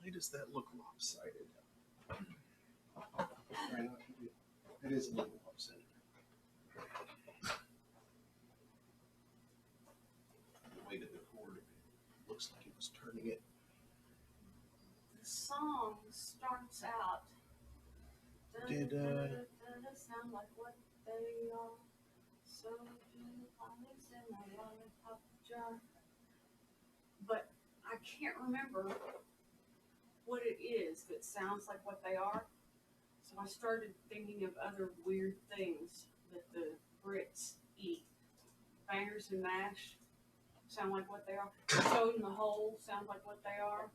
Why does that look lopsided? Try not to do it. It is a little lopsided. The weight of the cord looks like it was turning it. The song starts out. Did sound like what they are. So do olives in a lollipop jar. But I can't remember what it is that sounds like what they are. So I started thinking of other weird things that the Brits eat. Bangers and mash sound like what they are. Toad in the hole sound like what they are.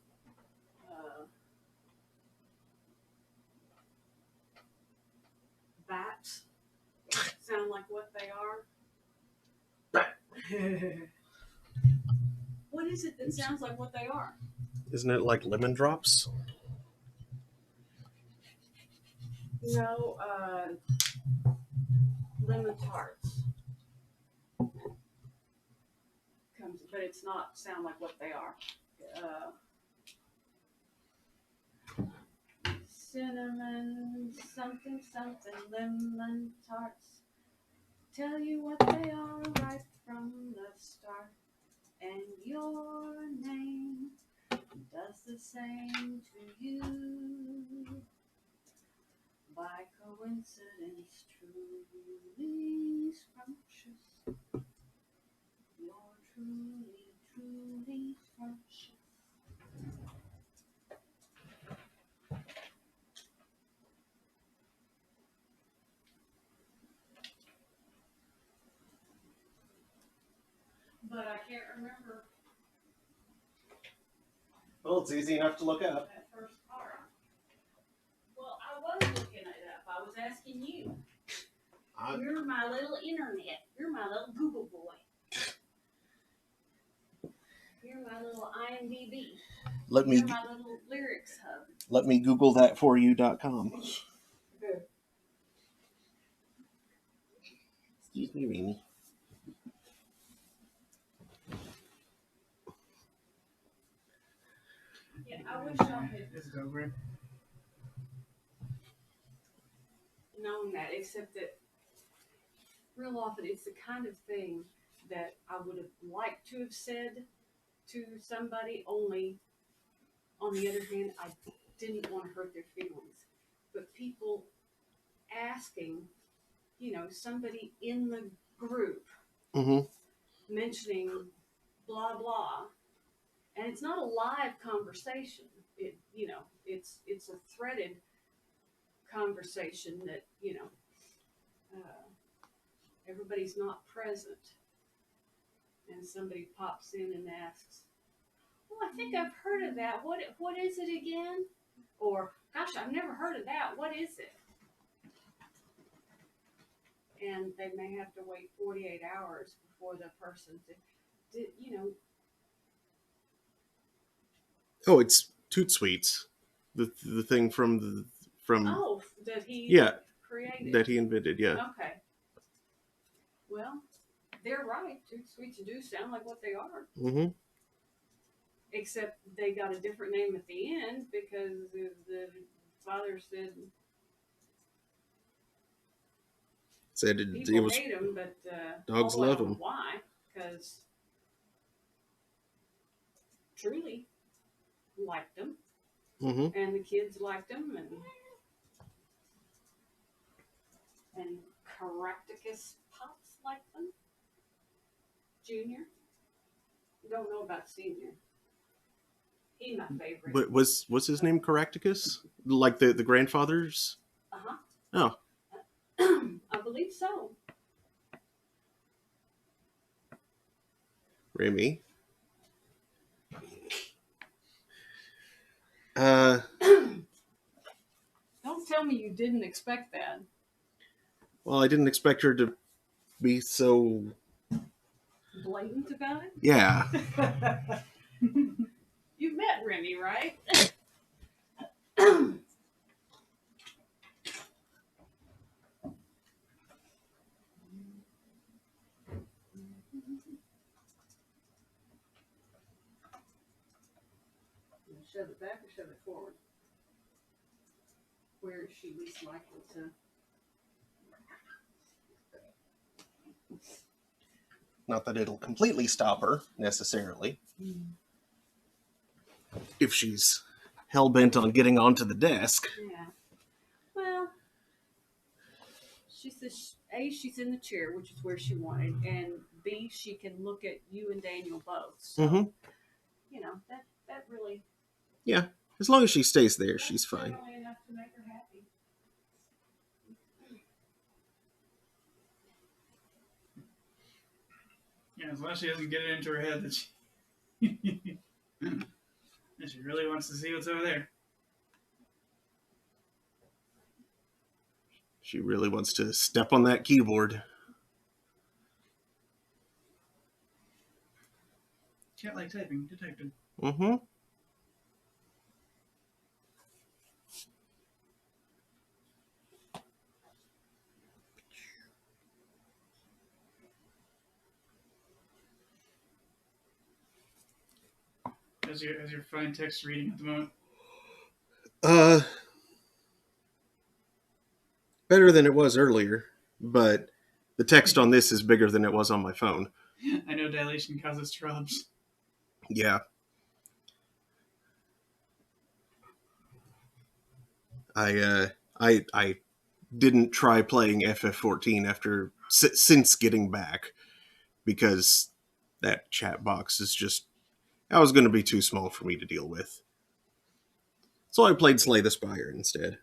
Bats sound like what they are. What is it that sounds like what they are? Isn't it like lemon drops? No, lemon tarts. But it's not sound like what they are. Cinnamon, something, something, lemon tarts. Tell you what they are right from the start. And your name does the same to you. By coincidence, truly scrumptious. You're truly, truly scrumptious. But I can't remember. Well, it's easy enough to look up. That first part. Well, I was looking it up. I was asking you. You're my little internet. You're my little Google boy. You're my little IMDb. You're my little lyrics hub. Let me Google that for you.com. Good. Excuse me, Remy. Yeah, I wish I had known that, except that real often it's the kind of thing that I would have liked to have said to somebody, only on the other hand, I didn't want to hurt their feelings. But people asking, somebody in the group mentioning blah blah, and it's not a live conversation. It's a threaded conversation that everybody's not present, and somebody pops in and asks, "Well, I think I've heard of that. What is it again?" Or, "Gosh, I've never heard of that. What is it?" And they may have to wait 48 hours before the person Oh, it's Toot Sweets, the thing from that he created, that he invented. Yeah. Okay. Well, they're right. Toot Sweets do sound like what they are. Mm-hmm. Except they got a different name at the end because the father said people hate them, but dogs love them. Why? Because Truly liked them, and the kids liked them, and Caractacus Pops liked them. Junior, don't know about Senior. He's my favorite. But was his name Caractacus? Like the grandfather's? Oh. I believe so. Remy. Don't tell me you didn't expect that. Well, I didn't expect her to be so blatant about it? Yeah. You've met Remy, right? shove it back or shove it forward? Where is she least likely to? Not that it'll completely stop her, necessarily. If she's hell-bent on getting onto the desk. Yeah. Well, she says, A, she's in the chair, which is where she wanted, and B, she can look at you and Daniel both. So, you know, that really... Yeah, as long as she stays there, she's fine. That's generally enough to make her happy. Yeah, as long as she doesn't get it into her head that she, that she really wants to see what's over there. She really wants to step on that keyboard. Cat like typing detected. Mm-hmm. How's your fine text reading at the moment? Better than it was earlier, but the text on this is bigger than it was on my phone. I know dilation causes troubles. Yeah. I didn't try playing FF14 after since getting back because that chat box is just that was going to be too small for me to deal with. So I played Slay the Spire instead.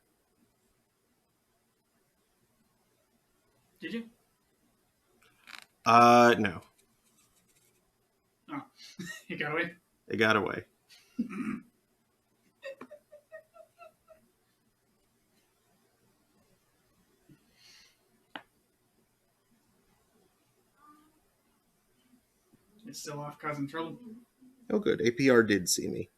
Did you? No. Oh, you got away? It got away. It's still off causing trouble. Oh, good. APR did see me.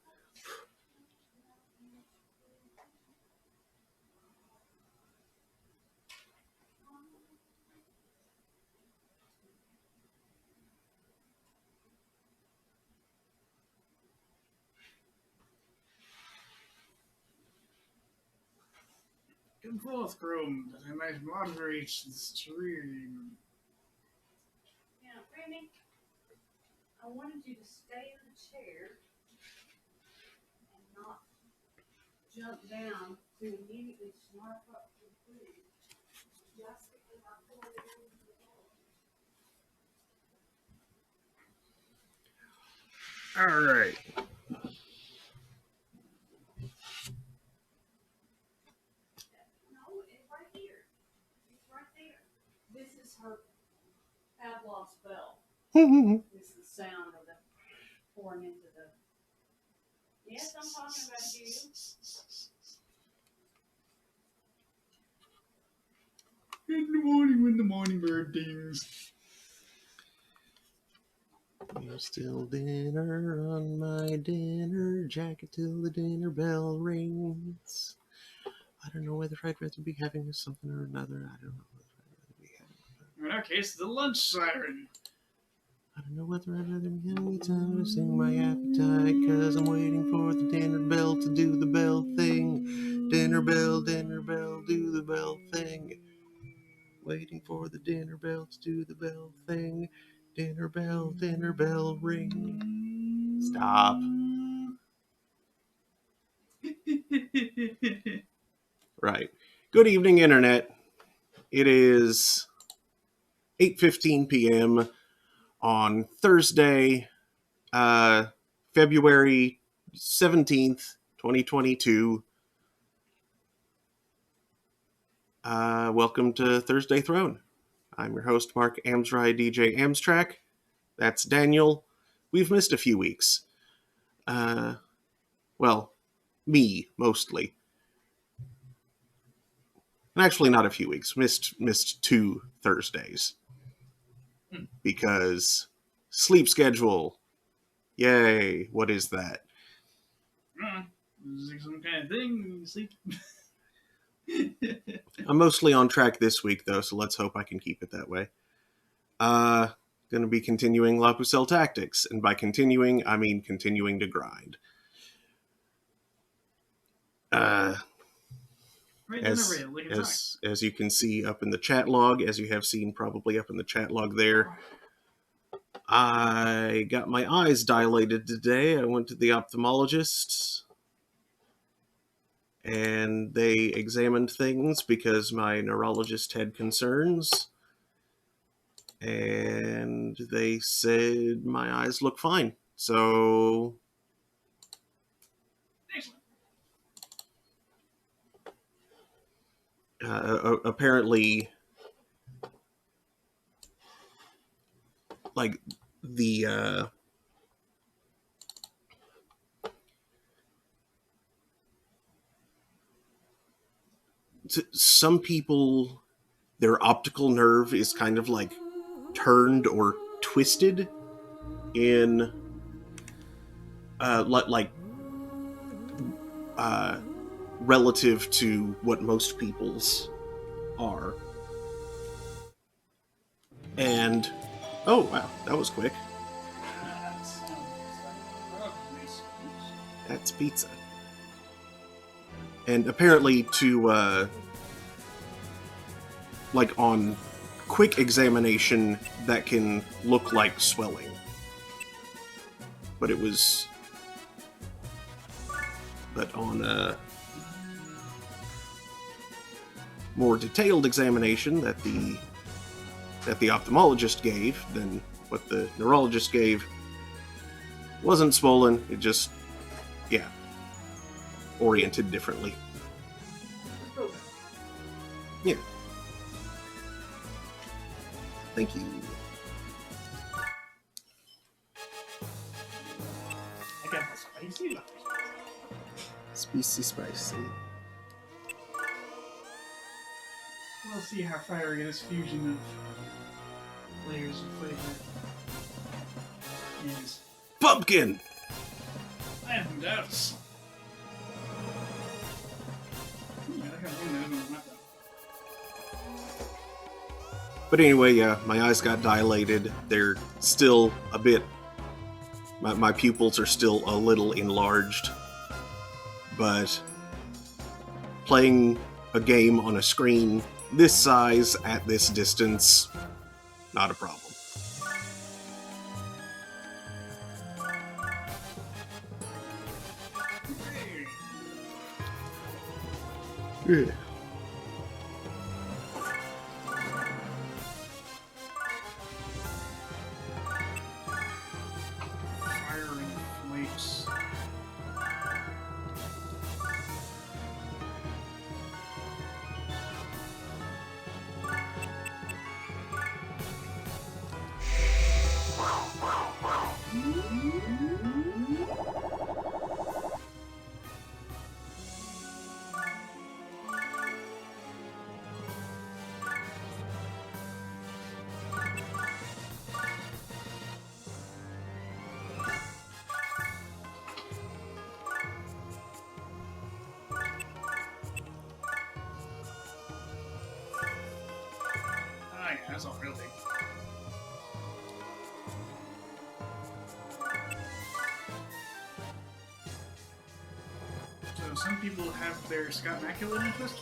Come forth, Chrome, that I might moderate the stream. Yeah, Remy, I wanted you to stay in the chair and not jump down to immediately snarf up to the food. Just because I pulled it into the bowl. All right. No, it's right here. It's right there. This is her Pavlov's bell. This is the sound of the pouring into the... Yes, I'm talking about you. In the morning when the morning bird dings. There's still dinner on my dinner jacket till the dinner bell rings. I don't know whether I'd rather be having something or another. I don't know whether I'd rather be having... In our case, the lunch siren. I don't know whether I'd rather be having time to sing my appetite, cause I'm waiting for the dinner bell to do the bell thing. Dinner bell, do the bell thing. Waiting for the dinner bell to do the bell thing. Dinner bell, ring. Stop. Right. Good evening, Internet. It is 8:15 p.m. on Thursday, February 17th, 2022. Welcome to Thursday Throne. I'm your host, Mark Amsry, DJ Amstrack. That's Daniel. We've missed a few weeks. Well, me, mostly. Actually, not a few weeks. Missed 2 Thursdays. Because sleep schedule. Yay. What is that? Is it some kind of thing? You sleep? I'm mostly on track this week, though, so let's hope I can keep it that way. Going to be continuing La Pucelle Tactics, and by continuing, I mean continuing to grind. Uh, Right, done everything. We can talk. as you can see up in the chat log, as you have seen probably up in the chat log there, I got my eyes dilated today. I went to the ophthalmologist, and they examined things because my neurologist had concerns, and they said my eyes look fine. So apparently, like the some people, their optical nerve is kind of like turned or twisted in like uh, relative to what most people's are. And oh wow, that was quick. That's pizza. And apparently to like on quick examination that can look like swelling. But it was on a more detailed examination that the ophthalmologist gave than what the neurologist gave, wasn't swollen. It just, yeah, oriented differently. Yeah. Thank you. I got the spicy. Spicy. We'll see how fiery this fusion of layers of flavor is. Pumpkin! I have some doubts. But anyway, yeah, my eyes got dilated. They're still a bit... My pupils are still a little enlarged. But playing a game on a screen this size at this distance, not a problem. Yeah. Firing flakes. Yeah, that's all real big. So some people have their Scott Macula twist.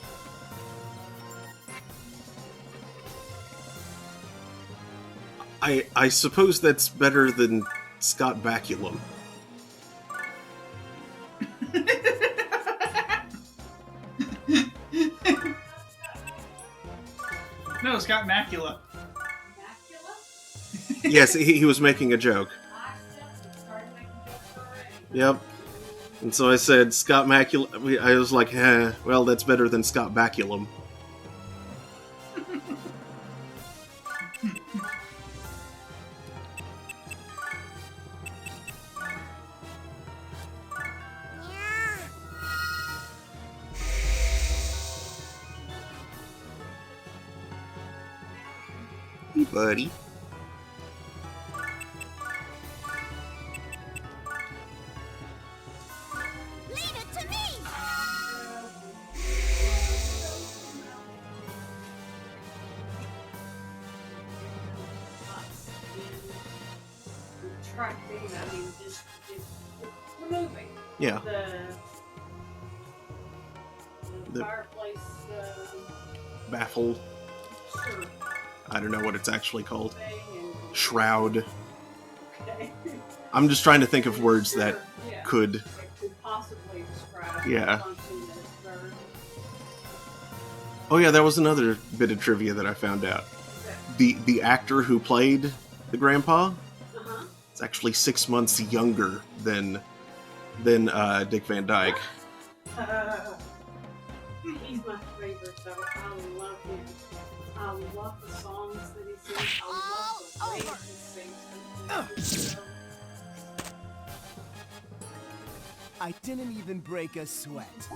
I suppose that's better than Scott Baculum. No, Scott Macula. Yes, he was making a joke. Yep. And so I said Scott Macula. I was like, well, that's better than Scott Baculum. Hey, buddy. Leave it to me! Retracting, I mean, just removing Yeah. the The fireplace, baffle. sure, I don't know what it's actually called. thing and, Shroud. okay. I'm just trying to think of words that Sure, yeah, could. it could possibly describe Yeah. the function that it serves. Oh yeah, that was another bit of trivia that I found out. The actor who played the grandpa Uh-huh. is actually 6 months younger than Dick Van Dyke. He's my favorite, though. I love him. I love the songs that he sings. I love the way he sings them. I didn't even break a sweat.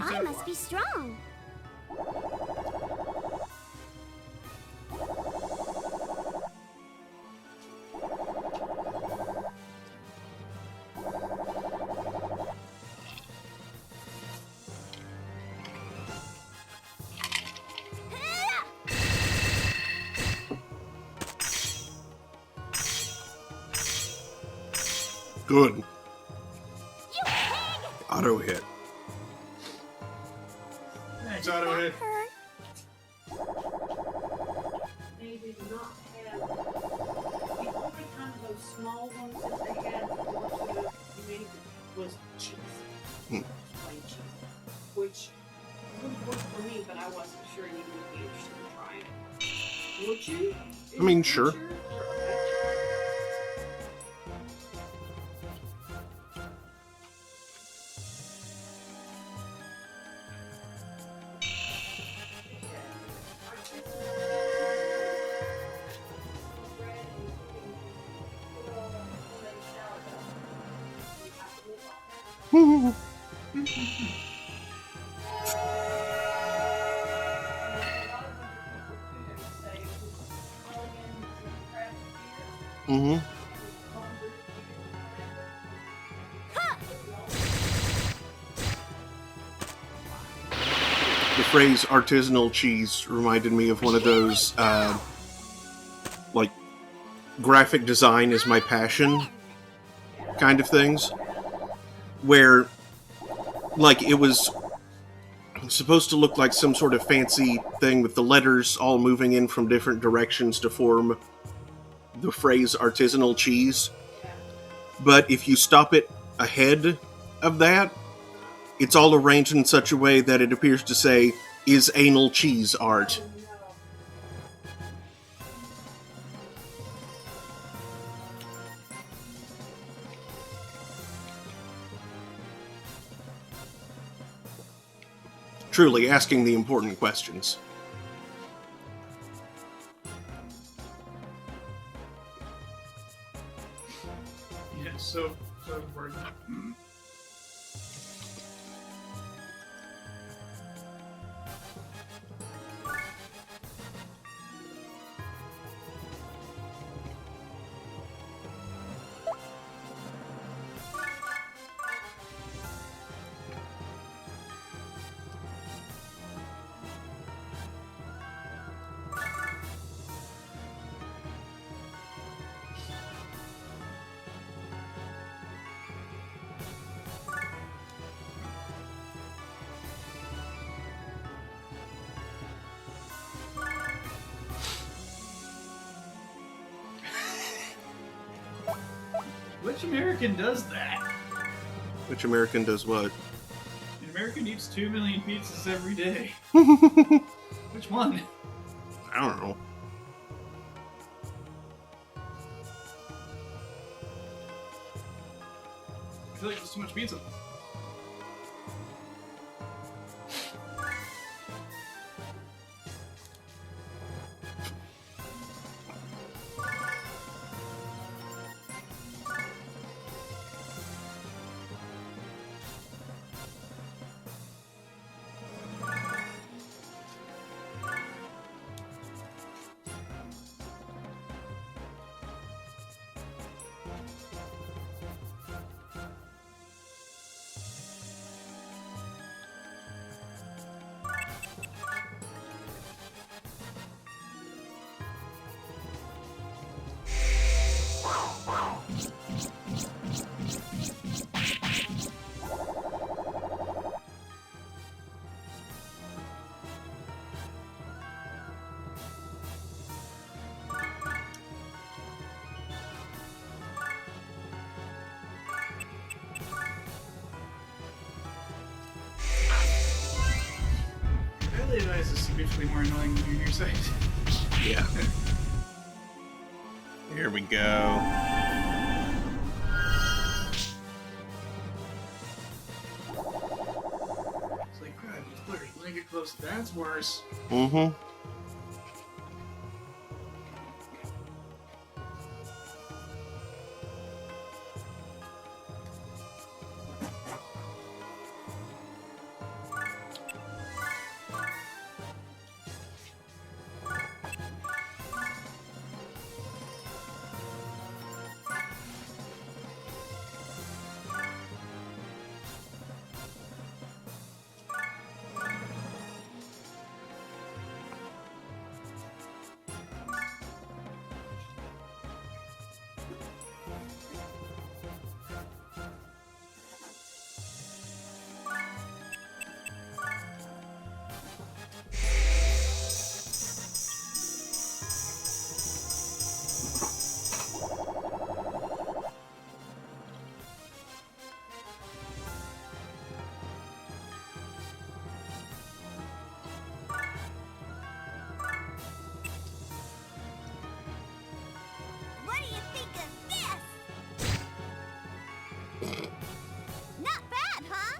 I must be strong. Good. Auto hit. Thanks, Auto Hit. They did not have the only kind of those small ones that they had that made was cheese. Plain cheese. Which would work for me, but I wasn't sure you would be interested in trying it. Would you? I mean, sure. Okay. Mm-hmm. The phrase artisanal cheese reminded me of one of those, like, graphic design is my passion kind of things. Where, like, it was supposed to look like some sort of fancy thing with the letters all moving in from different directions to form the phrase artisanal cheese. But if you stop it ahead of that, it's all arranged in such a way that it appears to say, is anal cheese art? Truly asking the important questions. Yeah, so important. Which American does that? Which American does what? An American eats 2 million pizzas every day. Which one? I don't know. I feel like there's too much pizza. Melee Dice is significantly more annoying than your sight. Yeah. Here we go. It's like, God, it's blurry. When I get close, that's worse. Mm-hmm. What do you think of this? Not bad, huh?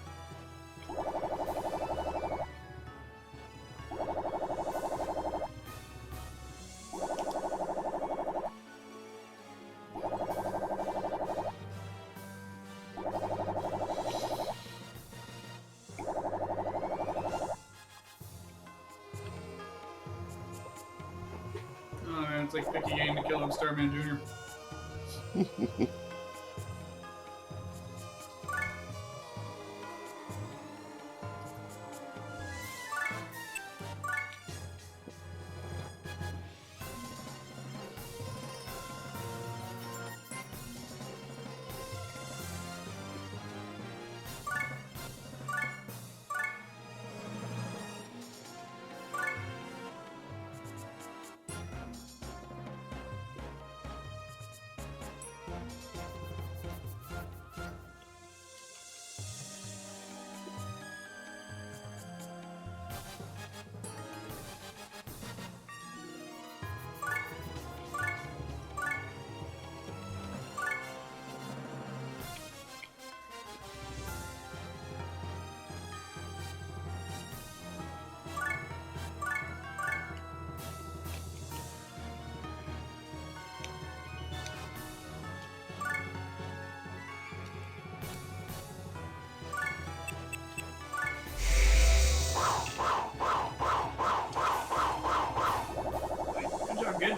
Oh man, it's like pick a game to kill on Starman Jr. Good job, kid.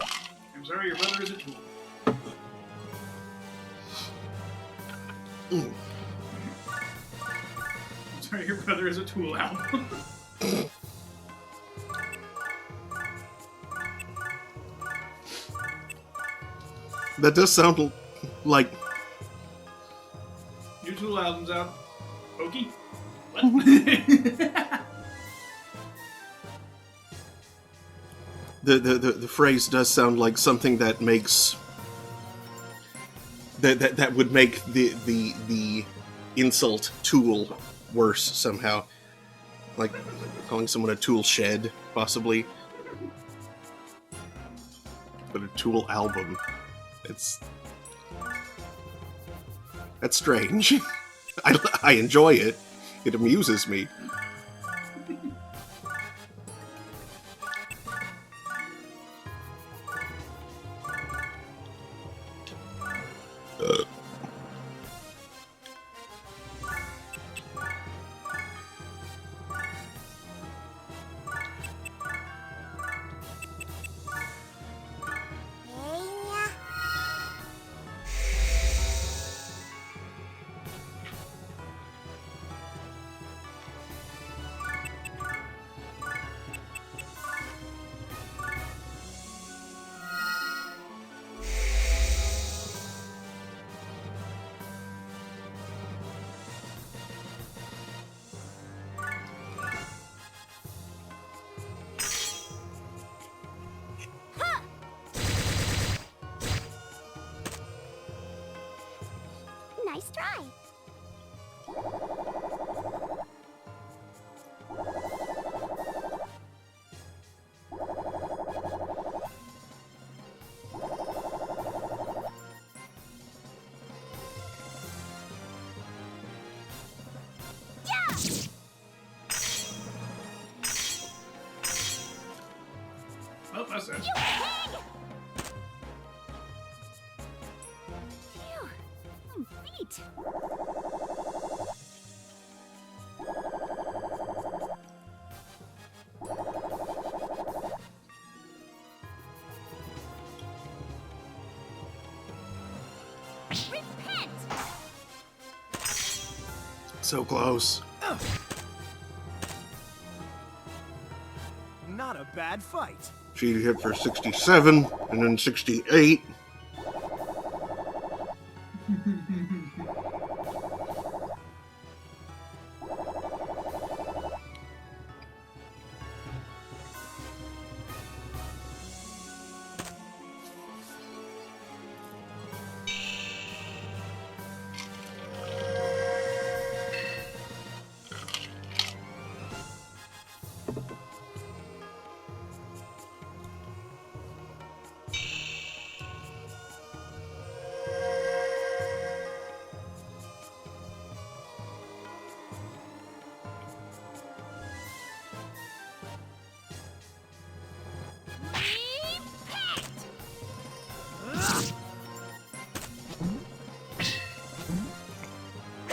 I'm sorry your brother is a tool. I'm sorry your brother is a tool album. That does sound like New Tool album's out. Pokey? What? the phrase does sound like something that makes that would make the insult tool worse somehow. Like calling someone a tool shed, possibly. But a tool album. That's strange. I enjoy it. It amuses me. Hey, nice try. does it. You pig! Phew. Feet. Repent! So close. Not a bad fight. She hit for 67 and then 68.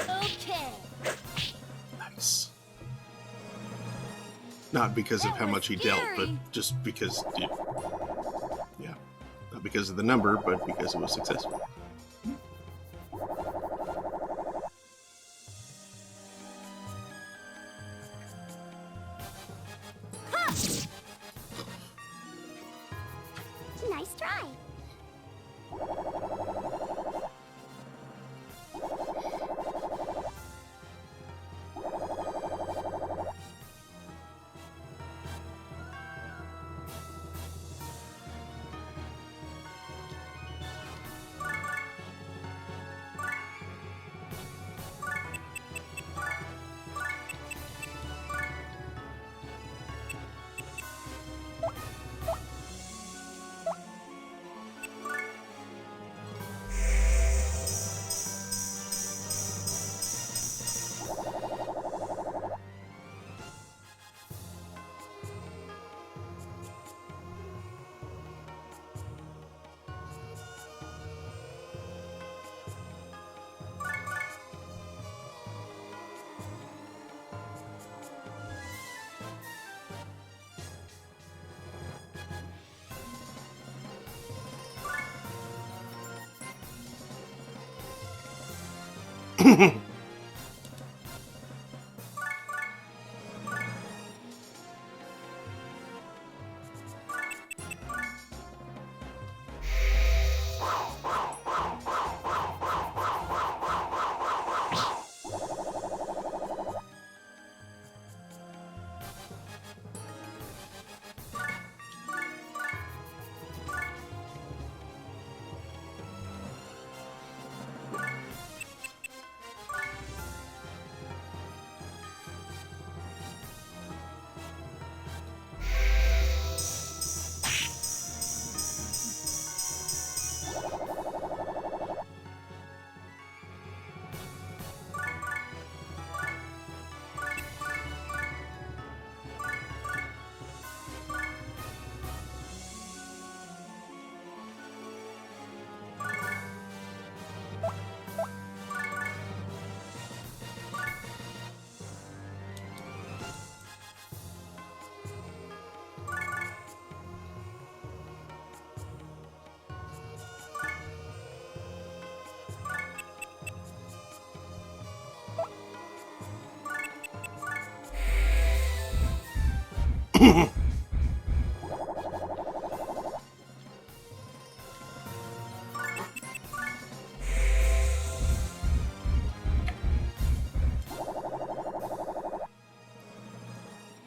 Okay. Nice. Not because of That how was much he dealt, but scary. just because, yeah. Not because of the number, but because it was successful. Nice try.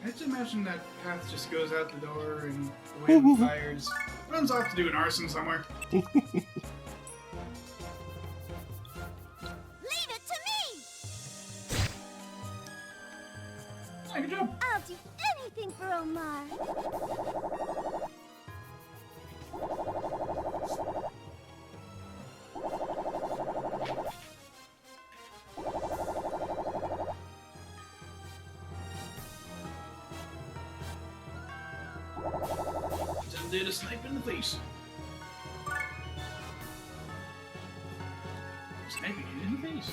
I just imagine that path just goes out the door and away with fires. Runs off to do an arson somewhere. Leave it to me! Yeah, good job. I'll do anything for Omar. did a snipe in the face. Sniping it in the face.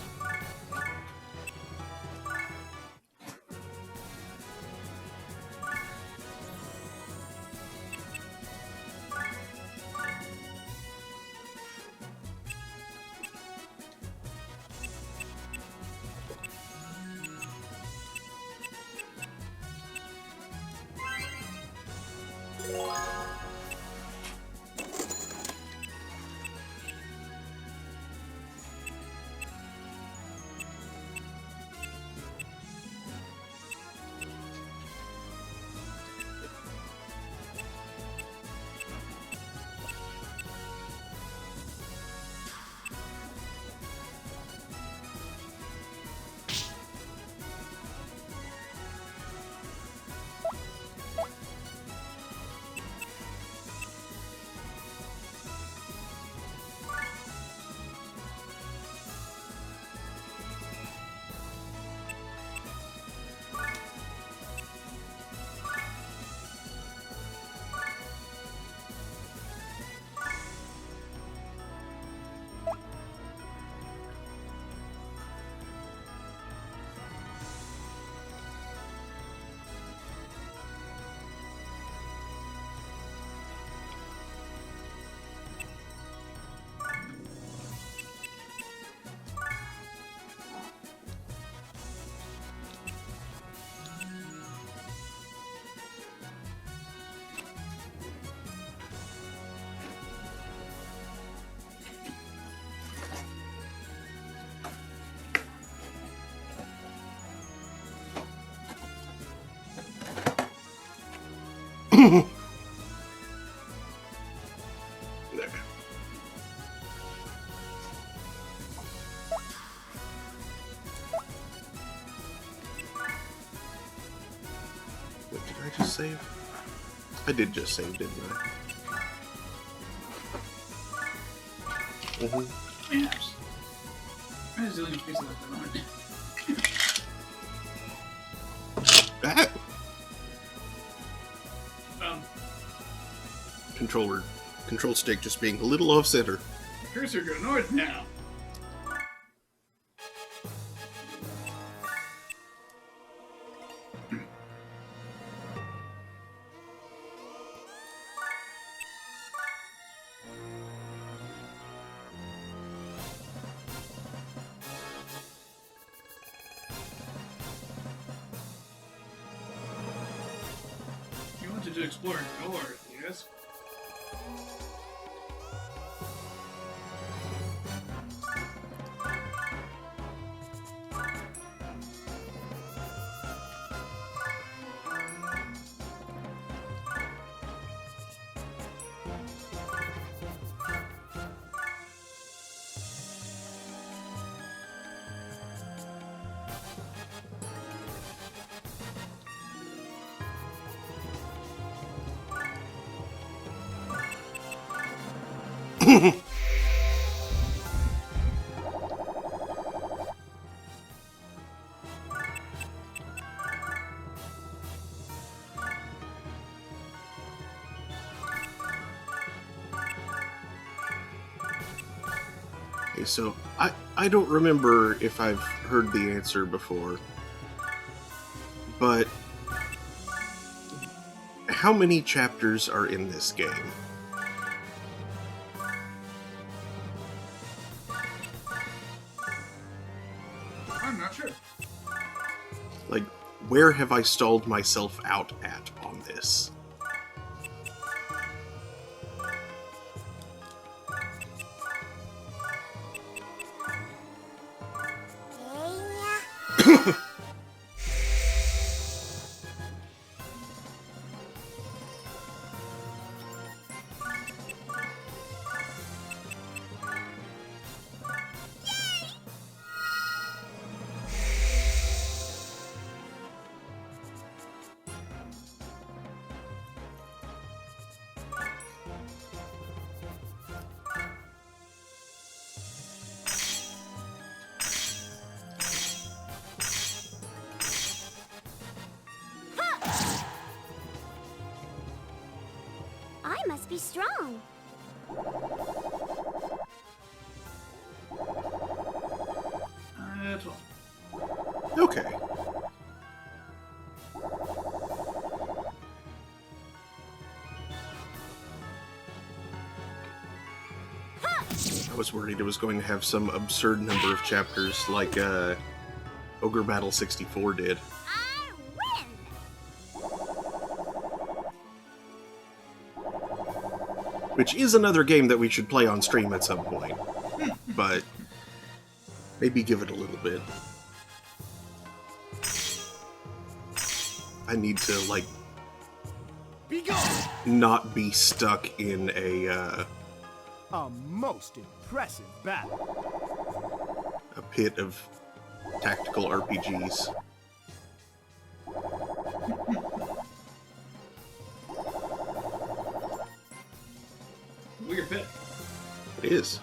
There. Wait, did I just save? I did just save, didn't I? Yes. I had a zillion pieces like that on it. Ah! Um, Control stick just being a little off center. cursor go north now. You wanted to explore north, yes? Okay, so I don't remember if I've heard the answer before, but how many chapters are in this game? I'm not sure. Like, where have I stalled myself out at on this? be strong. That's all. Okay. I was worried it was going to have some absurd number of chapters like Ogre Battle 64 did. I win! Which is another game that we should play on stream at some point. But maybe give it a little bit. I need to, like, Be gone! not be stuck in A most impressive battle. a pit of tactical RPGs. Weird bit. It is.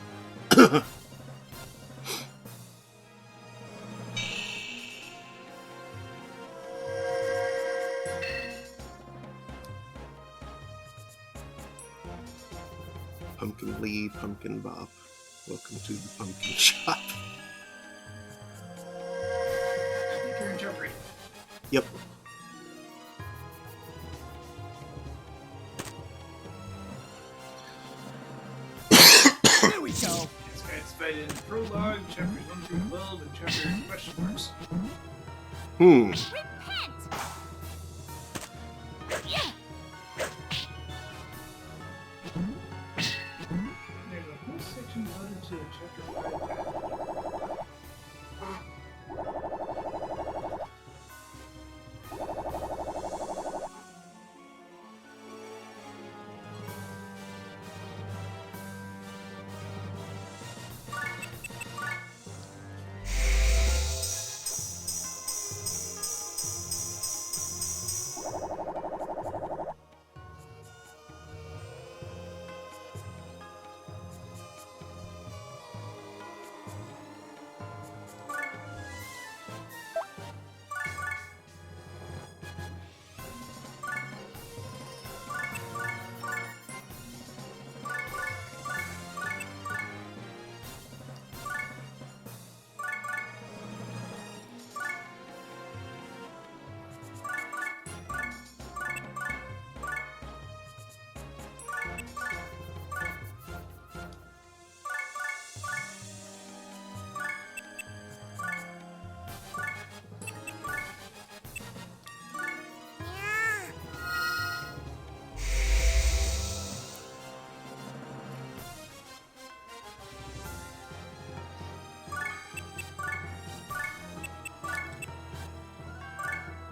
Pumpkin Lee, Pumpkin Bop. Welcome to the pumpkin shop. I think you're in jeopardy. Yep. Here we go! This guy's divided in prologue, chapters 1 through 12, and chapter question marks. Hmm. Repent! There's a whole section devoted to chapter 5 path.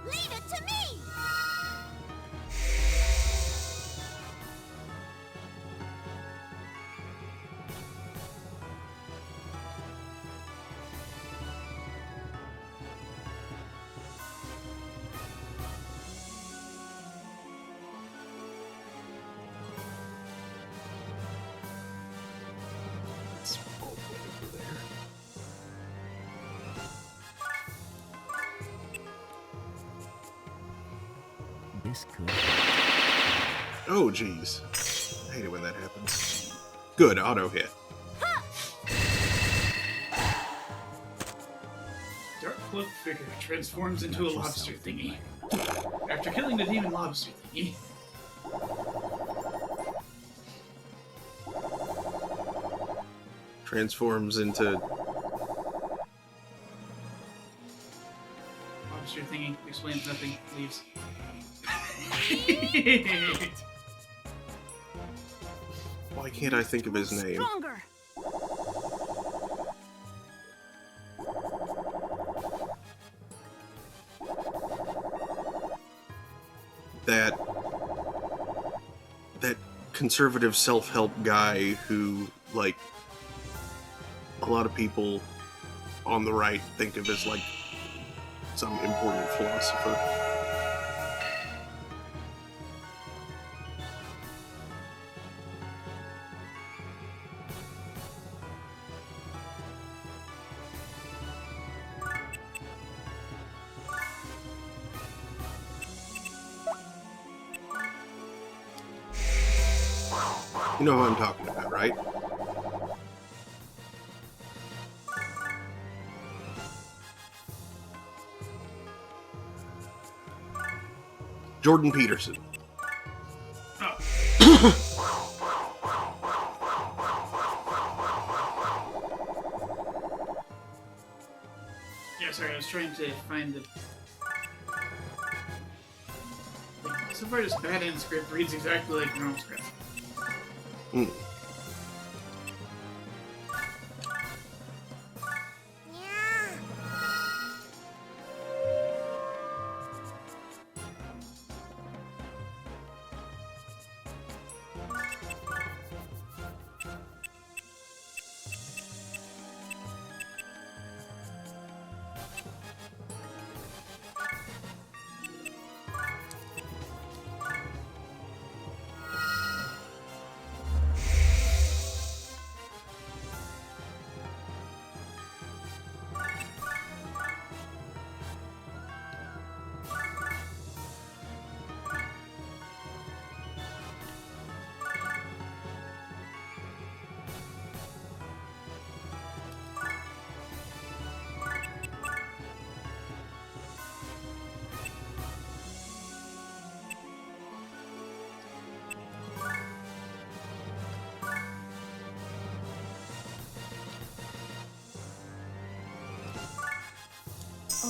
Leave it to me! It's all the way over there. This could. Oh, jeez. I hate it when that happens. Good, auto hit. Dark cloak figure transforms into a lobster thingy. After killing the demon lobster thingy, Transforms into... lobster thingy explains nothing, leaves. Why can't I think of his name? Stronger! That conservative self-help guy who, like, a lot of people on the right think of as, like, some important philosopher. You know who I'm talking about, right? Jordan Peterson. Yeah, sorry, I was trying to find the. So far, this bad end script reads exactly like normal script. Mm. Yeah.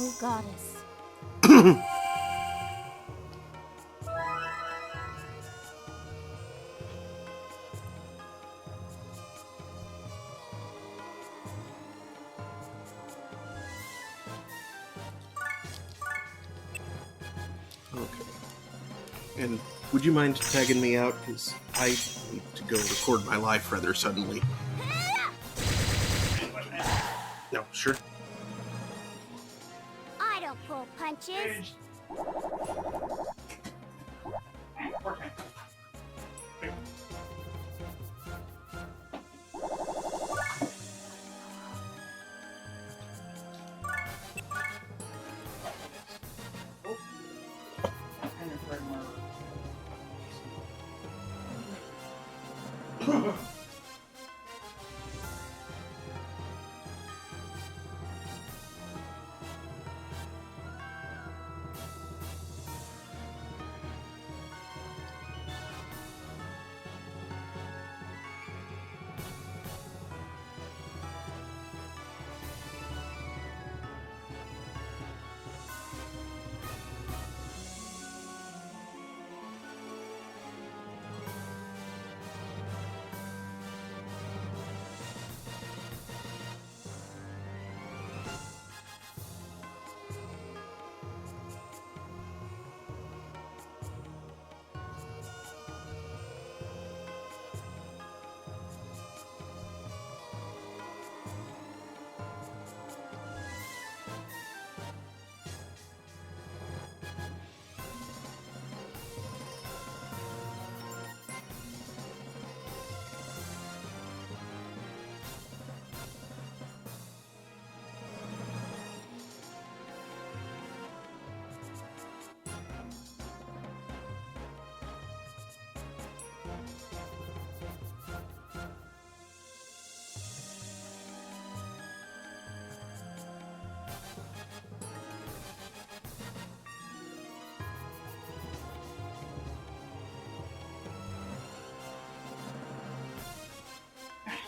Oh, goddess. Okay. And would you mind tagging me out? Because I need to go record my life rather suddenly. No, sure. I don't pull punches.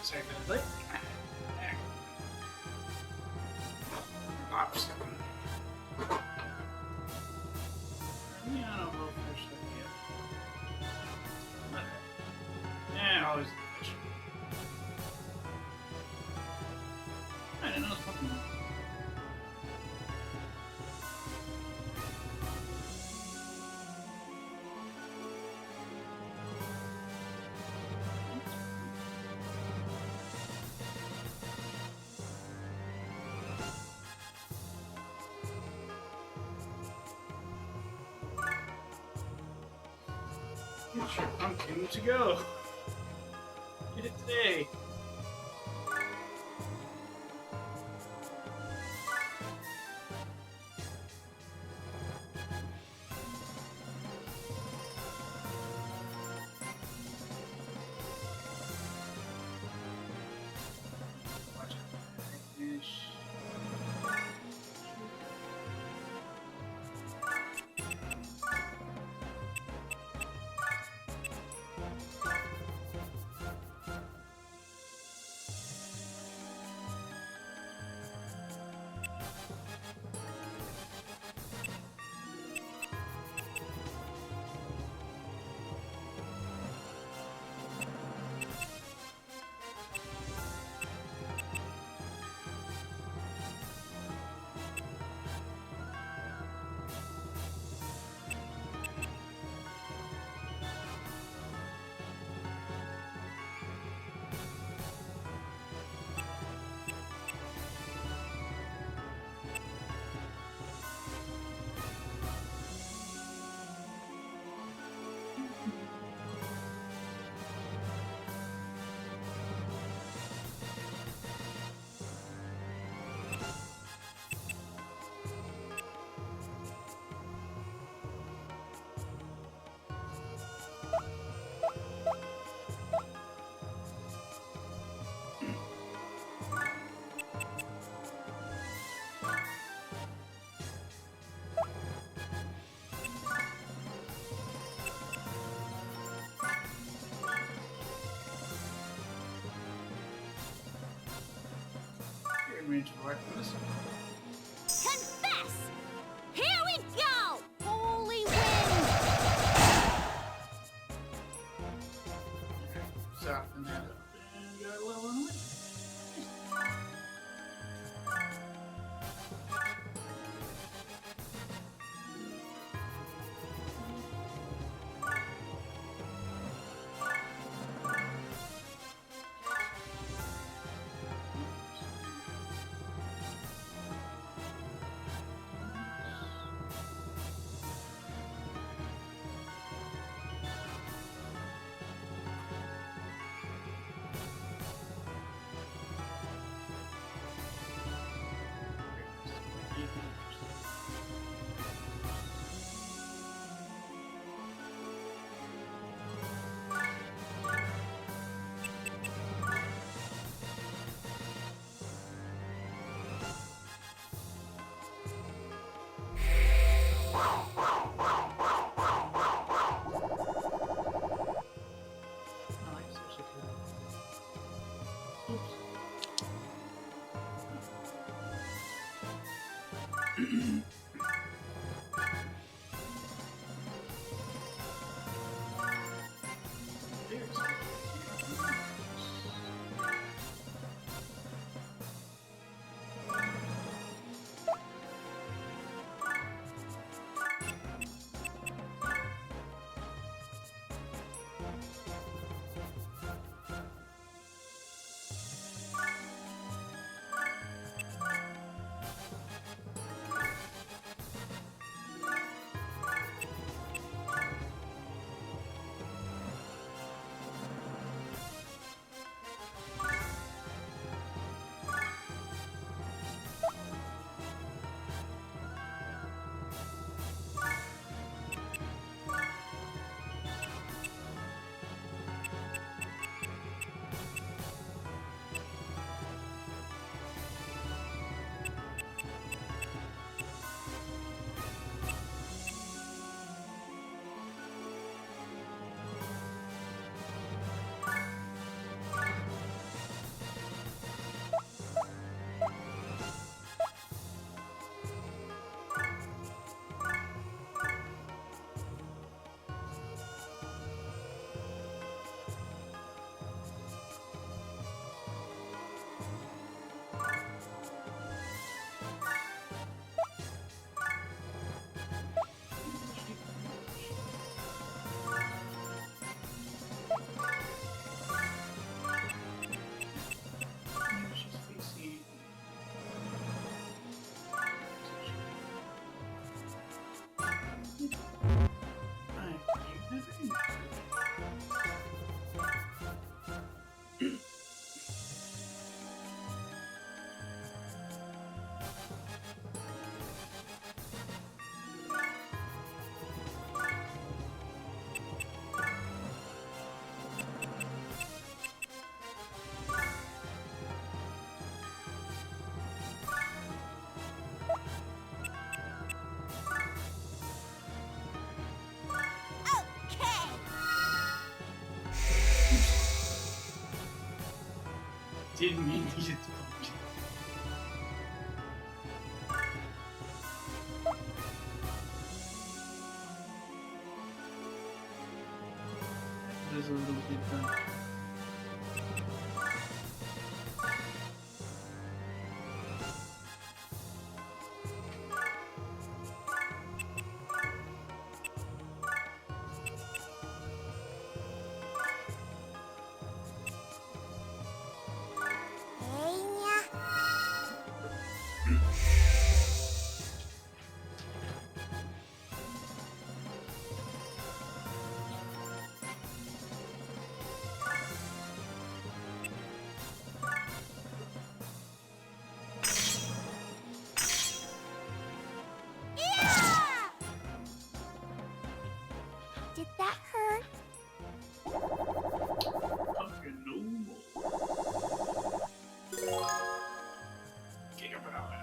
Sorry for the delay. Ops. Yeah, I don't know if I should yet. Yeah, always the fish. I didn't know it was fucking. Get your pumpkin to go. Get it today. range of a weapon this time. Confess! Here we go! Holy wind! Soften that up and got a little on it. I like sushi too. Oops. Didn't mean to get to punch. That is a little bit done. Did that hurt? Fucking no more. Gigapower.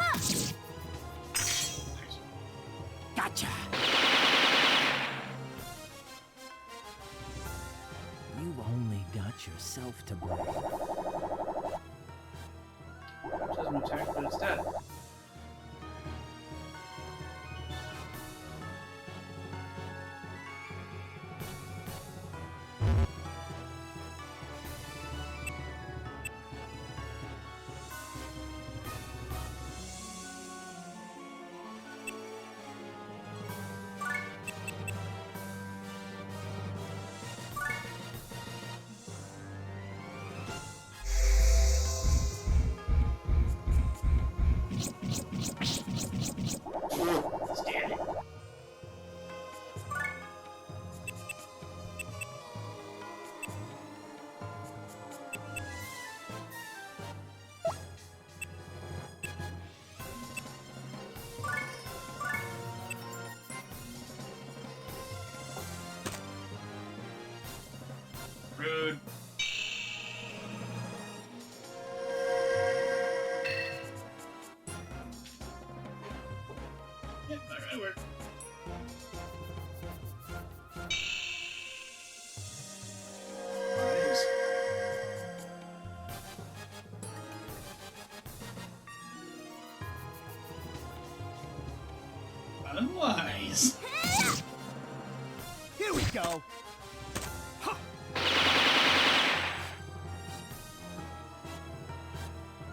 Nice. Gotcha! You've only got your yourself to blame. It doesn't attack, but it's dead. It's dead. Rude. Yep, not gonna work. Nice. Unwise. Here we go! Ha!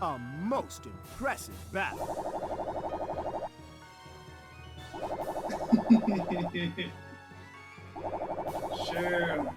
A most impressive battle. Sure.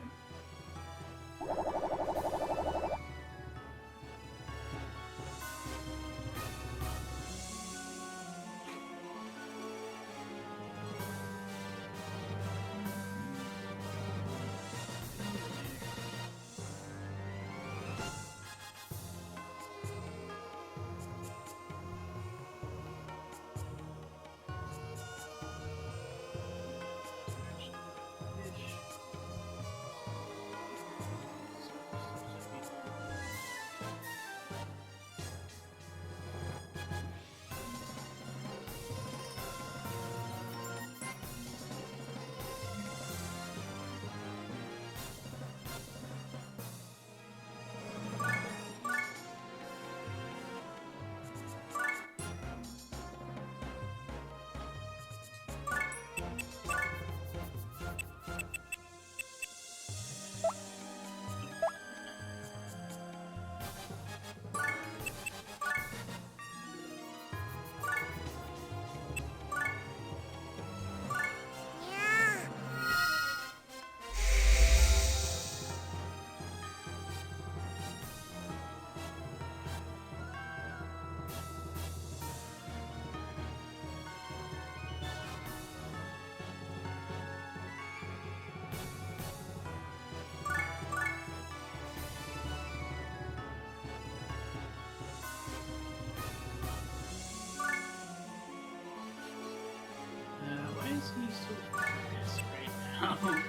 Why is he so fast right now?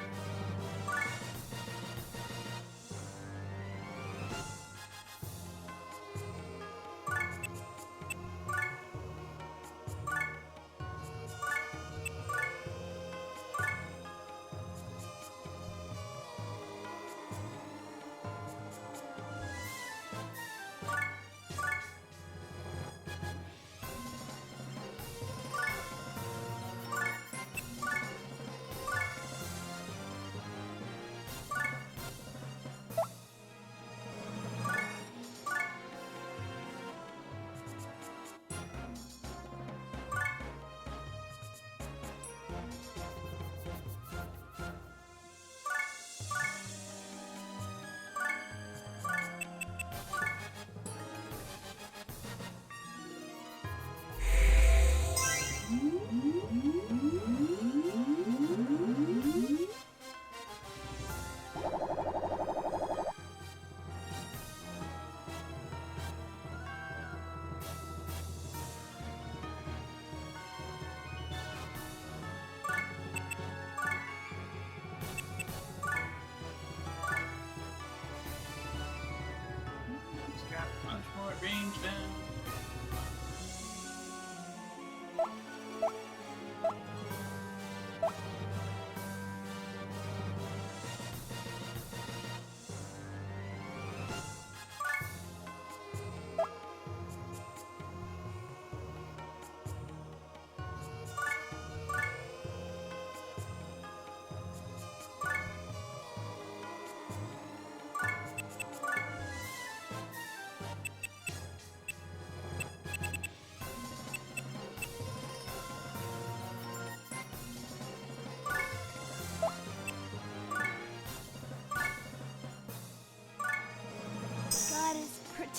He's got much more range now.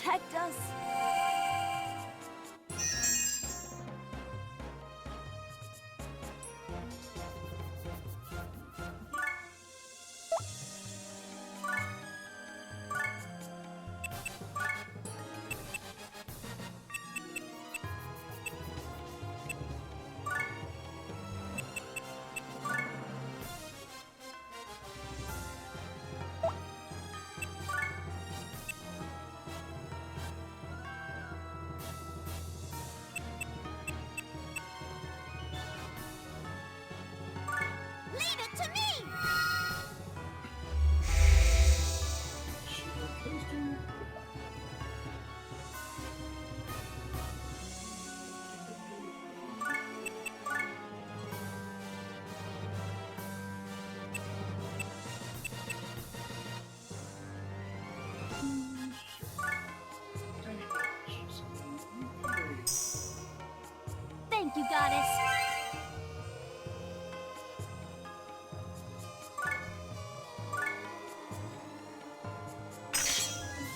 protect us. Leave it to me! Thank you, goddess.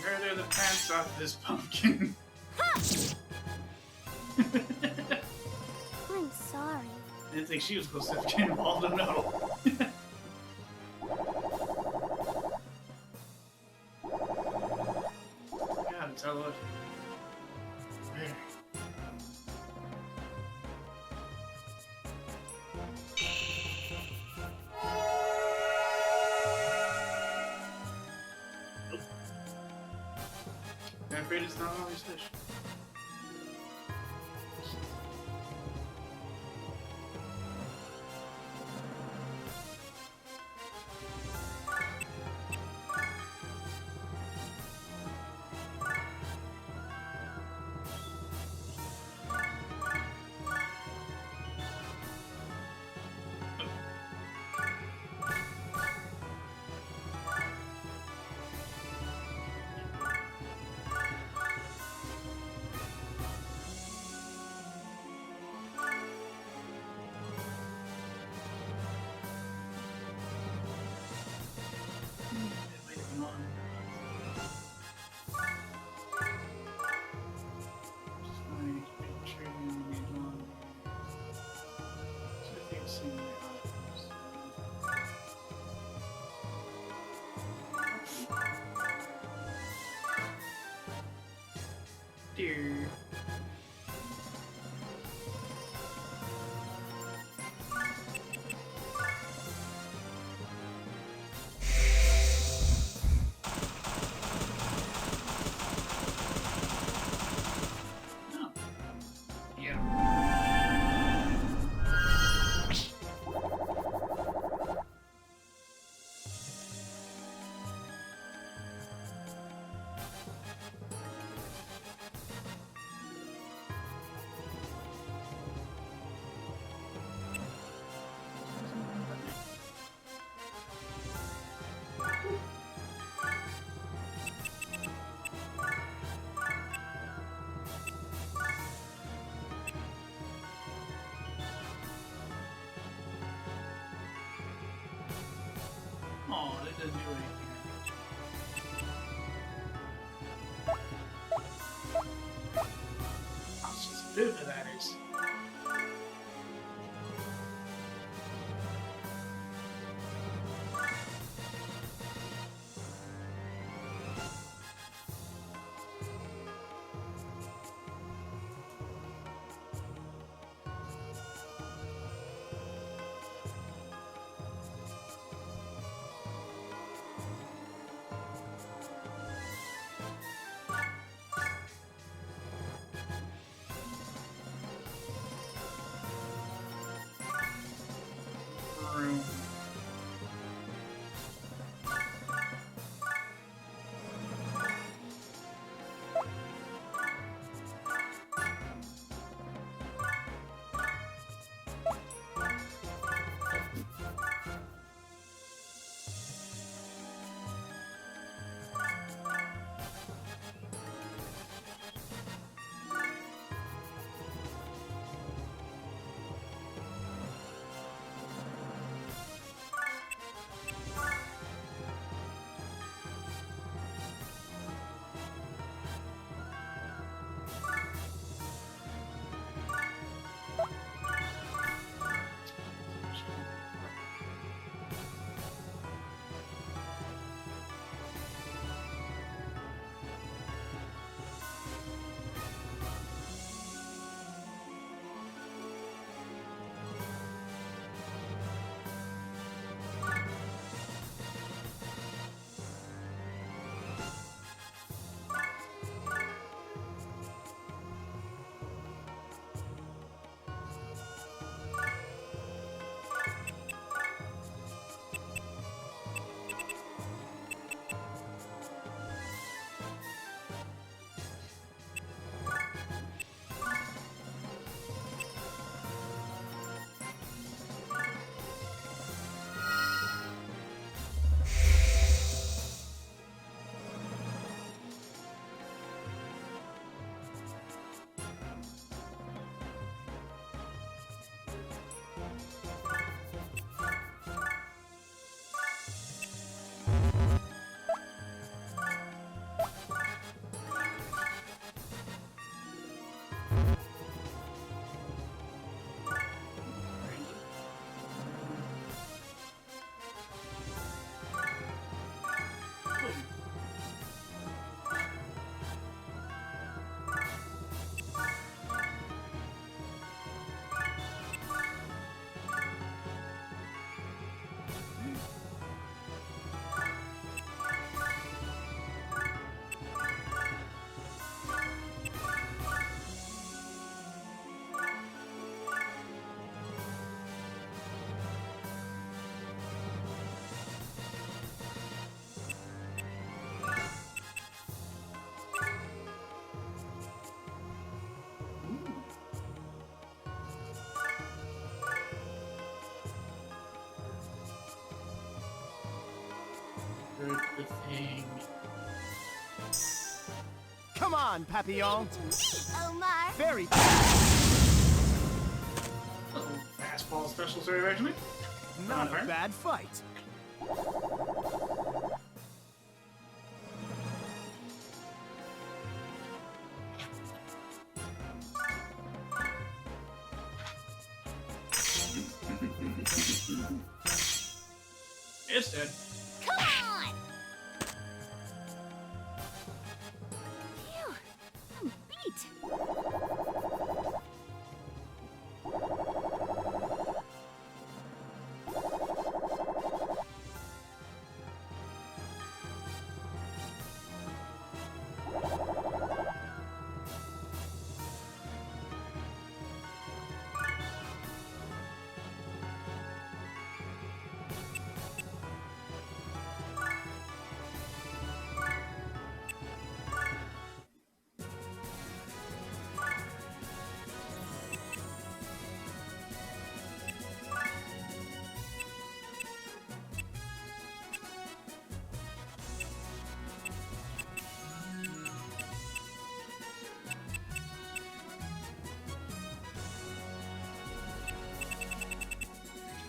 Murder the pants off this pumpkin. I'm sorry. I didn't think she was supposed to get involved, no. God, tell it. There. I'm afraid it's not always fish. Dear. Oh. Yeah. Oh, that doesn't do anything. I was just doing that is. the thing. Come on, Papillon. To me, Omar. Very Oh, fastball special sort regiment. not Fire. a bad fight. It's dead. Come on! Phew, I'm beat.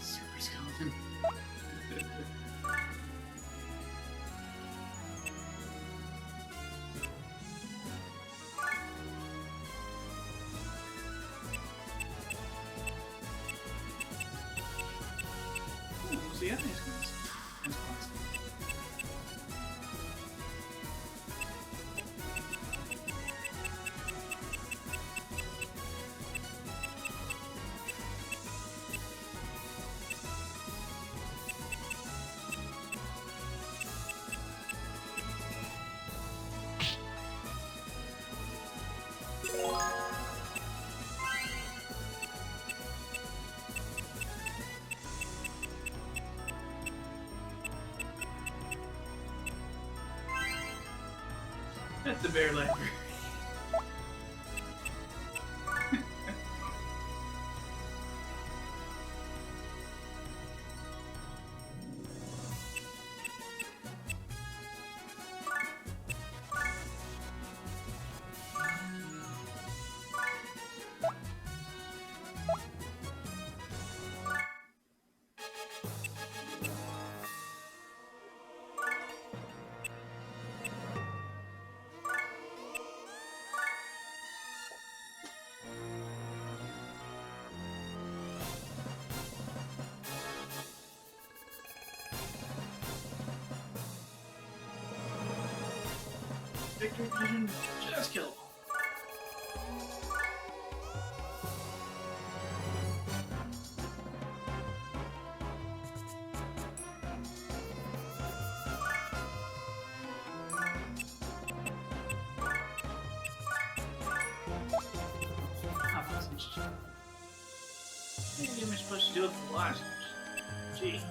Super skeleton. Oh, see, I think it's nice. That's classic. That's the bear library. Victory Vision, just kill them. How fast am I supposed to do it for the last one? Jeez.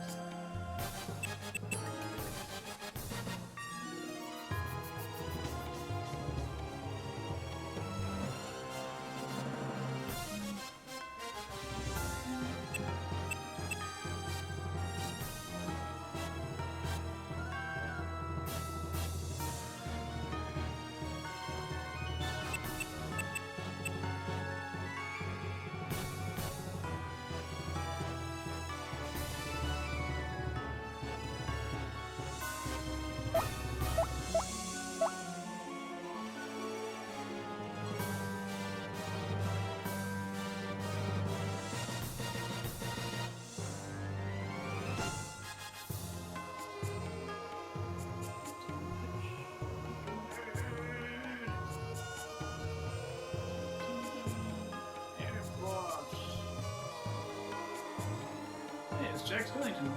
Hey, it's Jack Skellington.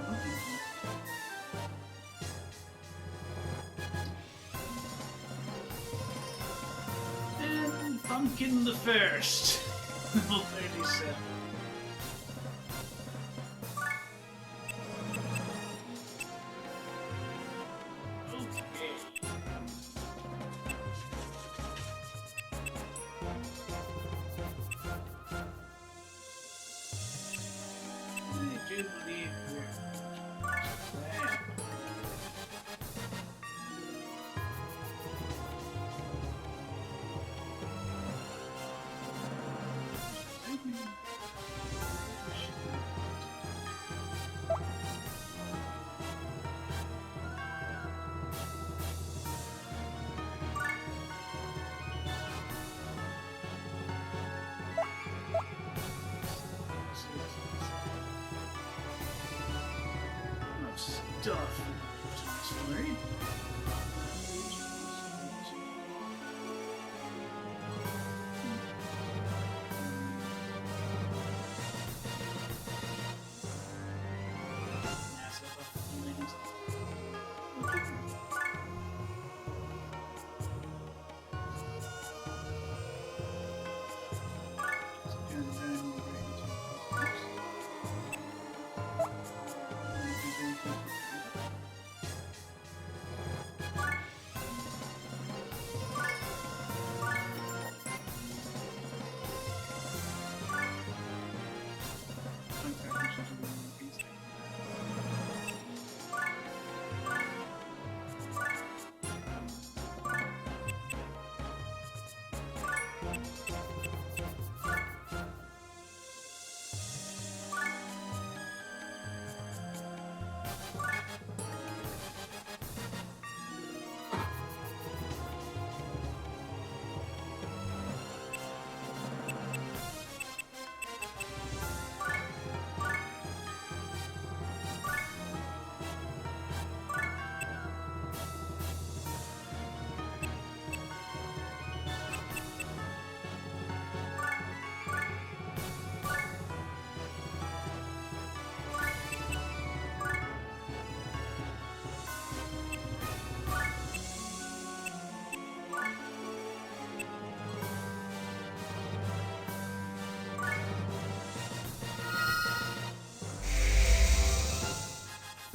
And Pumpkin the First. Level 37. Okay. I do believe we're stuff. Sorry.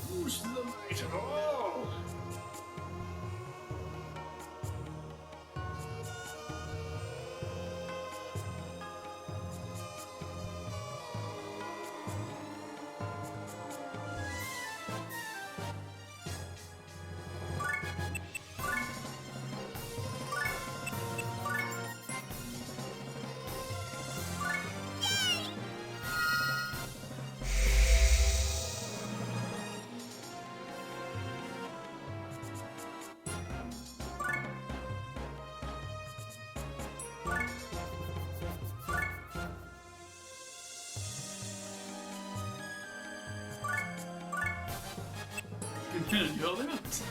Who's the might of all? You're gonna do all that?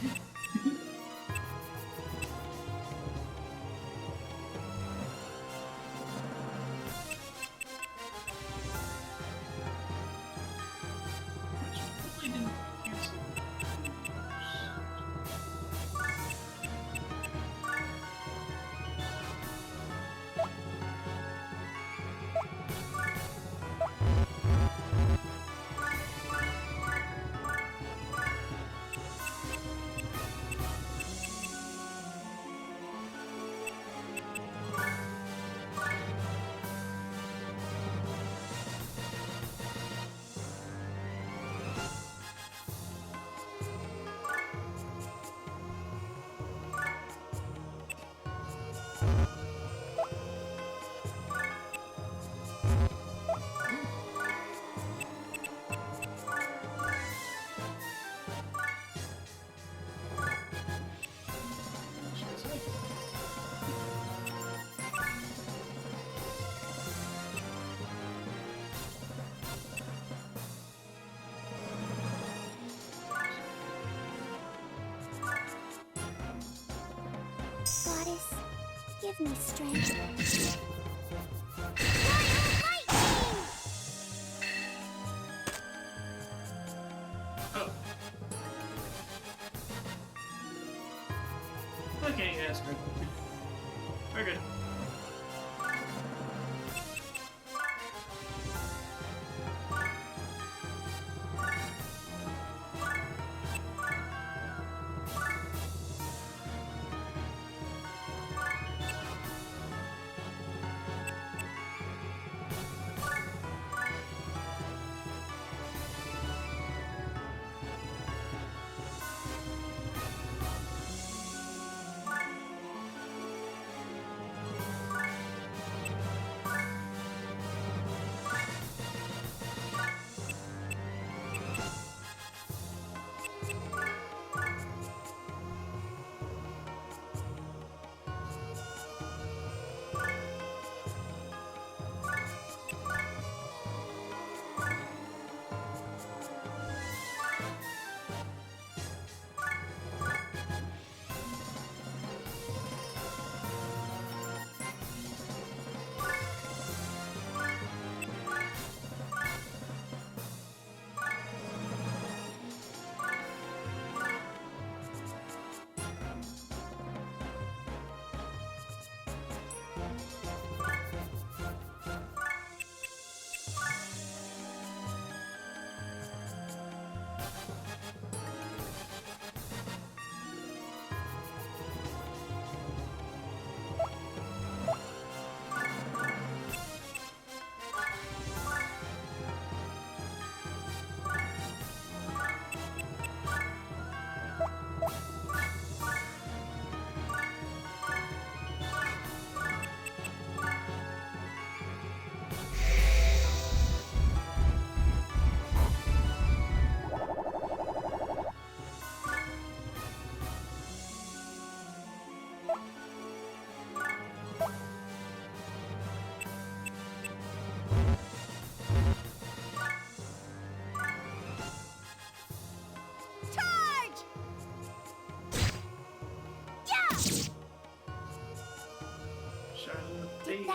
Goddess, give me strength. Oh. Okay, yeah, that's good. We're good.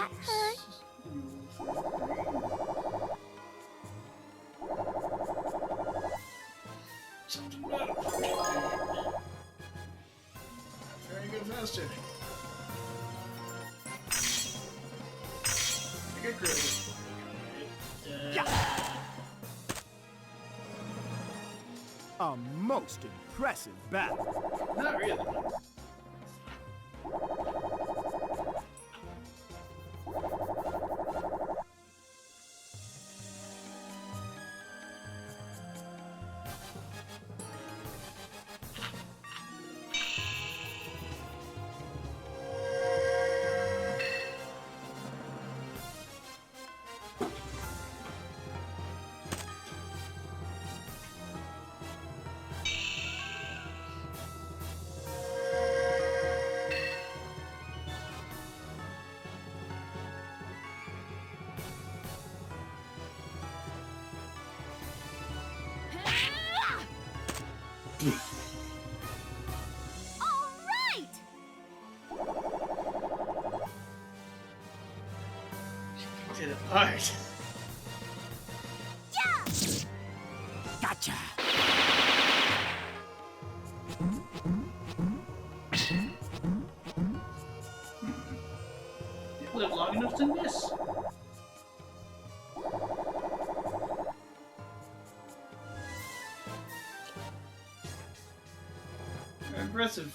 that hurt? Very good faster. I get credit. A most impressive battle. Not really. All right! To the part. Gotcha. You live long enough to miss. Impressive.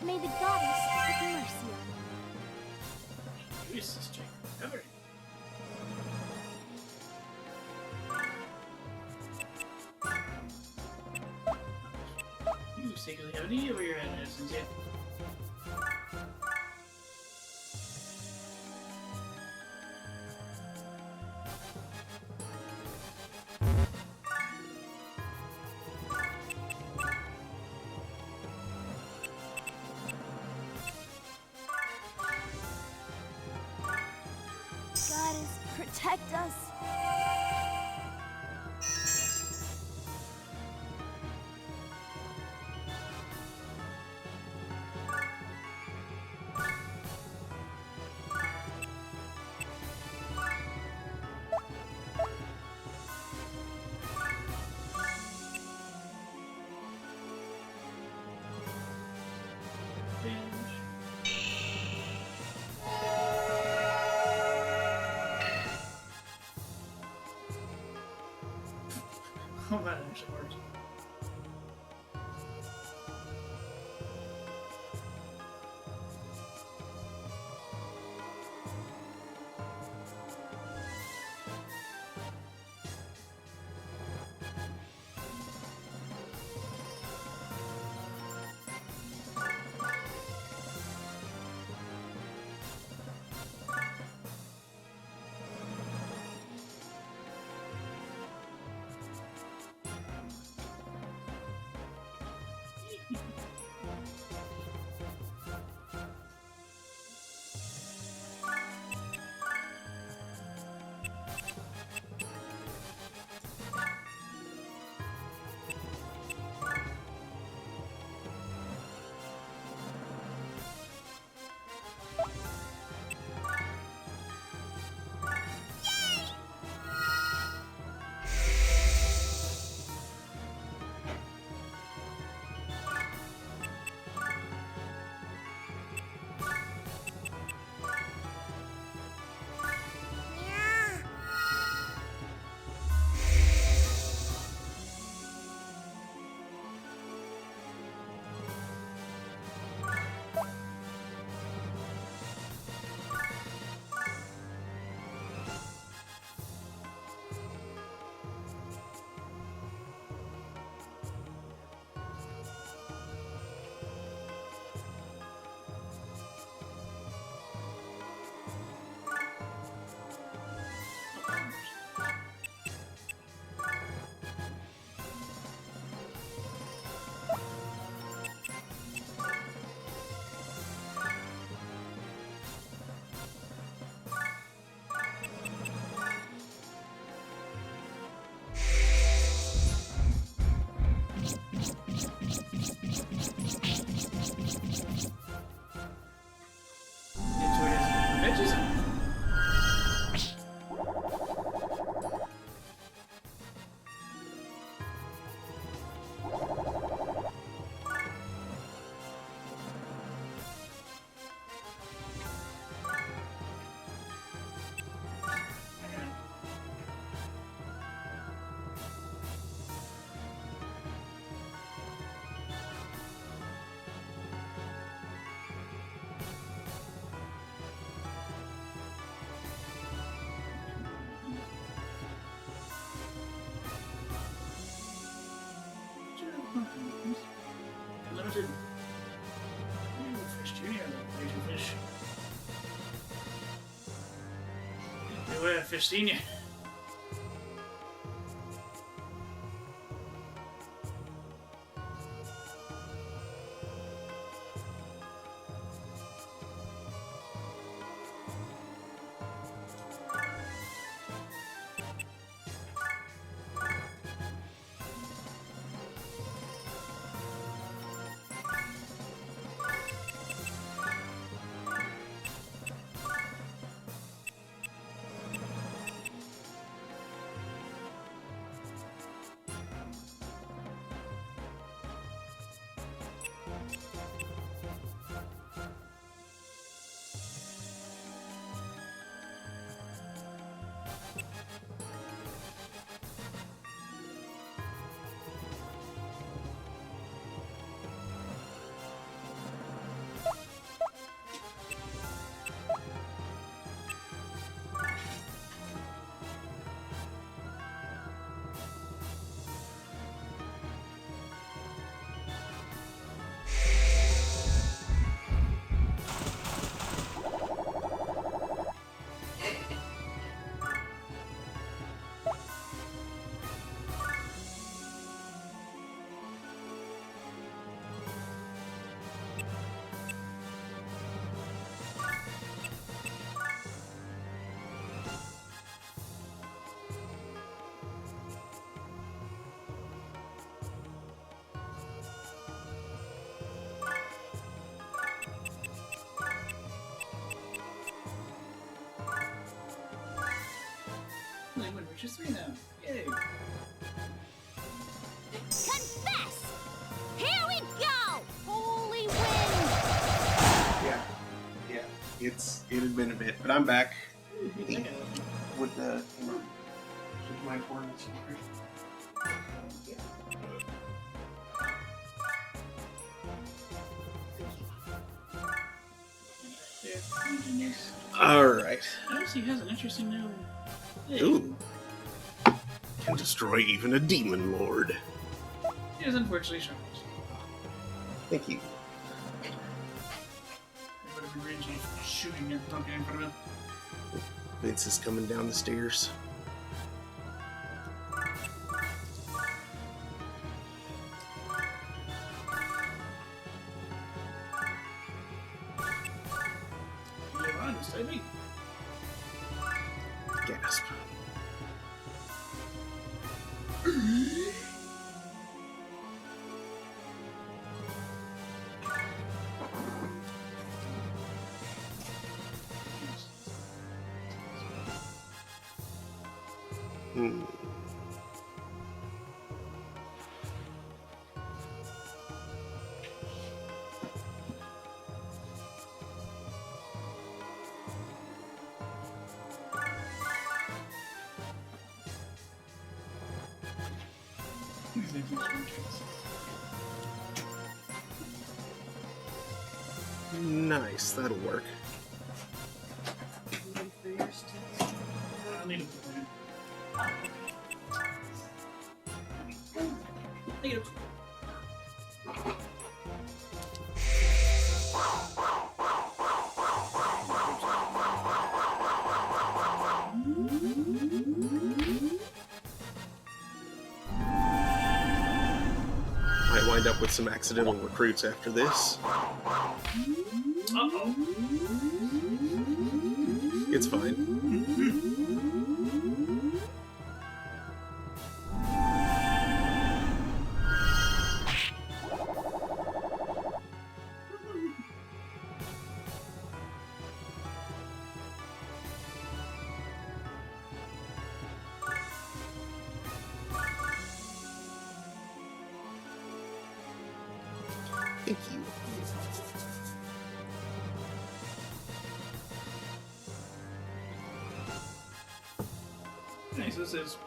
May the goddess have mercy on you. Jesus, Jake. Recovery. You secretly have an idea where your head is, since yet. Goddess, protect us. Oh, that actually works. Limited. Ooh, Fish Junior, the fish. Beware, Fish Senior. She's 3 now. Yay. Confess! Here we go! Holy wind! Yeah. It had been a bit, but I'm back Okay. with the my importance. All right. Notice he has an interesting new. Ooh. Can destroy even a demon lord. He is unfortunately shot. Thank you. Whatever range he's shooting at Pumpkin in front of him. Vince is coming down the stairs. Yeah, on, beside me. Gasp. Hmm. Nice, that'll work. I'll need a plan. Negative. Might wind up with some accidental recruits after this. Uh-oh. It's fine. Thank you. Okay, so this is.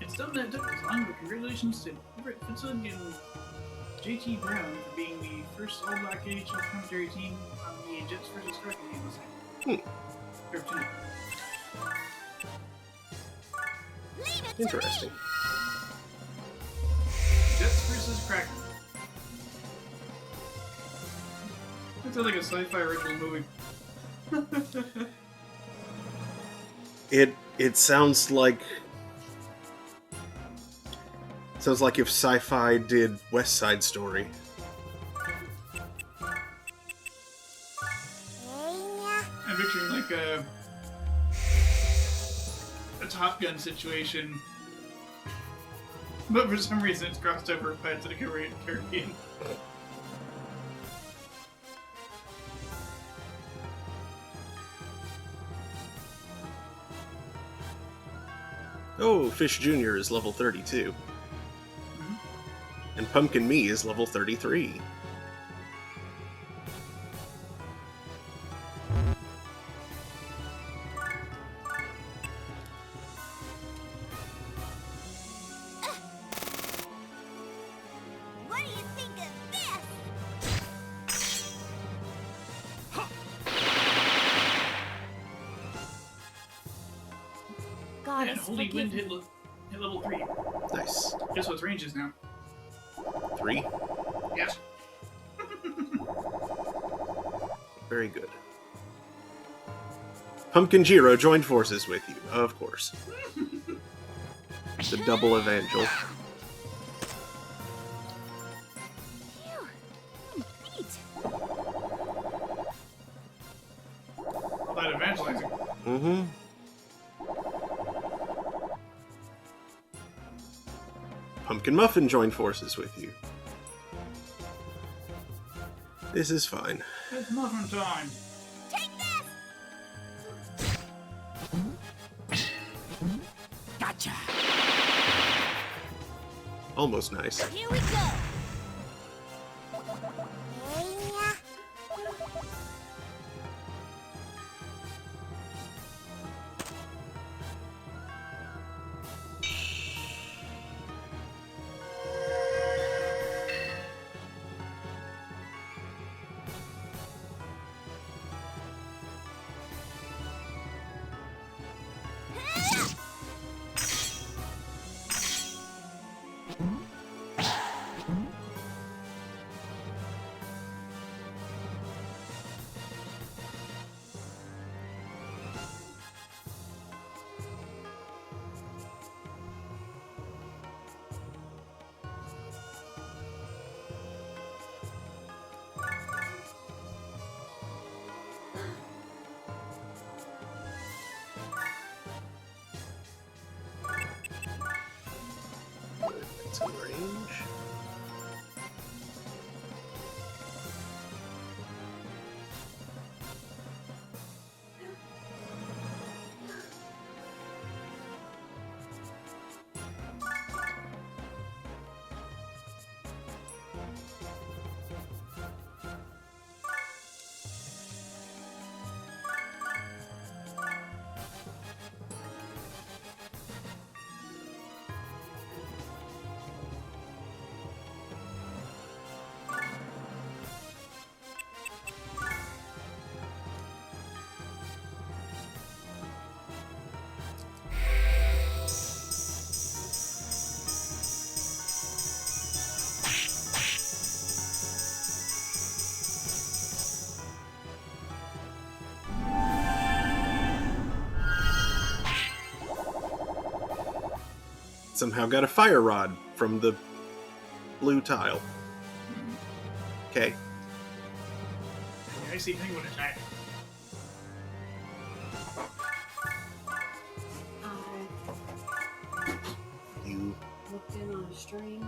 It's done that it took as long, but congratulations to Britt Pucelle and JT Brown for being the first All Black AHL commentary team on the Jets vs. Kraken game this night. Or tonight. Leave it to Interesting. Jets vs. Kraken. That sounds like a sci-fi original movie. It sounds like if sci-fi did West Side Story. I'm picturing like a Top Gun situation, but for some reason it's crossed over with Pirates of the Caribbean. Oh, Fish Jr. is level 32. And Pumpkin Me is level 33. What do you think of this? God, And Holy Wind hit level 3. Nice. Guess what its range is now? 3? Yes. Very good. Pumpkin Jiro joined forces with you, of course. The double evangel. Neat. All that evangelizing. Mm-hmm. Pumpkin Muffin joined forces with you. This is fine. It's muffin time. Take this! almost nice. Here we go. It's in range. Somehow got a fire rod from the blue tile. Okay. I see penguin attack. I You. looked in on a stream.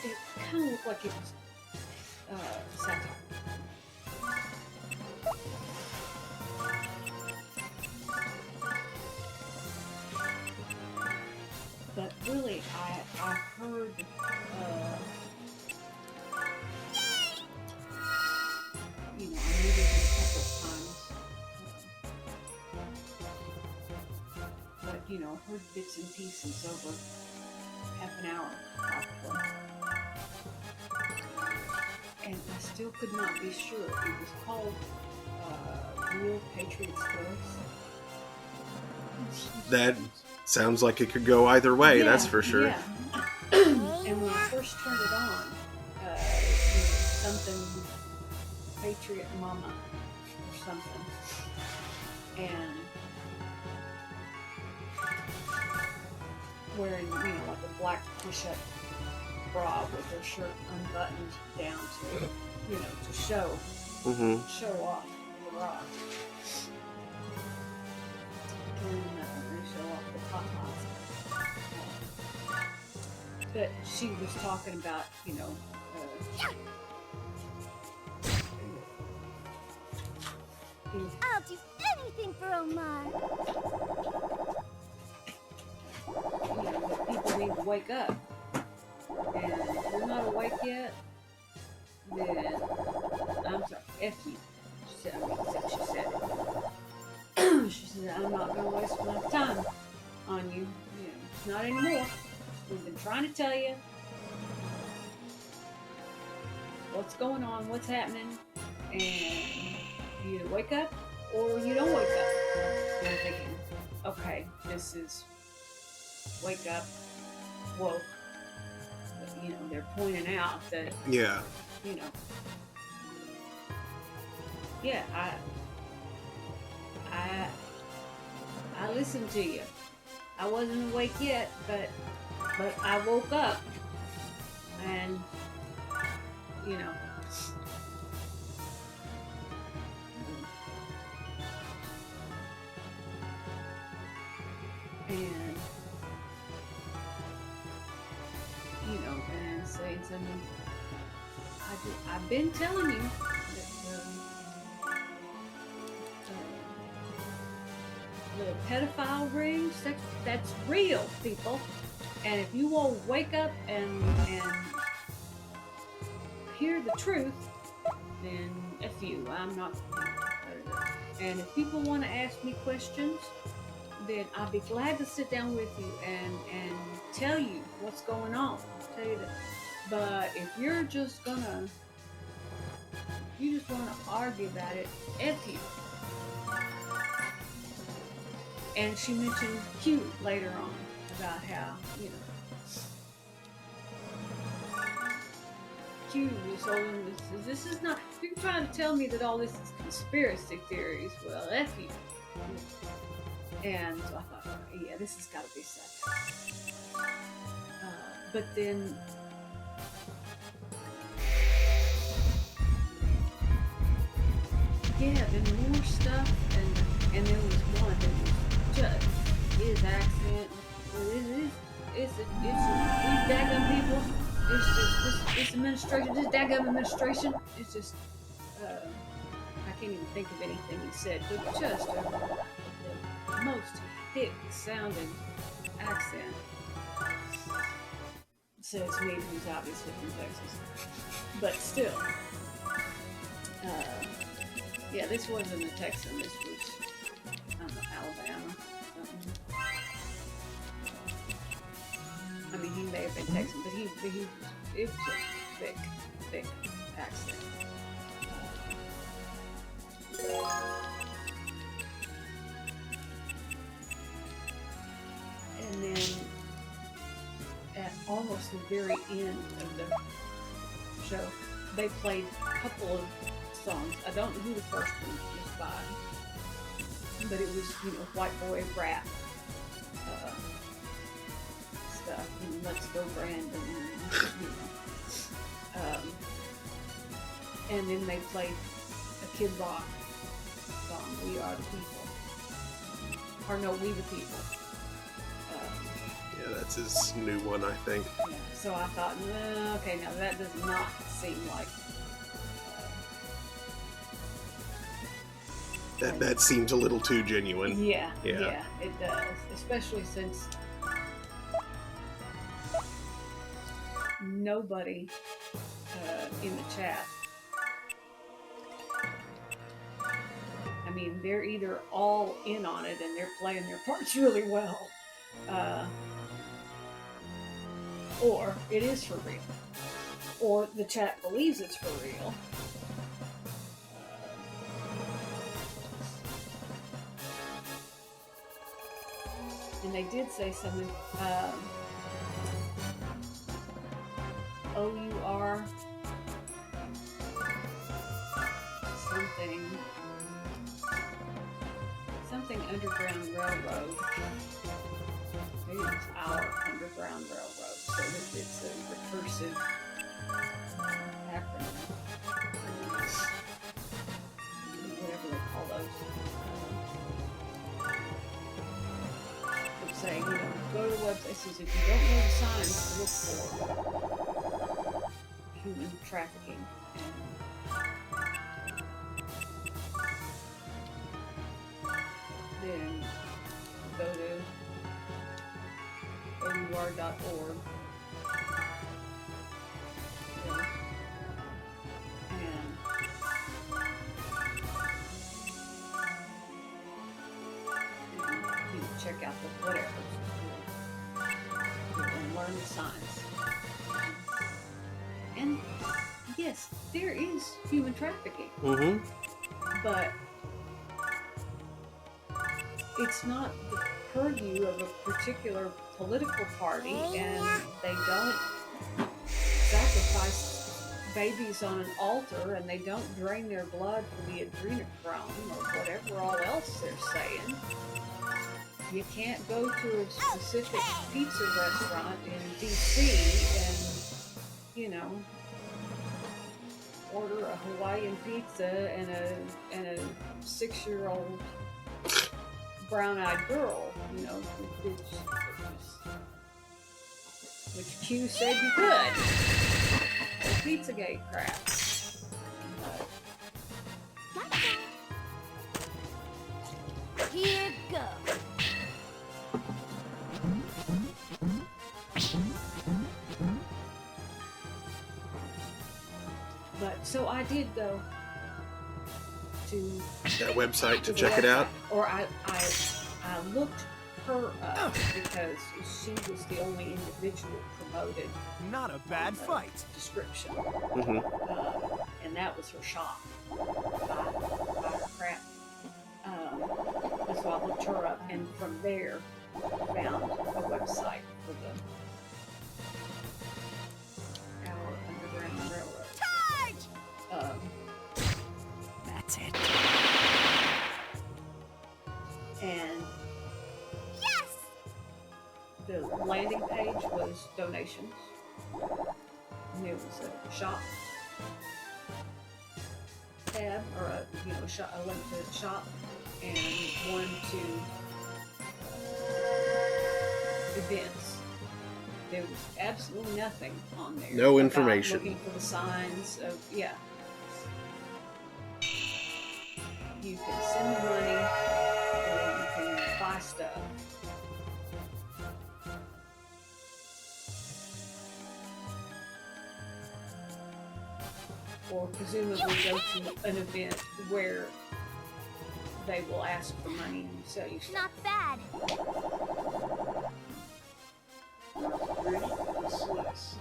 It kind of looked like it was satire. But really, I heard you know, I muted it a couple of times. But you know, heard bits and pieces over half an hour probably. And I still could not be sure. It was called Real Patriots Choice. That sounds like it could go either way, Yeah, that's for sure. Yeah. And when I first turned it on, you know, something Patriot Mama or something. And wearing, you know, like a black push-up bra with her shirt unbuttoned down to, you know, to show off the bra. And they show off the tatas. But she was talking about, you know, I'll do anything for Omar. you know, that people need to wake up. And if you're not awake yet, then I'm sorry, F you. She said, I mean, she said it. She said, I'm not going to waste my time on you. You know, not anymore. We've been trying to tell you what's going on, what's happening, and you either wake up or you don't wake up. And I'm thinking, okay, this is wake up, woke. But, you know, they're pointing out that, Yeah. you know, yeah, I listened to you. I wasn't awake yet, but I woke up, and you know, and you know, and saying something. I've been telling you that pedophile rings. That's real, people. And if you won't wake up and hear the truth, then F you. I'm not. And if people want to ask me questions, then I'll be glad to sit down with you and tell you what's going on. Tell you that. But if you're just gonna, you just want to argue about it, F you. And she mentioned Q later on about how, you know, Q was holding this is not, you're trying to tell me that all this is conspiracy theories. Well, F you. And so I thought, yeah, this has got to be satire. But then, yeah, then more stuff, and there was one that was just his accent. It's these daggum people. It's just this administration, this daggum administration. It's just, I can't even think of anything he said, but just the most thick sounding accent. Says me, who's obviously from Texas, but still, yeah, this wasn't a Texan. This was, I don't know, Alabama. Something. I mean, he may have been Texan, but it was a thick accent. And then at almost the very end of the show, they played a couple of songs. I don't know who the first one was by, but it was, you know, white boy rap stuff. And Let's Go Brandon, and, you know. And then they played a Kid Rock song, We Are the People. Or no, We the People. Yeah, that's his new one, I think. Yeah, so I thought, okay, now that does not seem like... That seems a little too genuine. Yeah, it does. Especially since nobody in the chat, I mean, they're either all in on it and they're playing their parts really well, or it is for real, or the chat believes it's for real. And they did say something, O-U-R something Underground Railroad. Maybe it's our Underground Railroad, so that it's a recursive acronym. Whatever they call those. Saying, you know, go to the website. It says if you don't know the signs to look for human trafficking, then go to our.org. Check out the whatever and learn the signs. And yes, there is human trafficking, but it's not the purview of a particular political party, and they don't sacrifice babies on an altar, and they don't drain their blood for the adrenochrome or whatever all else they're saying. You can't go to a specific pizza restaurant in D.C. and, you know, order a Hawaiian pizza and a 6-year-old brown-eyed girl, you know, which Q said you could. The Pizzagate crap. Here goes. So I did go to That website to the check it out. website, or I looked her up because she was the only individual promoted Not a bad fight. description, Mm-hmm. and that was her shop. Buy her crap. And so I looked her up, and from there found a website for our Underground Railroad. Charge! That's it. And Yes! the landing page was donations. And there was a shop tab, or a shop, a link to the shop, and one to events. There was absolutely nothing on there. No about information. Looking for the signs of You can send money, or you can buy stuff. Or presumably go to an event where they will ask for money and sell you stuff. Not bad. Ridiculous.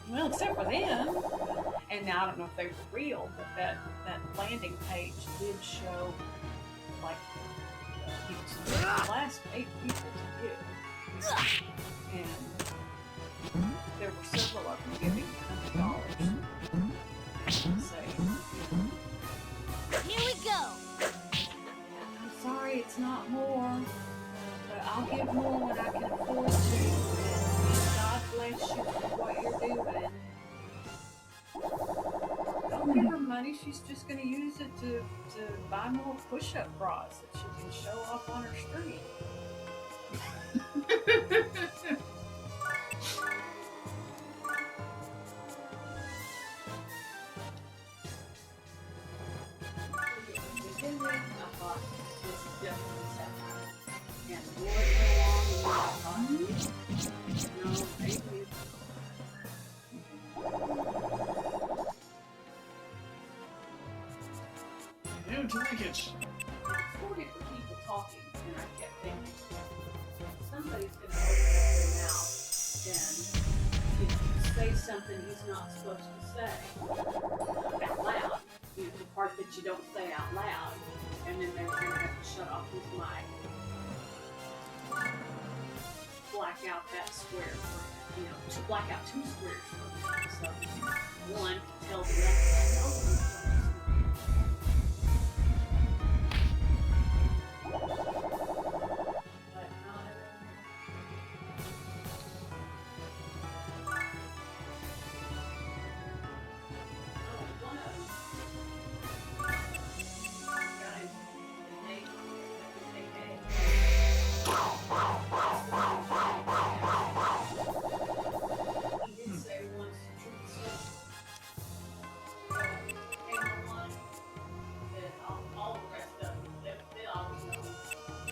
Well, except for them. And now I don't know if they were real, but that landing page did show like he was the last 8 people to give. And there were several of them giving $100. Here we go. I'm sorry, it's not more, but I'll give more when I can afford to. And God bless you for what you're doing. Don't give her money. She's just going to use it to buy more push-up bras that she can show off on her street. I thought this is definitely satire. And the more it went along, the more I thought, no, maybe. Don't like it. 4 different people talking, and I kept thinking, somebody's going to open up their mouth and say something he's not supposed to say out loud. The part that you don't say out loud, and then they're going to have to shut off his mic, black out that square for, to black out 2 squares for him, so one can tell the other, no, but one of them guys, he did say once the truth came online, that all the rest of them, they always know.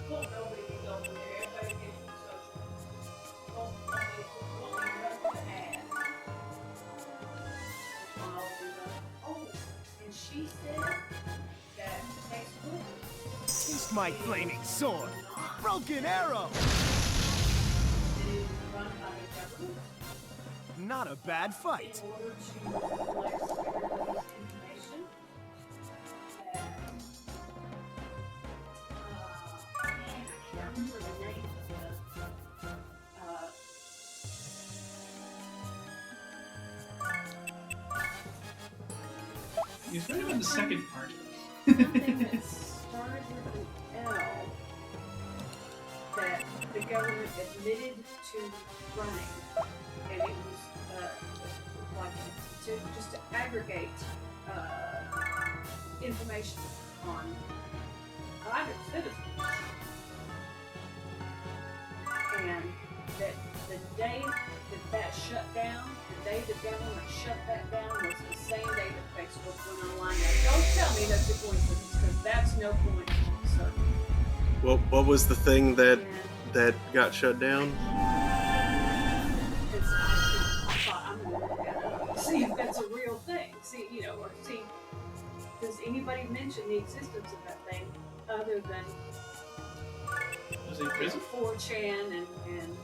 Well, nobody gets over there, everybody gets from social. Only does the ad. Oh, and she said that Facebook Taste my flaming sword. is not. Broken arrow. It is run by the government Not a bad fight. in order to collect everybody's information. I can't remember the name of He's right about the second part. something that started with an L that the government admitted to running, and it was like just to aggregate information on private citizens, and that the day that shut down, the day the government shut that down was the same day that Facebook went online. Now, don't tell me that's a coincidence, because that's no coincidence, sir. What was the thing that And got shut down? I thought I'm going to look that up, see if that's a real thing. See, anybody mention the existence of that thing other than Was it prison? 4chan and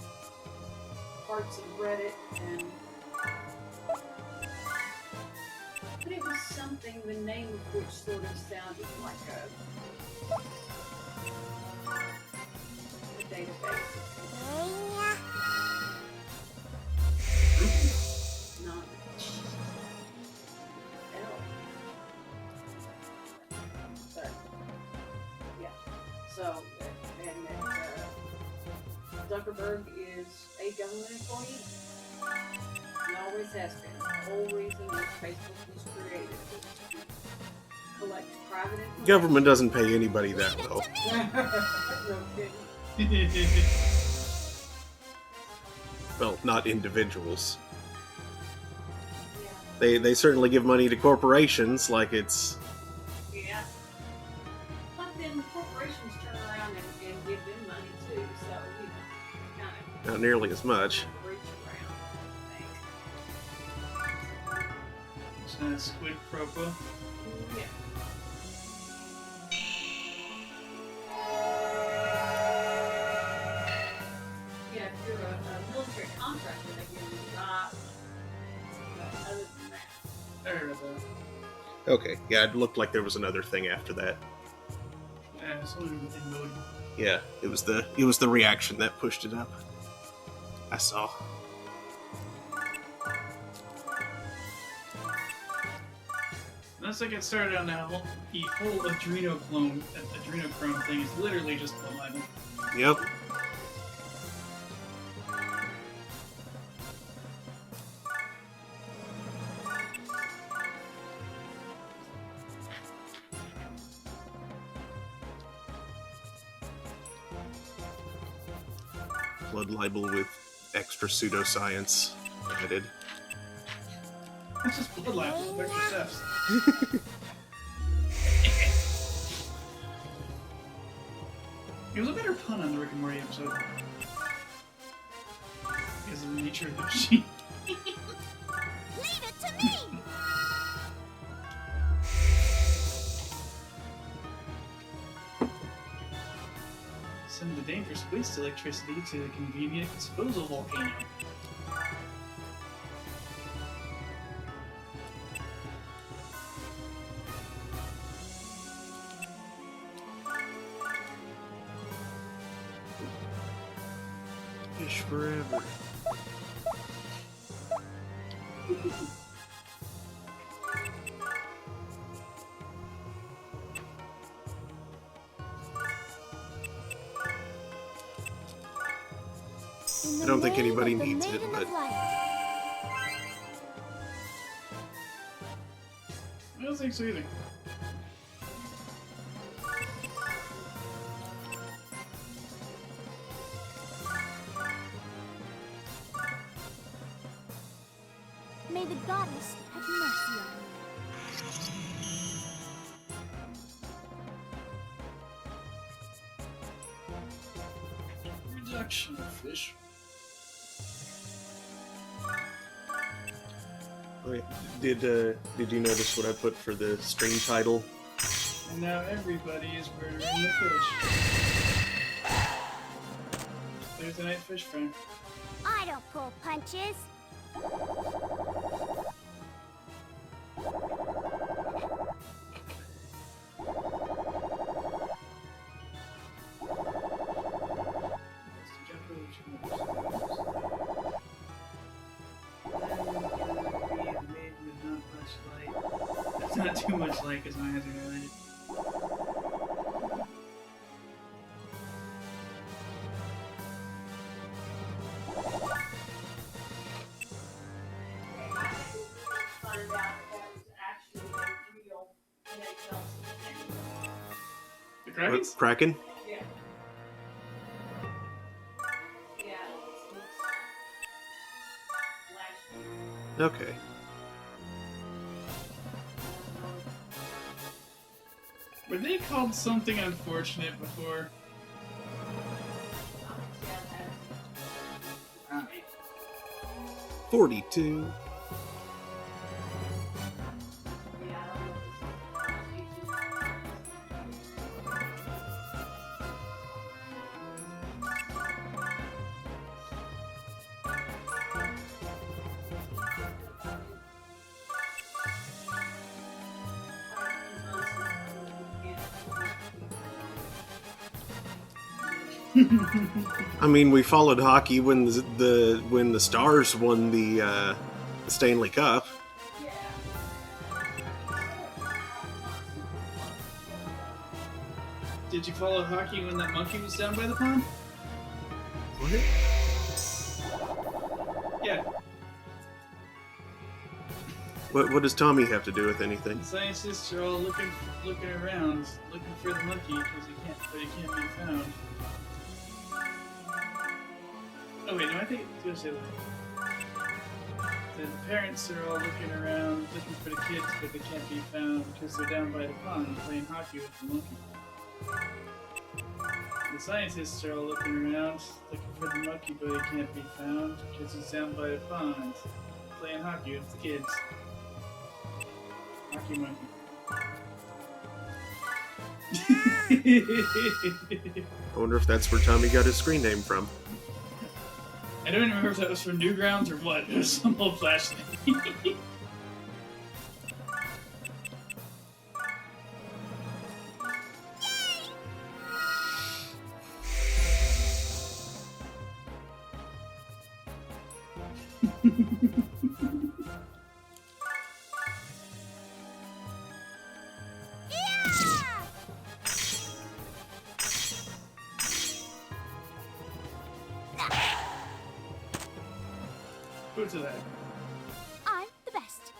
parts of Reddit and. But it was something, the name of which sort of sounded like a database. Not L. But, yeah. So, and Zuckerberg is a government employee. He always has been. The whole reason that Facebook was created was to collect private information. Government doesn't pay anybody that well. No kidding. Well, not individuals. Yeah. They certainly give money to corporations like it's... Yeah. But then corporations turn around and give them money too, so, kind of not nearly as much. reach around, I It's not a squid pro quo. think. Yeah. Yeah, if you're a military contractor, they give you a lot. But other than that, I heard of that. Okay, yeah, it looked like there was another thing after that. Someone in mode. Yeah, it was the reaction that pushed it up. I saw. That's like it started on that the whole adrenochrome thing is literally just a libel. Yep. Blood libel with extra pseudoscience added. That's just blood libel with extra steps. It was a better pun on the Rick and Morty episode. Because of the nature of the machine. Leave it to me! Send the dangerous waste electricity to the convenient disposal volcano. Fish forever. I don't think anybody needs it, but I don't think so either. May the goddess have mercy on me. Reduction of fish. oh, yeah. Did you notice what I put for the stream title? And now everybody is murdering the fish. There's the night fish friend. I don't pull punches. That's not too much light because my eyes are dilated. Find out that was actually a real NHL season. The Krakens? Kraken? Yeah. Yeah, it's last year. Okay. Were they called something unfortunate before? Ah. 42. Yeah, I don't know. I mean, we followed hockey when the Stars won the Stanley Cup. Yeah. Did you follow hockey when that monkey was down by the pond? What? Yeah. What does Tommy have to do with anything? The scientists are all looking around, looking for the monkey because he can't be found. Oh wait, no, I think it's the other way. The parents are all looking around, looking for the kids, but they can't be found because they're down by the pond playing hockey with the monkey. The scientists are all looking around, looking for the monkey, but he can't be found because he's down by the pond playing hockey with the kids. Hockey monkey. I wonder if that's where Tommy got his screen name from. I don't even remember if that was from Newgrounds or what. It was some old flash thing. Go to that. I'm the best.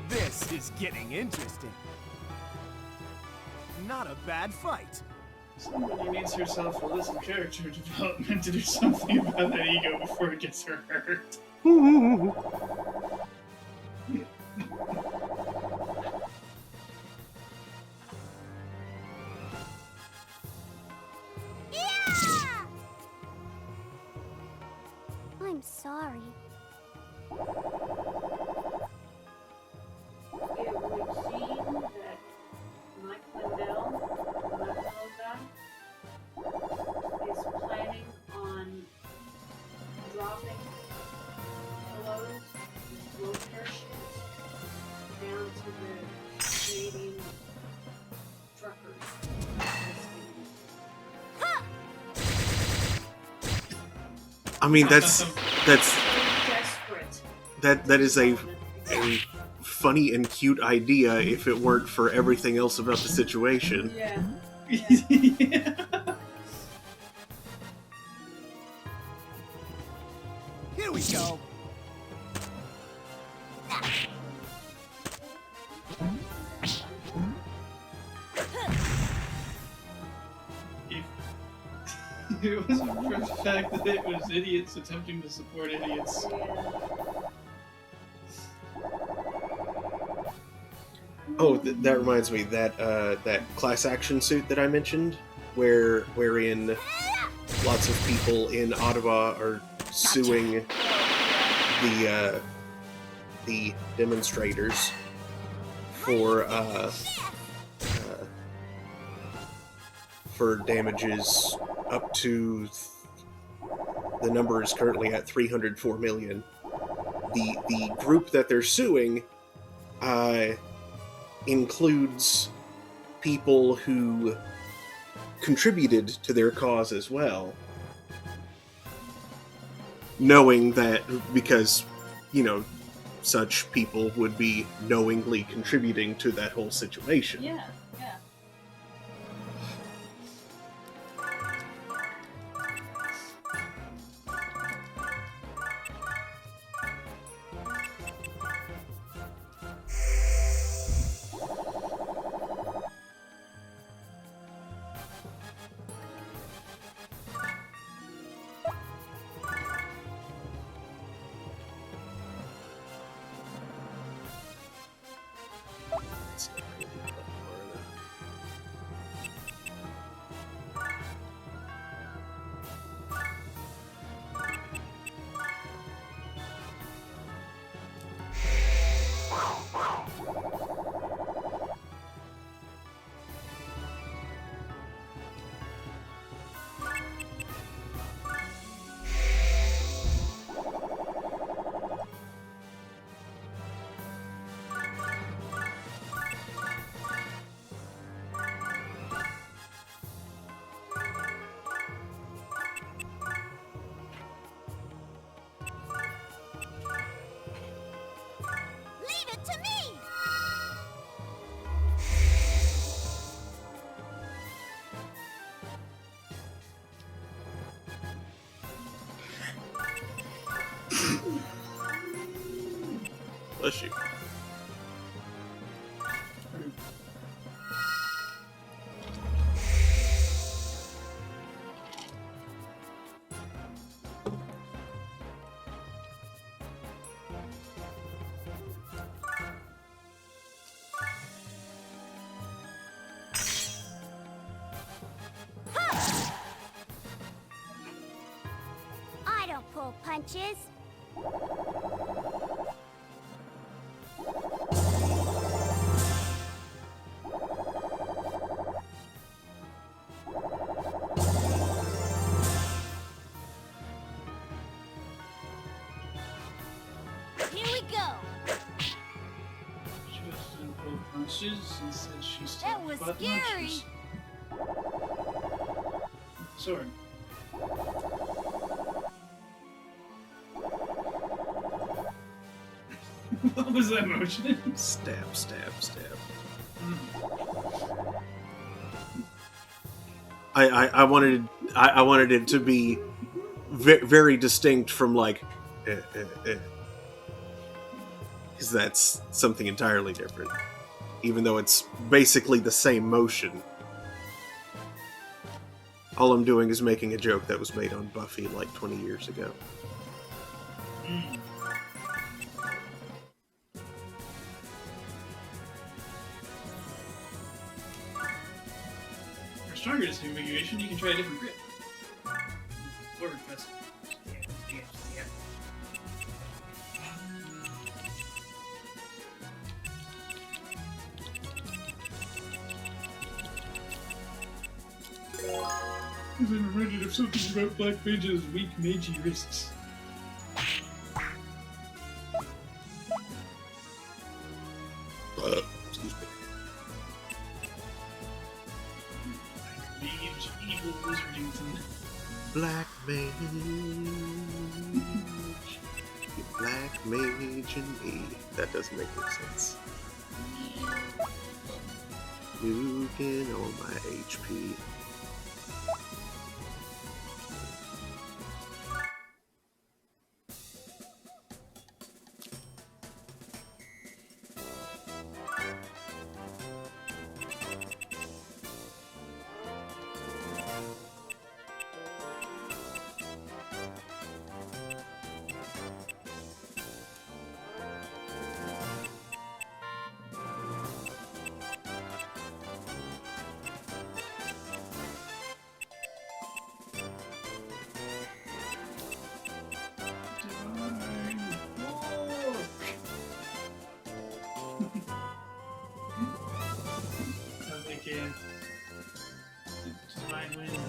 This is getting interesting. Not a bad fight. Somebody needs herself a little character development to do something about that ego before it gets her hurt. I'm sorry. It would seem that Mike Lindell, the Buffalo guy, is planning on dropping pillows, blow parachutes down to the Canadian truckers. I mean, that's Desperate. that is a funny and cute idea if it weren't for everything else about the situation. Yeah. Yeah. Here we go. If it wasn't for the fact that it was idiots attempting to support idiots. Oh, that reminds me, that class action suit that I mentioned, wherein lots of people in Ottawa are suing the demonstrators for damages up to the number is currently at 304 million. The group that they're suing includes people who contributed to their cause as well, knowing that because, you know, such people would be knowingly contributing to that whole situation. Yeah, yeah. It's not really that far enough. Bless you. I don't pull punches. Here we go. She doesn't pull punches. She said she's That was butt scary. munches. Sword. What was that motion? Stab, stab, stab. I wanted it to be very distinct from like, because that's something entirely different. Even though it's basically the same motion. All I'm doing is making a joke that was made on Buffy like 20 years ago. For stronger disconfiguration, you can try a different grip. Forward press. Yeah. I've been reminded of something about Black Mage's weak magey wrists. Excuse me. Mage, evil Wizardington. Black mage, black mage and me. That doesn't make any sense. Nuking all my HP. Divine Walk! I think Divine Wind.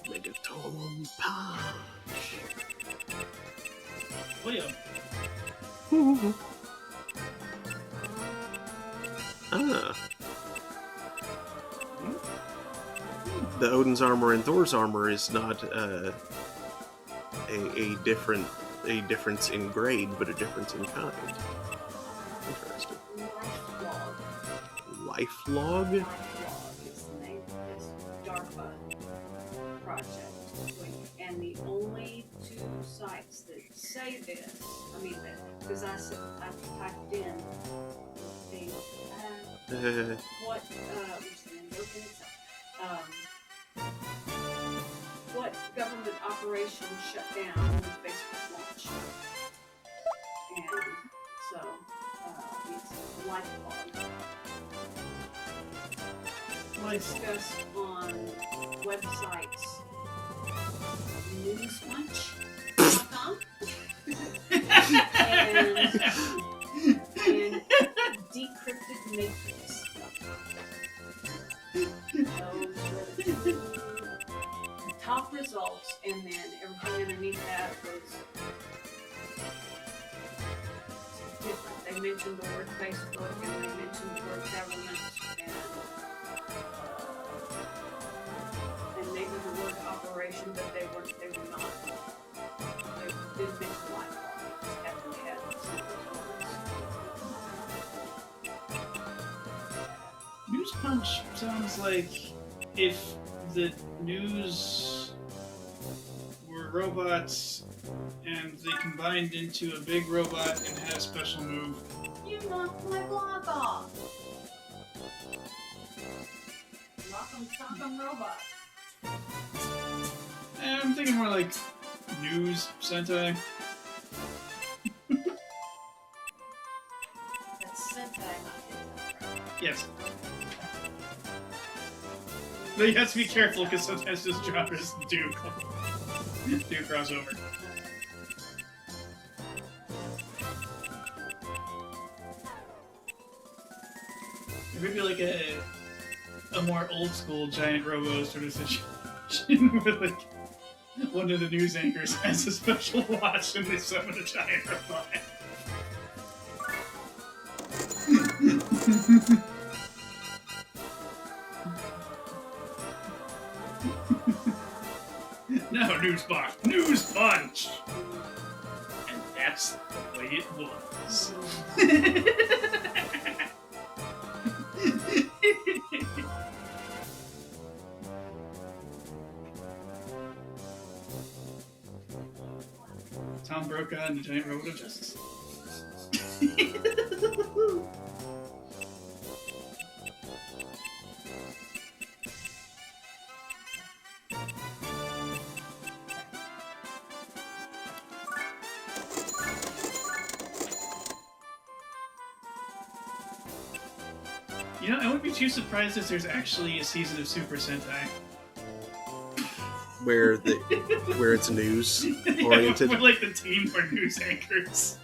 Megaton punch. William. Ah. The Odin's armor and Thor's armor is not a difference in grade, but a difference in kind. Interesting. Life Lifelog? log. Life log is the name of this DARPA project. And the only two sites that say this, because I typed in the what government operation shut down when Facebook launched. And so it's lifelog. Discussed on websites newsmunch.com and decrypted matrix. Those were the two top results, and then everything underneath that was different. They mentioned the word Facebook, and they mentioned the word government, and maybe the word operation, but they were not. They did mention life. Just happened to have some of those words. News Punch sounds like if the news were robots and they combined into a big robot and had a special move. You knocked my block off. Knock 'em robots. I'm thinking more like news Sentai. That's Sentai, not Hentai. Yes. But you have to be careful because sometimes those genres do cross over. Maybe like a more old school giant robo sort of situation where like one of the news anchors has a special watch and they summon a giant robot. Now, News Punch! And that's the way it was. Tom Brokaw and the Giant Robot of Justice. You know, I wouldn't be too surprised if there's actually a season of Super Sentai. Where it's news oriented. Where like the team are news anchors.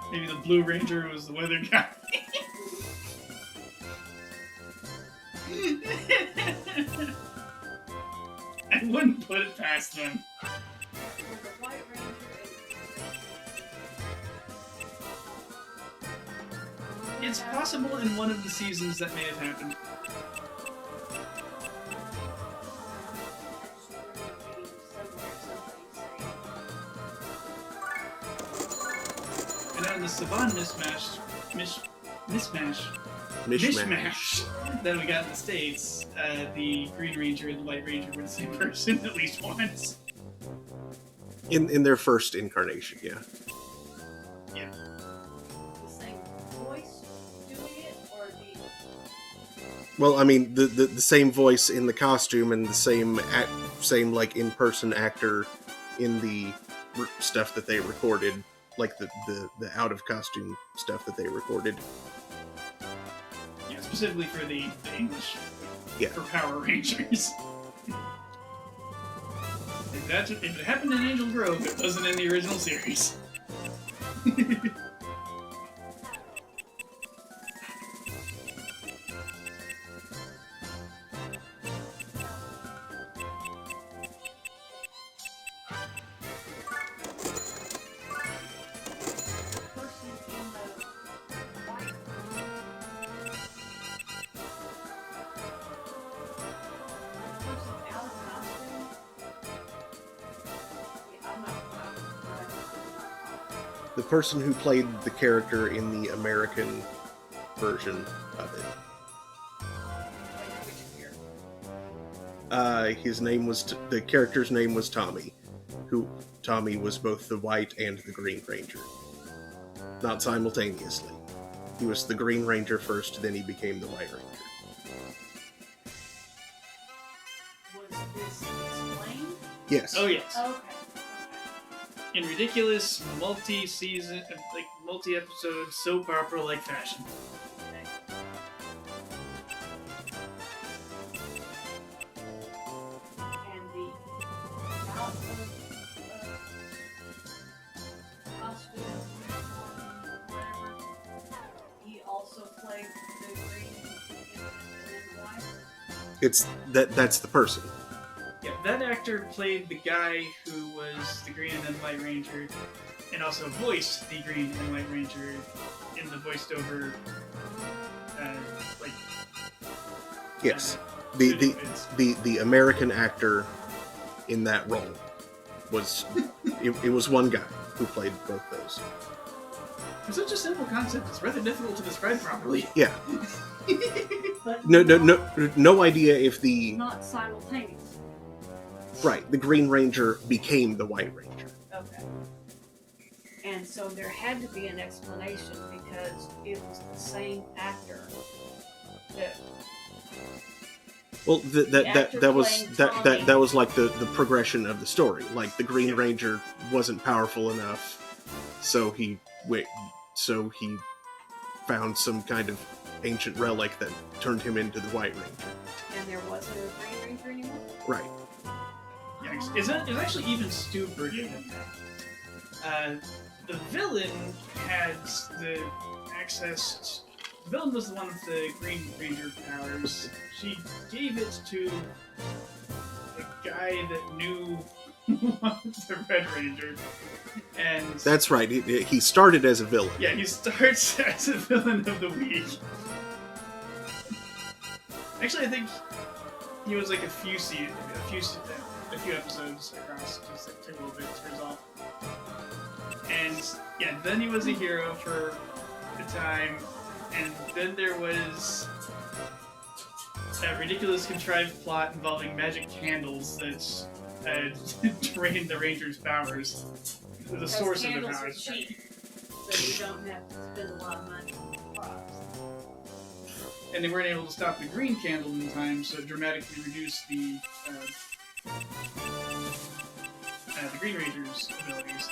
Maybe the Blue Ranger was the weather guy. I wouldn't put it past them. The White Ranger is... It's possible in one of the seasons that may have happened. And on the Saban mishmash that we got in the States, the Green Ranger and the White Ranger were the same person at least once. In their first incarnation, yeah. Yeah. The same voice doing it, or the... Well, I mean, the same voice in the costume and the same like in-person actor in the stuff that they recorded, like the out of costume stuff that they recorded. Yeah, specifically for the English. Yeah. For Power Rangers. If it happened in Angel Grove, it wasn't in the original series. The person who played the character in the American version of it. The character's name was Tommy. Tommy was both the White and the Green Ranger. Not simultaneously. He was the Green Ranger first, then he became the White Ranger. Was this explained? Yes. Oh, yes. Okay. In ridiculous, multi-season, like multi-episode soap opera-like fashion. And the out of costume, whatever, he also played the green and the white. That's the person. Yeah, that actor played the guy who was the Green and White Ranger, and also voiced the Green and White Ranger in the voiced-over, Yes. pseudo-vids. The American actor in that role was it was one guy who played both those. For such a simple concept, it's rather difficult to describe properly. Yeah. But No idea if the not simultaneous. the Green Ranger became the White Ranger. Okay. And so there had to be an explanation because it was the same actor that Well, actor that was playing that Tommy. was like the progression of the story. Like the Green Ranger wasn't powerful enough, so he found some kind of ancient relic that turned him into the White Ranger. and there wasn't a Green Ranger anymore. Right. Yeah, it's actually even stupider than that. The villain had the access. The villain was the one with the Green Ranger powers. She gave it to a guy that knew the Red Ranger, and That's right. He started as a villain. yeah, he starts as a villain of the week. Actually, I think he was like a few episodes across, just like took a little bit to resolve. And yeah, then he was a hero for a time, and then there was that ridiculous contrived plot involving magic candles that drained the Ranger's powers. The source of the Candles are powers. cheap, so you don't have to spend a lot of money on props. And they weren't able to stop the green candle in time, so it dramatically reduced the Green Ranger's abilities.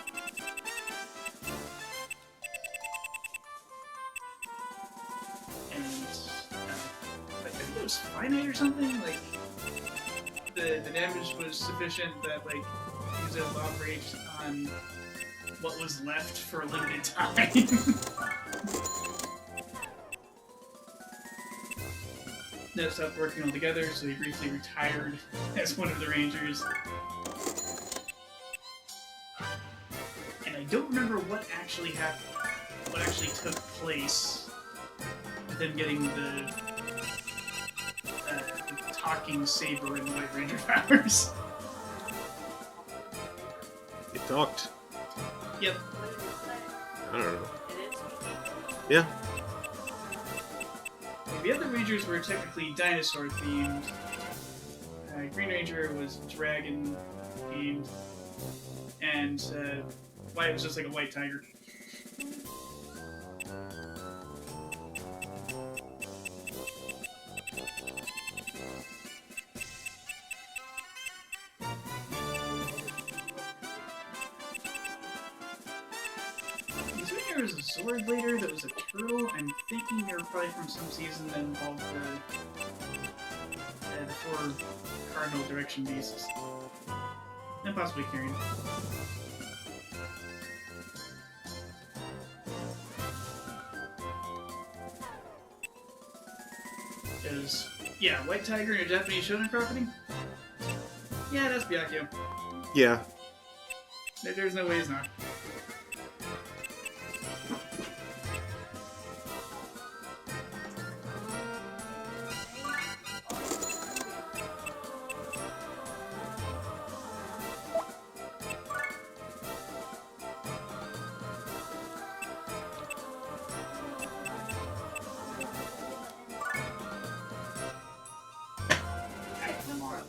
And like, I think it was finite or something. Like the damage was sufficient that like he was able to operate on what was left for a limited time. That stopped working altogether, so he briefly retired as one of the Rangers. And I don't remember what actually happened, what actually took place with him getting the talking saber and the White Ranger powers. It talked. Yep. I don't know. It is. Yeah. The other Rangers were technically dinosaur themed. Green Ranger was dragon themed, and White was just like a white tiger. There was a sword later that was a turtle. I'm thinking they were probably from some season that involved the four cardinal direction beasts. And possibly Carrion. Because, yeah, White Tiger in a Japanese shonen property? Yeah, that's Byakuyo. Yeah. There's no way he's not.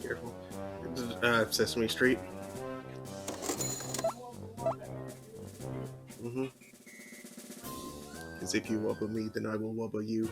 Careful. Sesame Street. Mm-hmm. Because if you wubba me, then I will wubba you.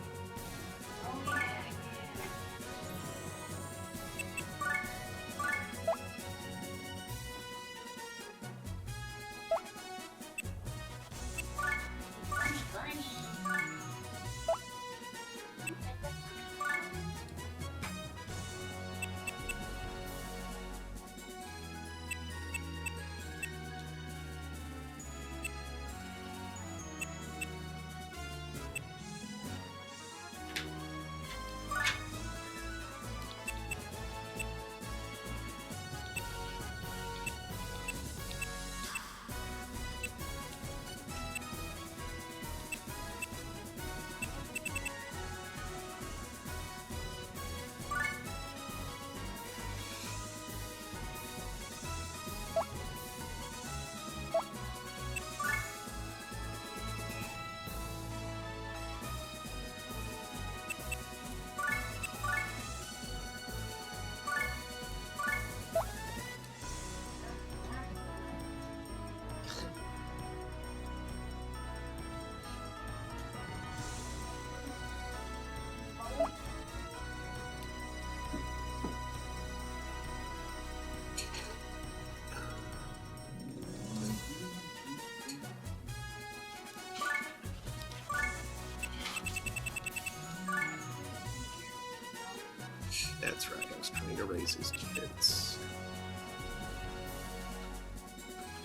That's right, I was trying to raise his defense.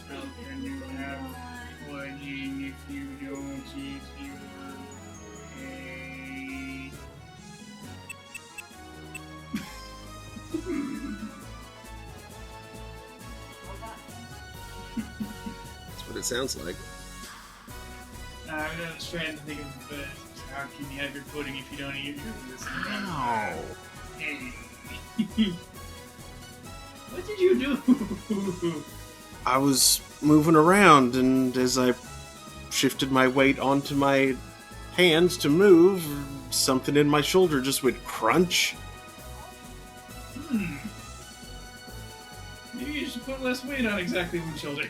How can you have flooding if you don't eat your hay? That's what it sounds like. I'm just trying to think of how can you have your pudding if you don't eat your this? Ow! What did you do? I was moving around, and as I shifted my weight onto my hands to move, something in my shoulder just went crunch. Maybe you should put less weight on exactly one shoulder.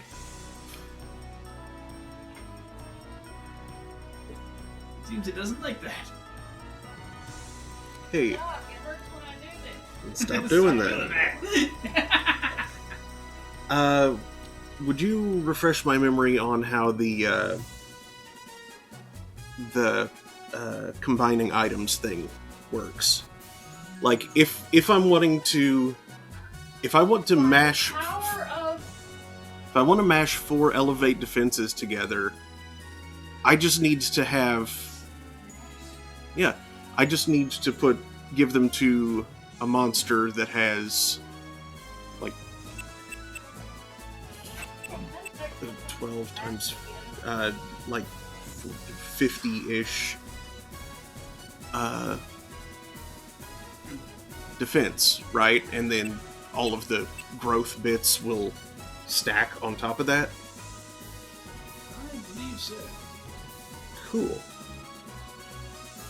Seems it doesn't like that. Hey, Yuck, it hurts when I do this. stop doing Stop that. Would you refresh my memory on how the combining items thing works? Like, if I'm wanting to, if I want to mash, Power of if I want to mash 4 elevate defenses together, I just need to have, yeah, I just need to give them to a monster that has, like, 12 times, like, 50-ish, defense, right? And then all of the growth bits will stack on top of that. I believe so. Cool.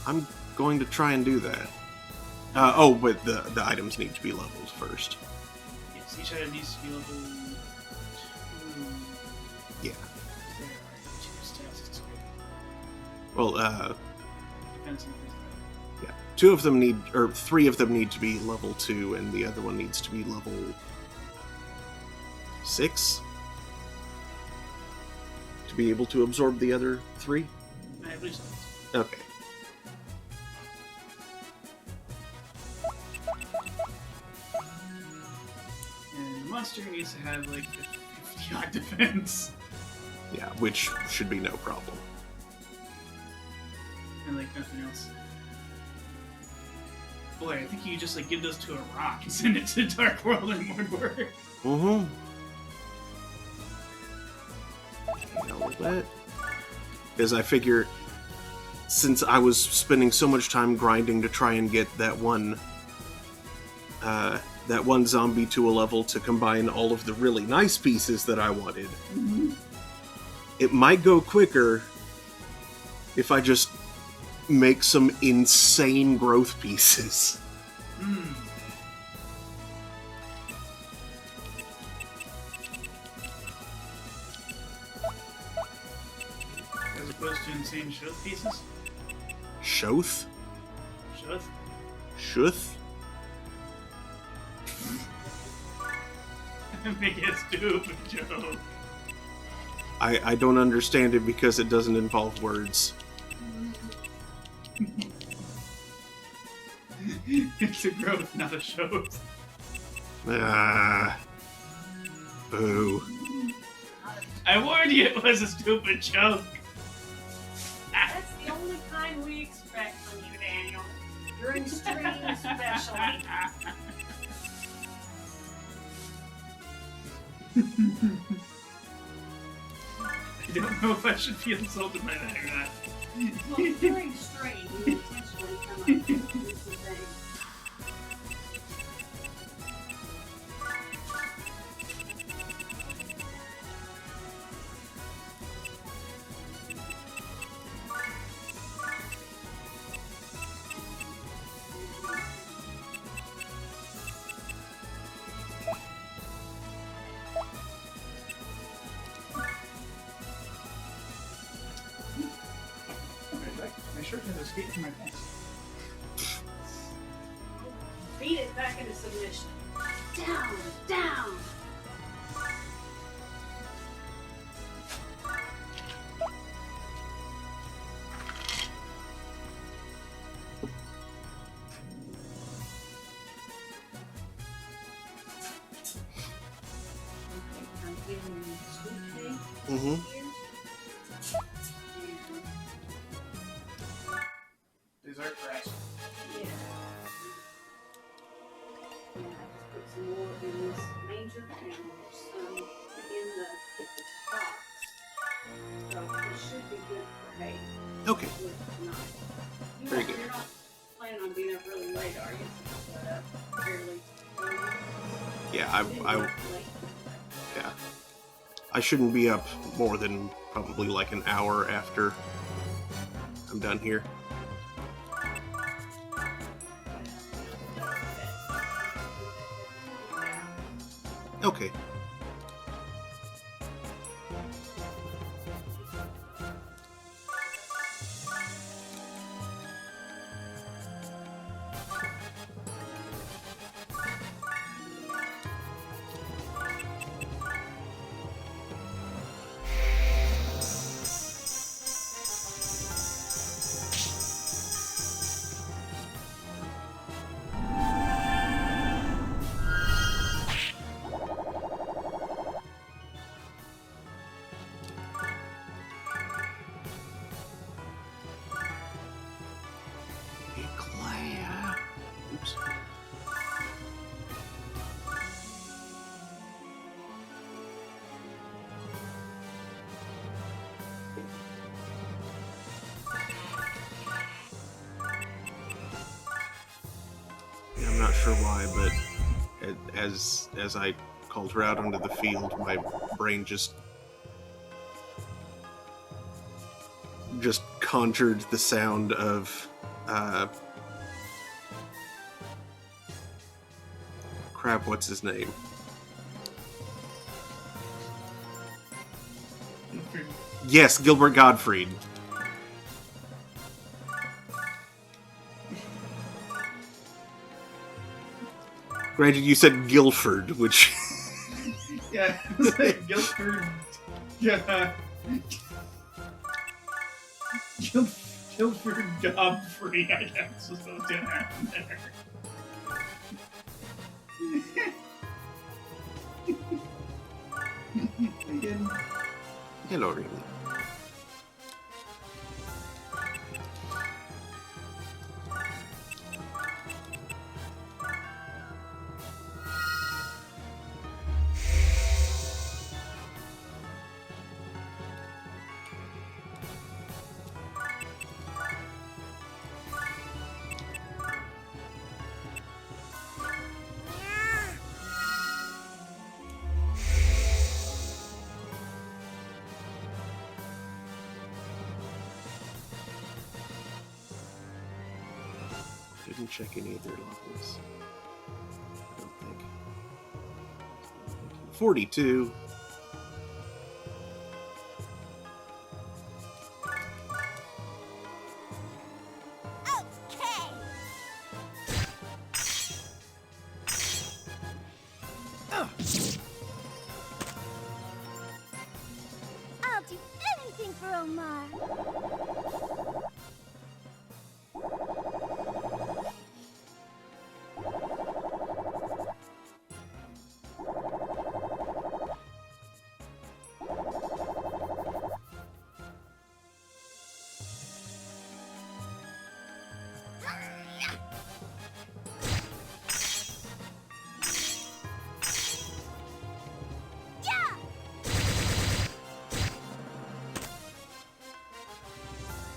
I'm going to try and do that. But the items need to be leveled first. Yes, each item needs to be level 2. Yeah. There are 2 stats. It's great. Well, Defense and physical. yeah. 3 of them need to be level 2, and the other one needs to be level 6 to be able to absorb the other 3. I believe so. Okay. And the monster needs to have like 50 odd defense. Yeah, which should be no problem. And like nothing else. Boy, I think you could just like give those to a rock and send it to the Dark World and it would work. Mm-hmm. All of that. Because I figure, since I was spending so much time grinding to try and get that one zombie to a level to combine all of the really nice pieces that I wanted, it might go quicker if I just make some insane growth pieces. As opposed to insane shove pieces. Shoth? Shove? Shuth? Make it stupid joke. I don't understand it because it doesn't involve words. It's a growth, not a shove. Ah. Boo. I warned you it was a stupid joke. That's the only kind we expect from you, Daniel. You're extreme special. I don't know if I should feel insulted by that or not. Well, during strain, you intentionally come up with some things. My shirt has escaped from my pants. Beat it back into submission. Down, down. Mm-hmm. Dessert rice. Yeah. And I just put some more in this manger and some in the box. So it should be good for hay Okay. with tonight. Very good. You're not planning on being up really late, are you? Since you got up fairly early. Yeah, yeah. I shouldn't be up more than probably like an hour after I'm done here. Okay. Oops. Yeah, I'm not sure why, but as I called her out onto the field, my brain just conjured the sound of crap, what's his name? Yes, Gilbert Gottfried. Granted, you said Guilford, which... Yeah, it's like Guilford. Yeah. Guilford Godfrey, I guess, is what's gonna happen there. Again. Hello, Rini. Didn't check any of their levels. I don't think. 42. Okay. I'll do anything for Omar. Yeah.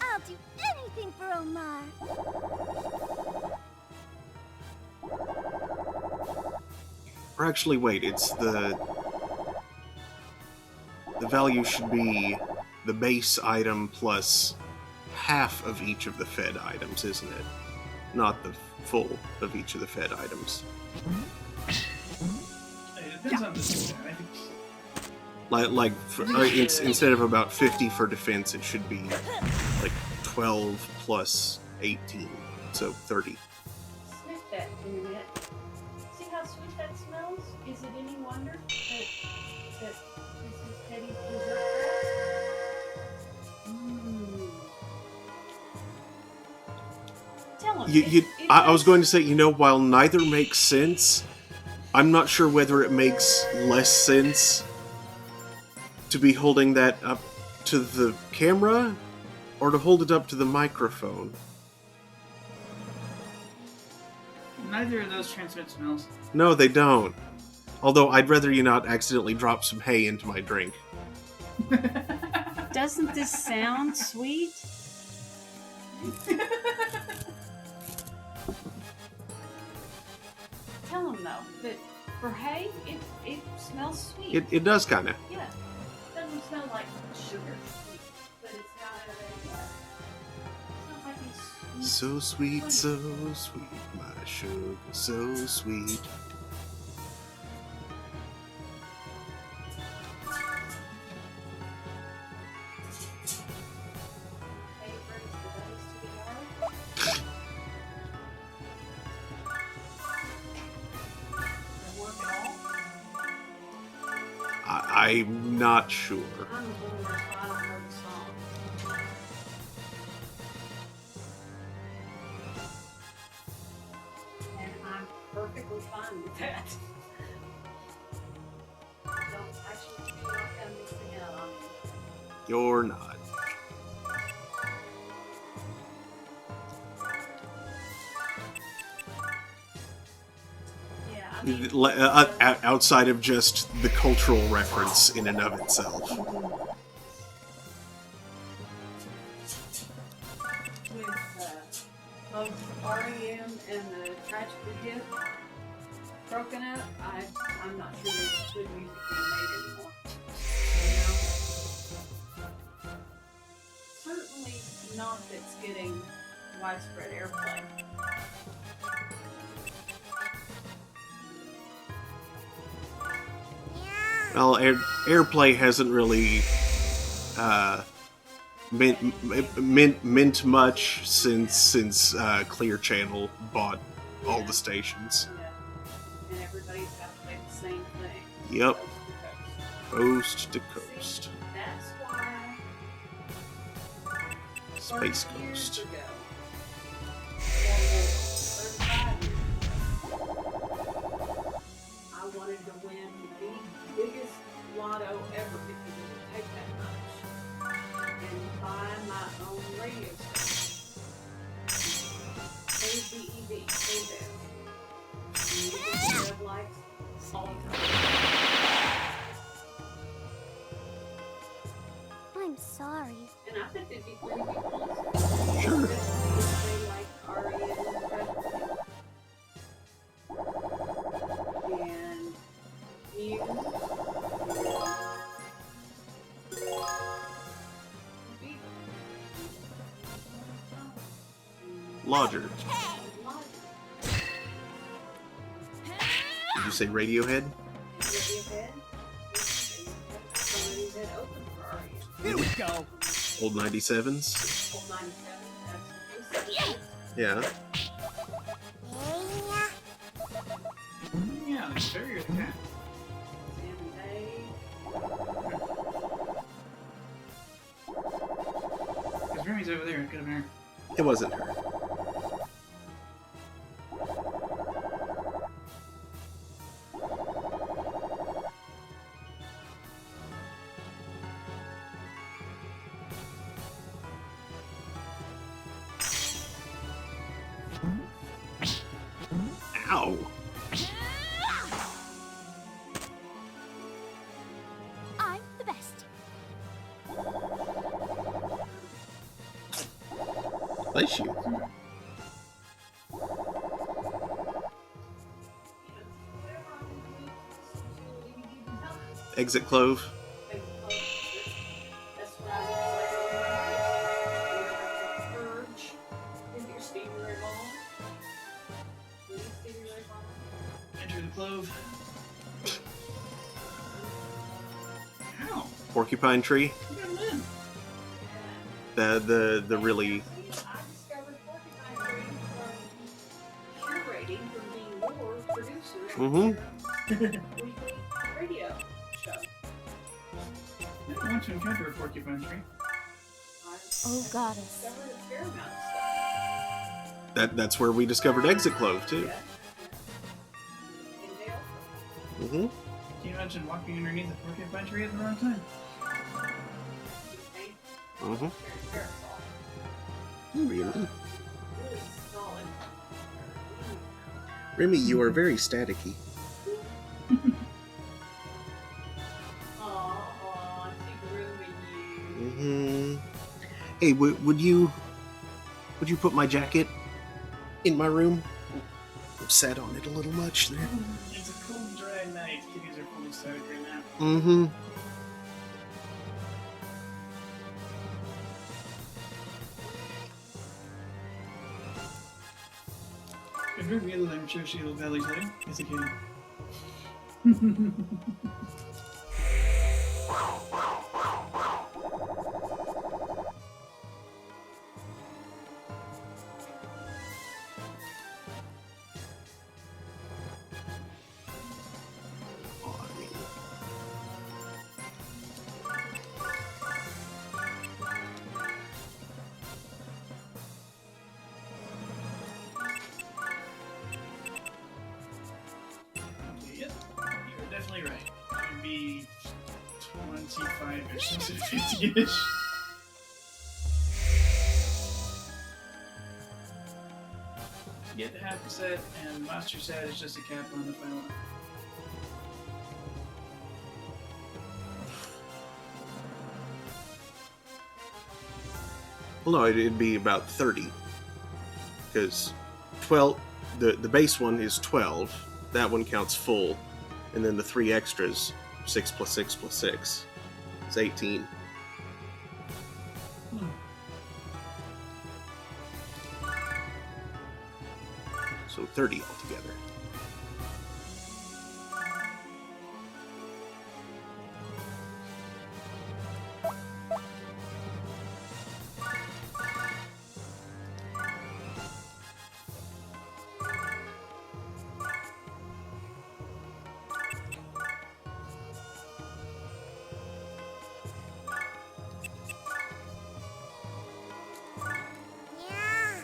I'll do anything for Omar. Or actually, wait, it's the value should be the base item plus half of each of the fed items, isn't it? Not the full of each of the fed items. It depends on this. I think. Instead of about 50 for defense, it should be like 12 plus 18, so 30. Sniff that in a minute. See how sweet that smells? Is it any wonder that this is Teddy's dessert wrap? Tell him. I was going to say, while neither makes sense, I'm not sure whether it makes less sense to be holding that up to the camera or to hold it up to the microphone? Neither of those transmit smells. No, they don't. Although I'd rather you not accidentally drop some hay into my drink. Doesn't this sound sweet? Tell him though that for hay, it smells sweet. It does kind of. Yeah, it doesn't smell like sugar, but it's got a smells like it's sweet. So sweet, my sugar, so sweet. Hay brings the days to the yard. Does it work at all? I'm not sure. I'm a little more fine on the song. And I'm perfectly fine with that. Don't actually feel like I'm missing out on anything. You're not. Yeah, I mean, Outside of just the cultural reference in and of itself. with both REM and the Tragically Hip broken up, I'm not sure there's good music being made anymore. You know? Certainly not that's getting widespread airplay. Well, Airplay hasn't really meant much since Clear Channel bought all the stations. Yeah. And everybody's got to play the same thing. Yep. Coast to coast. Coast to coast. See, that's why Space 30 years Coast. ago, or more, 35 years ago, I wanted to win the biggest lotto ever because it would take that much and buy my own radio station. KBEV, KBEV. Red lights all the time. I'm sorry. And I think they'd be pretty good ones. Sure. Especially if they like REM and Muse. Lodger. Did you say Radiohead? Radiohead. Somebody that opened for REM. Here we go. Old 97s? Old 97, absolutely. Yeah. Yeah, the carrier the cat. Sammy Davis. Because Remy's over there, it could have been her. It wasn't her. Ow. I'm the best. Bless you. Exit Clove. That's what I would play on my radio. Purge. Is your Stevie Ray Vaughan? Please, Stevie Ray Vaughan. Enter the clove. Ow! Porcupine Tree. You got him in. The really. I discovered Porcupine Tree from curating from being your producer of Mhm. your weekly radio show. I didn't want to encounter a porcupine tree. Oh, goddess. Discovered a fair amount of stuff. That's where we discovered Exit Clove too. Yeah. In Dale. Mhm. Can you imagine walking underneath a porcupine tree at the wrong time? Mm-hmm. Very Really? really solid. Remy, you are very staticky. I see the room in you. Mm-hmm. Hey, would you put my jacket in my room? I've sat on it a little much there. It's a cold, dry night. Kitties are fully started right now. Mm-hmm. If you're real, I'm sure she'll valley play. It's a kitty. Oh, I mean, Yep, you're definitely right. It would be 25-ish instead of 50-ish. Get half a set, and Master Set is just a cap on the final. well, no, it'd be about 30. Because 12, the base one is 12. That one counts full. And then the 3 extras, 6 plus 6 plus 6. It's 18. So 30 altogether. Yeah.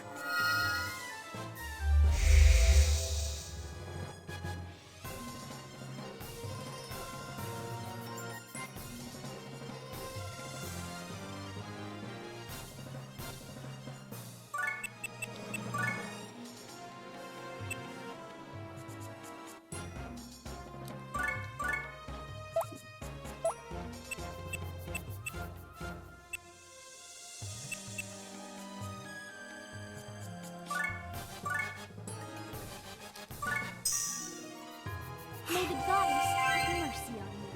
May the goddess have mercy on you.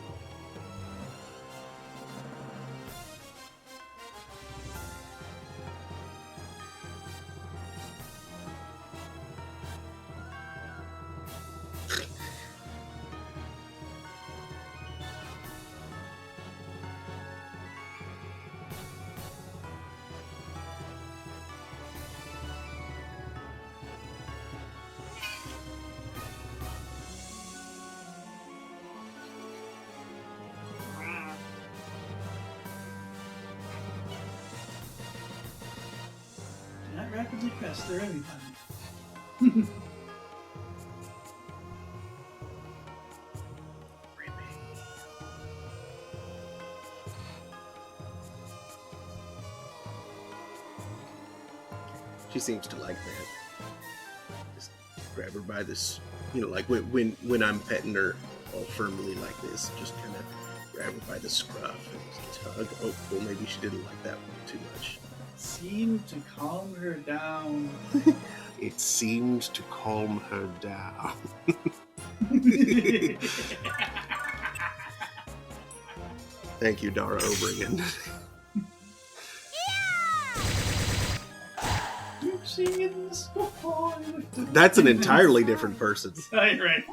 Do not rapidly press the Remy button. She seems to like that. Just grab her by this, like when I'm petting her all firmly like this, just kind of grab her by the scruff and tug. Oh, well, maybe she didn't like that one too much. Seemed to calm her down. It seemed to calm her down. Thank you, Dara O'Brien. Reaching in the sky. That's an entirely different person. Right.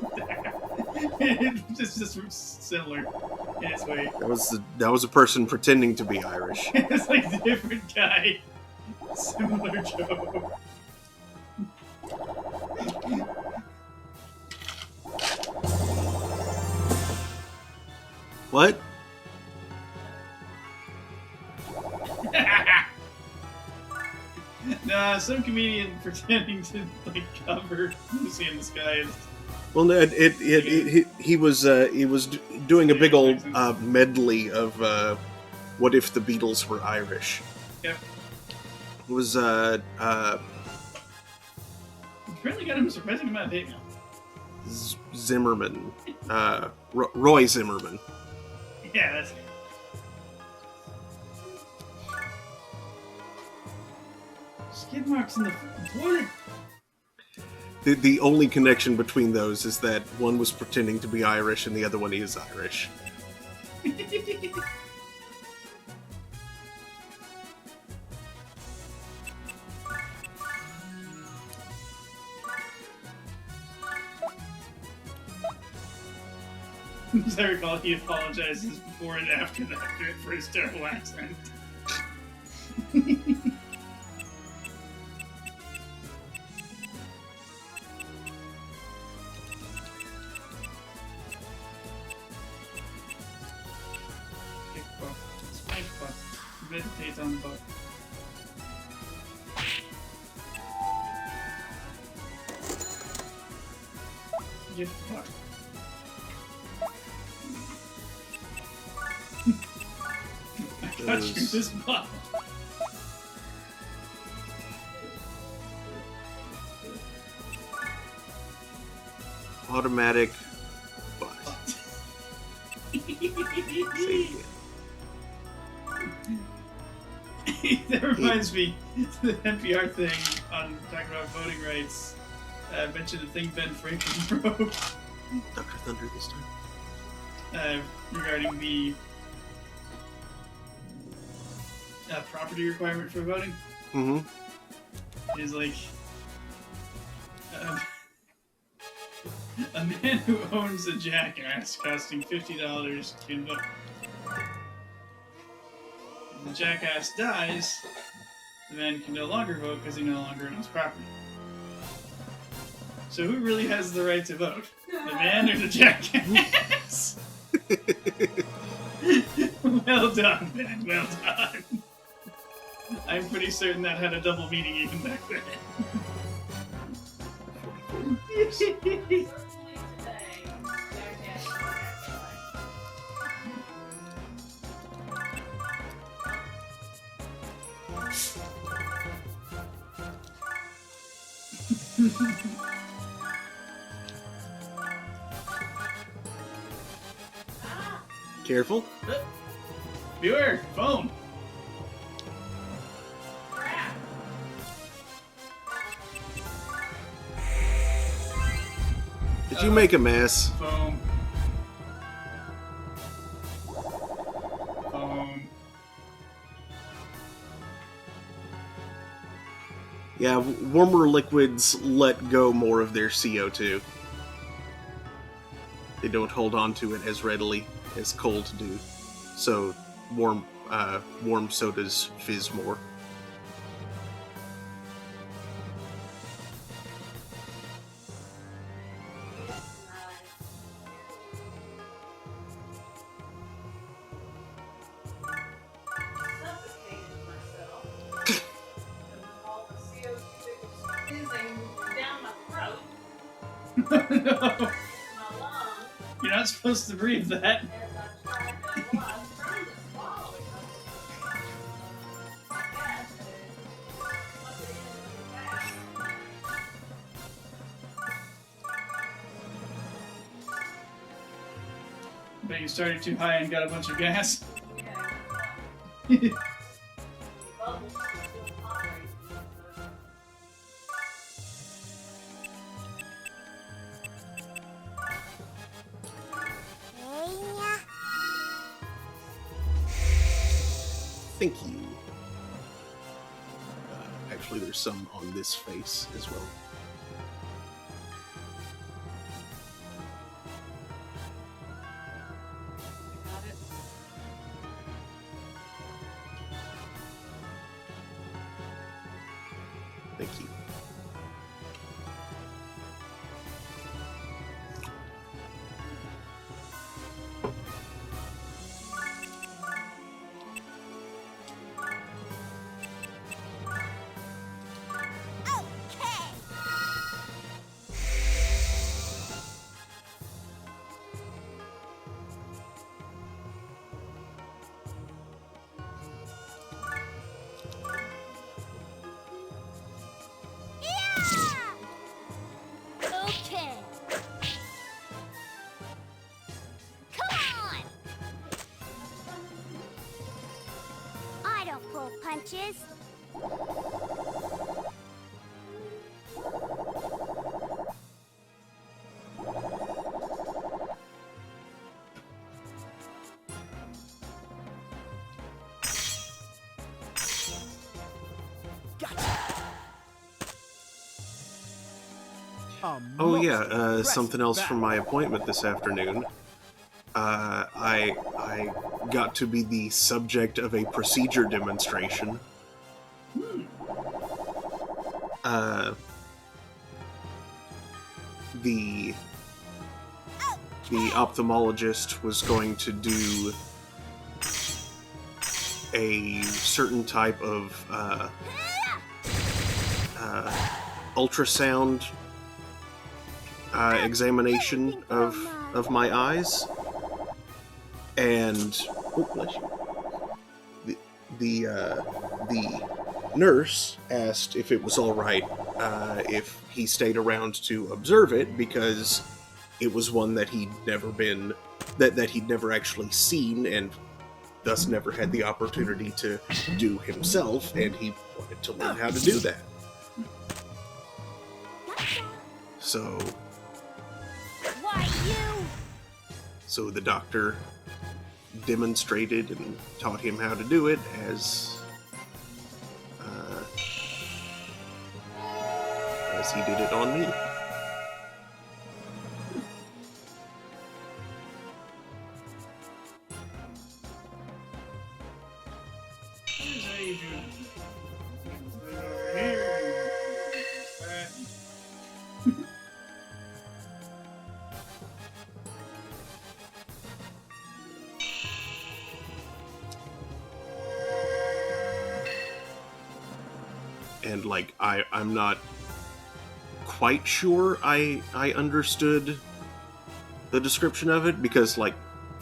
It's just similar in its way. That was a person pretending to be Irish. It's like a different guy. Similar joke. What? Nah, some comedian pretending to like cover Lucy in the Sky. Well, no, he was doing a big old medley of What if the Beatles were Irish? Yep. It was Apparently got him a surprising amount of hate mail. Zimmerman, Roy Zimmerman. Yeah, that's it. Skid marks in the toilet. The only connection between those is that one was pretending to be Irish and the other one is Irish. As I recall, he apologizes before and after that for his terrible accent. Kick butt, spike butt, meditate on butt. Gift butt. Touching this butt. Automatic butt. Say it That reminds me, the NPR thing on talking about voting rights mentioned a thing Ben Franklin wrote again. Dr. Thunder this time. regarding the property requirement for voting. Mm-hmm. Is like a man who owns a jackass costing $50 can vote. If the jackass dies, the man can no longer vote because he no longer owns property. So who really has the right to vote? The man or the jackass? Well done, Ben. Well done. I'm pretty certain that had a double meaning even back then. Personally today, Jackass Careful. Viewer, phone. crap. Did you make a mess? Phone. Phone. Yeah, warmer liquids let go more of their CO2. They don't hold on to it as readily as cold do. So warm sodas fizz more. Suffocated myself. And all the CO2 was fizzing down my throat, No, my lungs, you're not supposed to breathe that. as I tried to, well, I was trying to swallow it. I guess, but once it into the gas, But you started too high and got a bunch of gas. yeah, bubbles were still operating. Thank you. Actually, there's some on this face as well. Got it. Thank you. wishes? Oh yeah, something else from my appointment this afternoon. I got to be the subject of a procedure demonstration. Uh, the ophthalmologist was going to do a certain type of ultrasound examination of my eyes, and oh, bless you. The nurse asked if it was all right if he stayed around to observe it, because it was one that he'd never been that he'd never actually seen, and thus never had the opportunity to do himself, and he wanted to learn how to do that. So Why you? So the doctor demonstrated and taught him how to do it as he did it on me. Here's how you do it. Put it over here. That. And like I'm not quite sure I understood the description of it, because like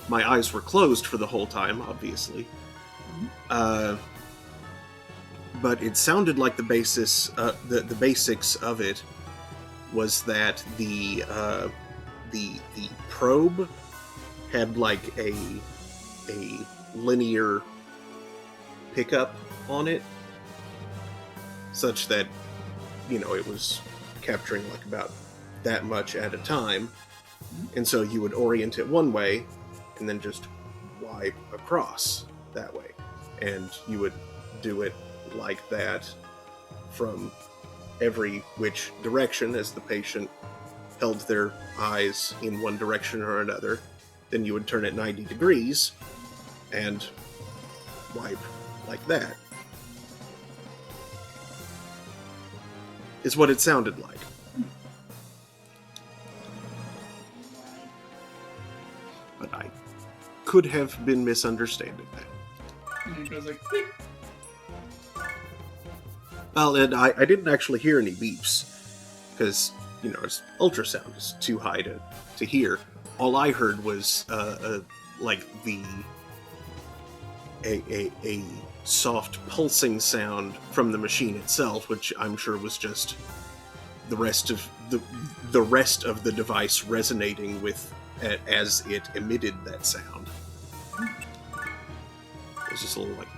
my eyes were closed for the whole time, obviously. But it sounded like the basics of it was that the probe had like a linear pickup on it, such that, you know, it was capturing like about that much at a time, and so you would orient it one way and then just wipe across that way, and you would do it like that from every which direction as the patient held their eyes in one direction or another. Then you would turn it 90 degrees and wipe like that. Is what it sounded like. But I could have been misunderstanding that. And it goes like, beep. Well, and I didn't actually hear any beeps, because, you know, ultrasound is too high to hear. All I heard was, like, a soft pulsing sound from the machine itself, which I'm sure was just the rest of the device resonating with as it emitted that sound. It was just a little like.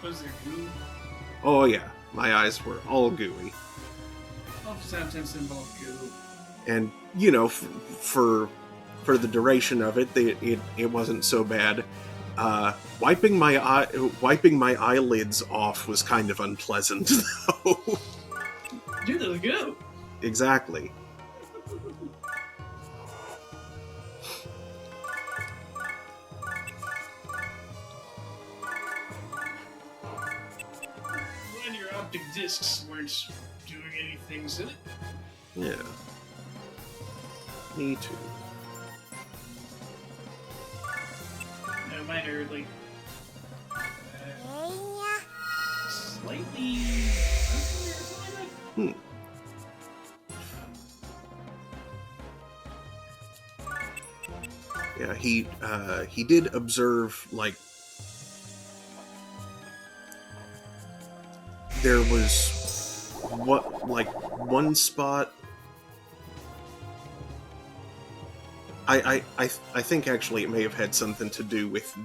Was there goo? Oh yeah, my eyes were all gooey. Ultrasound tends to involve goo. And you know, for the duration of it, it wasn't so bad. Wiping my eyelids off was kind of unpleasant, though. Dude, there's goo. Exactly. When your optic discs weren't doing anything silly. Yeah. Me too. No, mine are like slightly or something like that. Yeah, he did observe, like, there was one spot. I think actually it may have had something to do with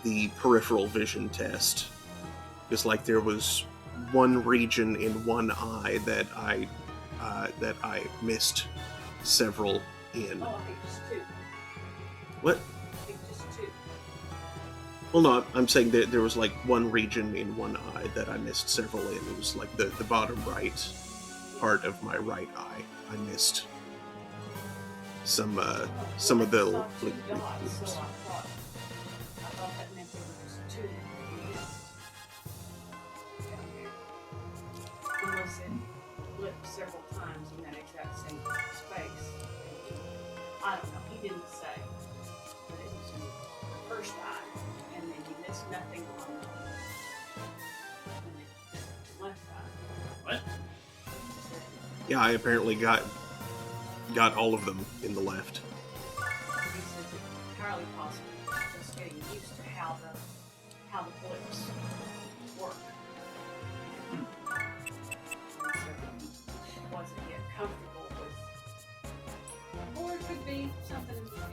the peripheral vision test. Because like there was one region in one eye that I missed several in. Oh, I think just two. What? I think just two. Well, no, I'm saying that there was like one region in one eye that I missed several in. It was like the bottom right part of my right eye. I missed some of the. So I thought that meant there were just two. Down here. Unless it flipped several times in that exact same space. I don't know. He didn't say. But it was in the first eye, and then he missed nothing on the left eye. What? Yeah, I apparently got all of them in the left. He says it's entirely possible. Just getting used to how the blips work. And so he wasn't yet comfortable with. Or it could be something in the right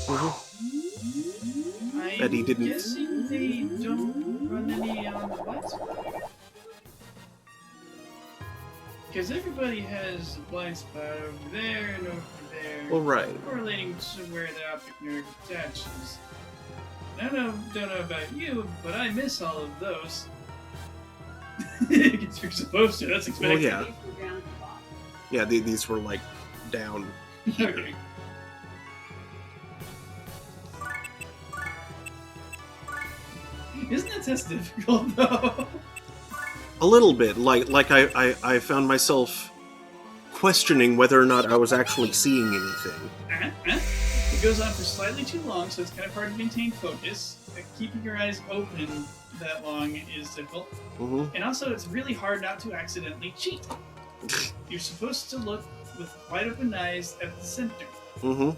eye. I'm That he didn't- guessing they don't run any on the blind spot. Because everybody has a blind spot over there and over there. Well, right. Correlating to where the optic nerve attaches. I don't know about you, but I miss all of those. Because you're supposed to, that's expected. Well, yeah. These were down at the bottom. Yeah, these were like down here. Okay. Isn't that test difficult though? A little bit. Like I found myself questioning whether or not I was actually seeing anything. It goes on for slightly too long, so it's kind of hard to maintain focus. Keeping your eyes open that long is difficult. Mm-hmm. And also, it's really hard not to accidentally cheat. You're supposed to look with wide open eyes at the center. Mm-hmm.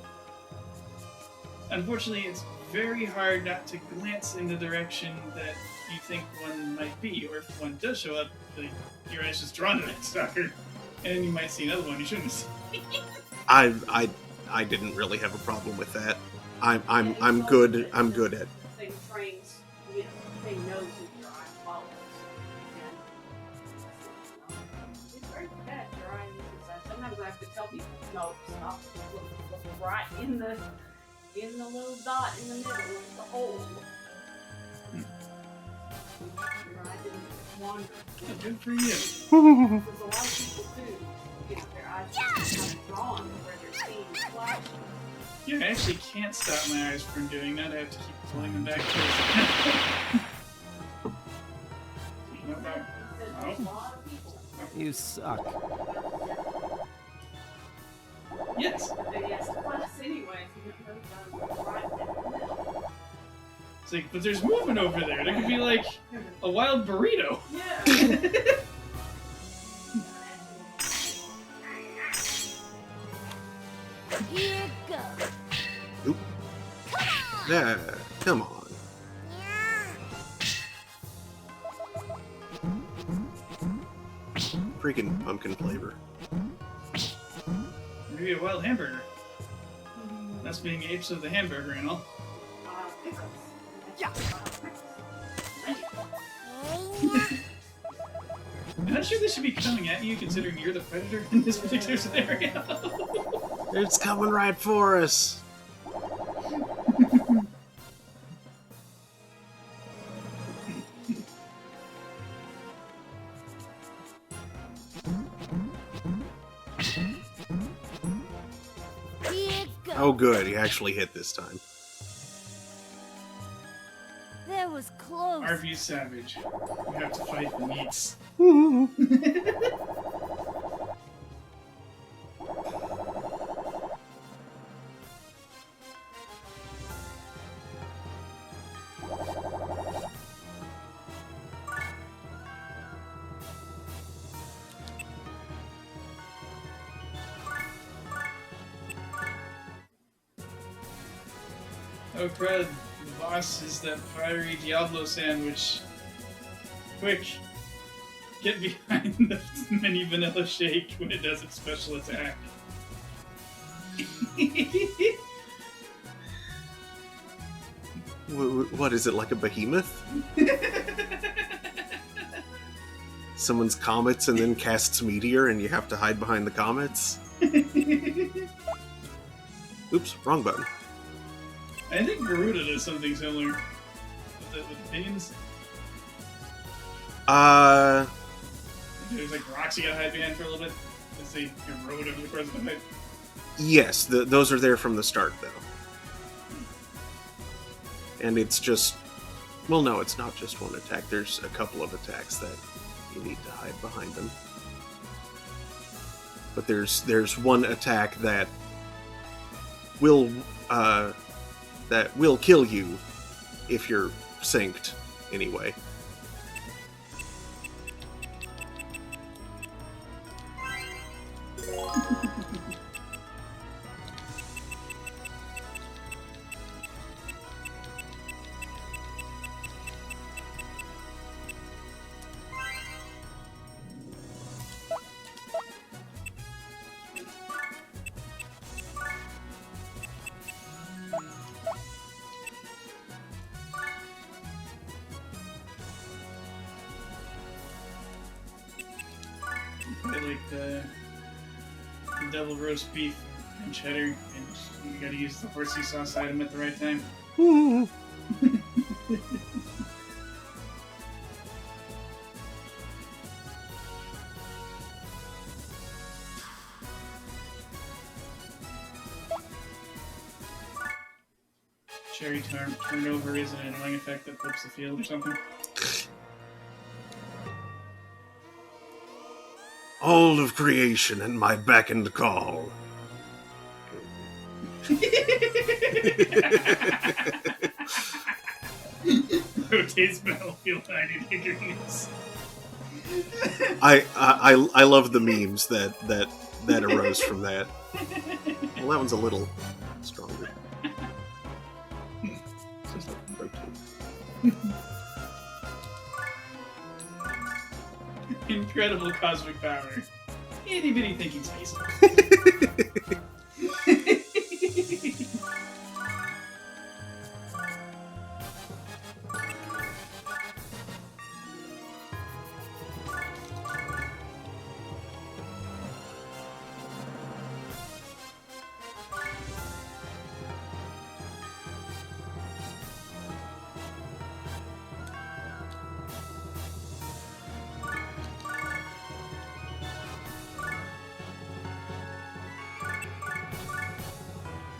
Unfortunately, it's very hard not to glance in the direction that you think one might be, or if one does show up, your eyes just drawn to that stalker, and you might see another one you shouldn't have seen. I didn't really have a problem with that. I'm good. I'm good at. Thing trains, thing knows that your eye follows. And it's very bad. Your eye uses that. Sometimes I have to tell people, no, stop. Look right in the little dot in the middle of the hole. Your eye didn't wander. Oh, good for you. Because a lot of people do. Their eyes just kind of drawn to where they're seeing flashes. Yeah, I actually can't stop my eyes from doing that. I have to keep pulling them back towards There's a lot of people. You suck. Yes. But they asked class anyway. So right in the middle. It's like, but there's movement over there. There could be like a wild burrito. Yeah. Here goes. Oop. Yeah, come on. Freaking pumpkin flavor. Maybe a wild hamburger. That's being apes of the hamburger and all. Pickles. Yeah. I'm not sure this should be coming at you, considering you're the predator in this particular scenario. It's coming right for us. Here goes. Oh, good. He actually hit this time. That was close. RV Savage. You have to fight the meats. Oh crud, the boss is that fiery Diablo sandwich. Quick, get behind the mini vanilla shake when it does its special attack. What is it, like a behemoth? Someone's comets and then casts meteor and you have to hide behind the comets? Oops, wrong button. I think Garuda does something similar with the pins. There's like rocks you gotta hide behind for a little bit as they erode over the course of the fight. Yes, those are there from the start, though. And it's just... Well, no, it's not just one attack. There's a couple of attacks that you need to hide behind them. But there's one attack that will kill you if you're synced anyway. I like the double roast beef and cheddar, and you gotta use the horsey sauce item at the right time. Cherry turnover is an annoying effect that flips the field or something. All of creation and my beck and call. Rotates battlefield 90 degrees. I love the memes that arose from that. Well, that one's a little stronger. It's just like protein. Incredible cosmic power. Itty bitty thinking space.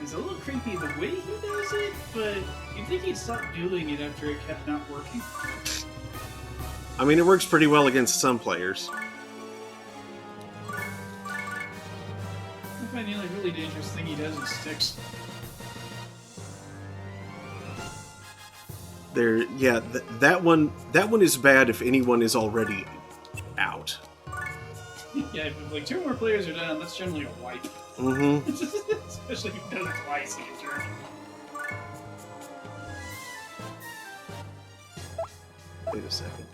It's a little creepy the way he does it, but you'd think he'd stop doing it after it kept not working. I mean, it works pretty well against some players. I find the only really dangerous thing he does is sticks. That one is bad if anyone is already out. Yeah, if like 2 more players are down, that's generally a wipe. Mm-hmm. Especially if he does it twice in a turn. Wait a second.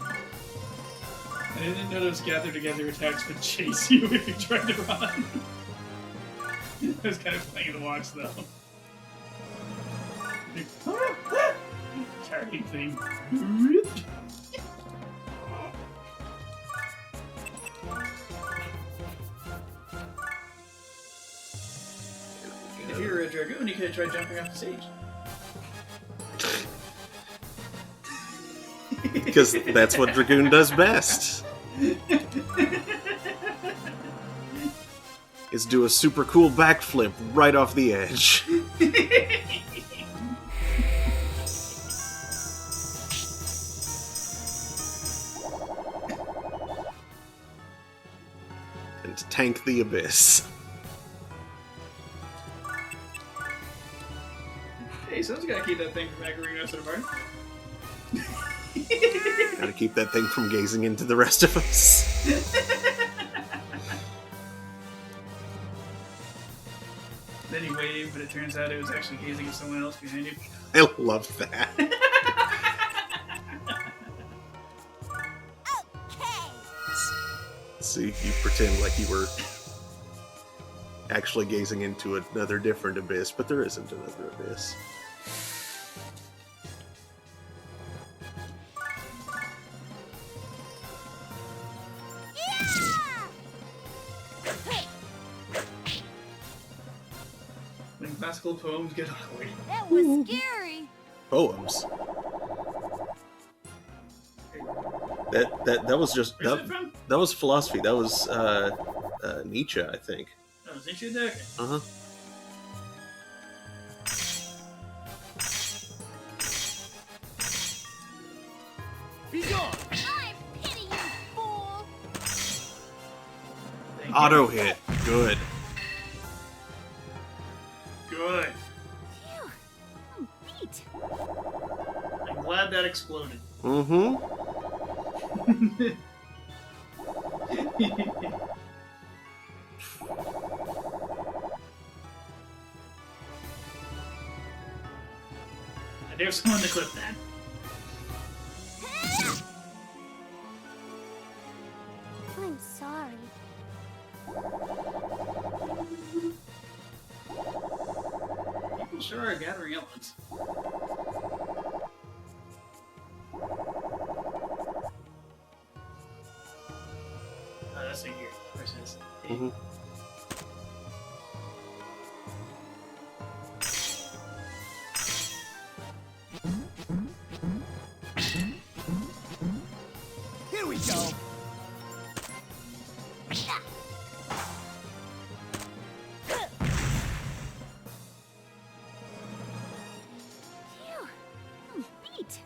I didn't notice gather together attacks would chase you if you tried to run. It was kind of funny to watch, though. Carrying thing. If you were a Dragoon, you could have tried jumping off the stage. Because that's what Dragoon does best. Is do a super cool backflip right off the edge. And tank the abyss. Hey, someone's gotta keep that thing from aggravating us at a bar. Gotta keep that thing from gazing into the rest of us. Then he waved, but it turns out it was actually gazing at someone else behind you. I love that. Okay. See, you pretend like you were actually gazing into another different abyss, but there isn't another abyss. When classical poems get awkward. That was scary. Poems. That was just Where's it from? that was philosophy. That was Nietzsche, I think. Oh, is Ichi there? Okay. Uh huh. Be gone! I pity you, fool. Thank you. Auto hit. Good. Good. Phew. I'm beat. I'm glad that exploded. Mm-hmm. I dare someone to clip that. I'm sorry. People sure are gathering elements. That's a here versus. Mm-hmm. Here we go! Phew. I'm beat.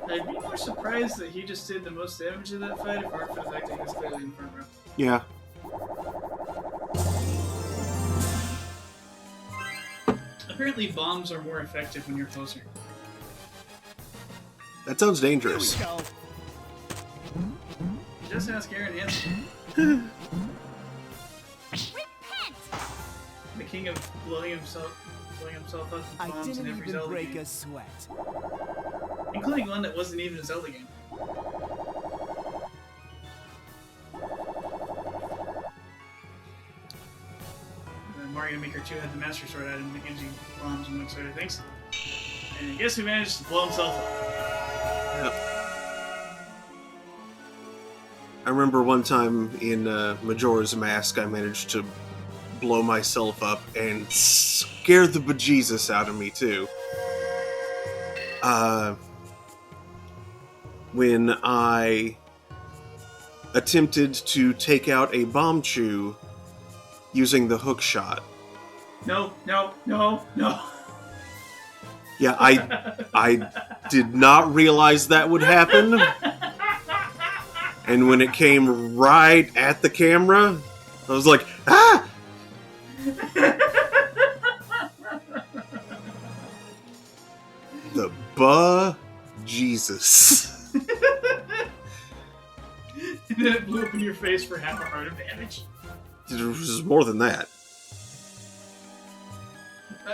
I'd be more surprised that he just did the most damage in that fight if it weren't for the fact that he was clearly in front row. Yeah. Apparently, bombs are more effective when you're closer. That sounds Here we dangerous. go! Just ask Aaron Hansen, Repent. the king of blowing himself up with I bombs in didn't every even Zelda break game, a sweat. including one that wasn't even a Zelda game. Mario Maker 2 had the Master Sword item that gives you bombs and sort of things. And I guess he managed to blow himself up. Yep. I remember one time in Majora's Mask, I managed to blow myself up and scare the bejesus out of me too. When I attempted to take out a bomb chew using the hook shot. No. Yeah, I did not realize that would happen. And when it came right at the camera, I was like, ah! The Jesus. And then it blew up in your face for half a heart of damage. It was more than that.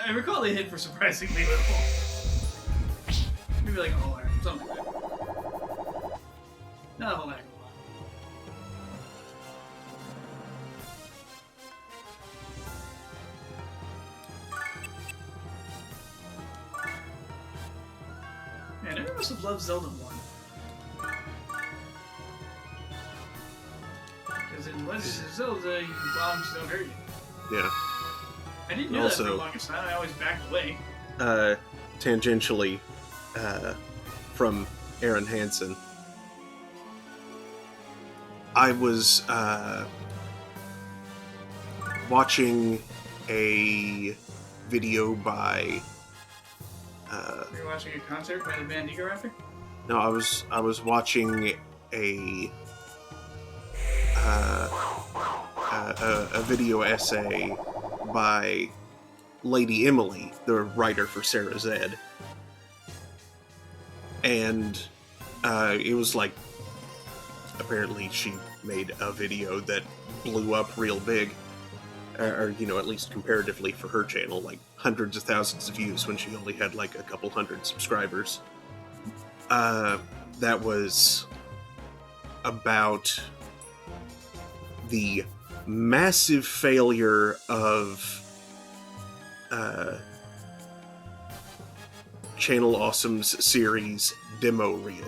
I recall they hit for surprisingly little. Maybe like a whole heart, something like that. Not a whole heck of a lot. Man, everyone must have loved Zelda 1. Because in Legend of Zelda, your bombs don't hurt you. Yeah. I didn't know that for the Also- longest time. I always backed away. Tangentially, from Aaron Hansen. I was watching a video by You're watching a concert by the band Ego Raptor? no, I was watching a video essay by Lady Emily, the writer for Sarah Zed, and it was like apparently she made a video that blew up real big, or you know, at least comparatively for her channel, like hundreds of thousands of views when she only had like a couple hundred subscribers. That was about the massive failure of Channel Awesome's series Demo Reel.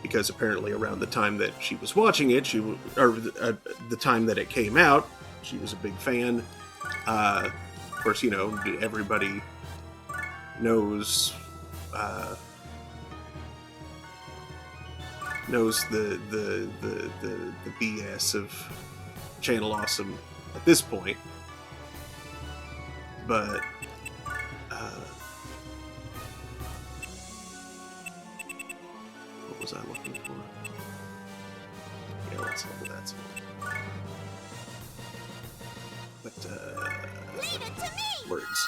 Because apparently around the time that she was watching it, the time that it came out, she was a big fan. Of course, you know, everybody knows the BS of Channel Awesome at this point, but what was I looking for? Yeah, let's look at that song. But Leave it to me! words.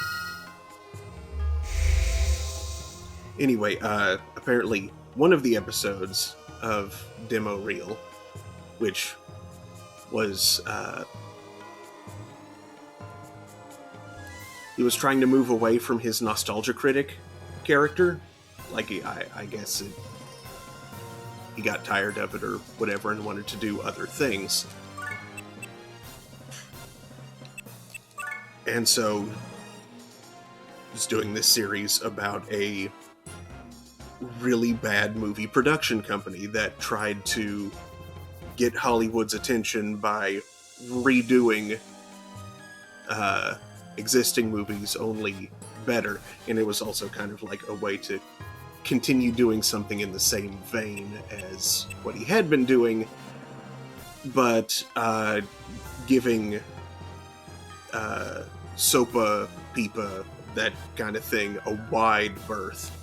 Anyway, apparently one of the episodes of Demo Reel, which was he was trying to move away from his nostalgia critic character. Like, I guess he got tired of it or whatever and wanted to do other things. And so he's doing this series about a really bad movie production company that tried to get Hollywood's attention by redoing existing movies, only better. And it was also kind of like a way to continue doing something in the same vein as what he had been doing, but giving Sopa Pipa, that kind of thing, a wide berth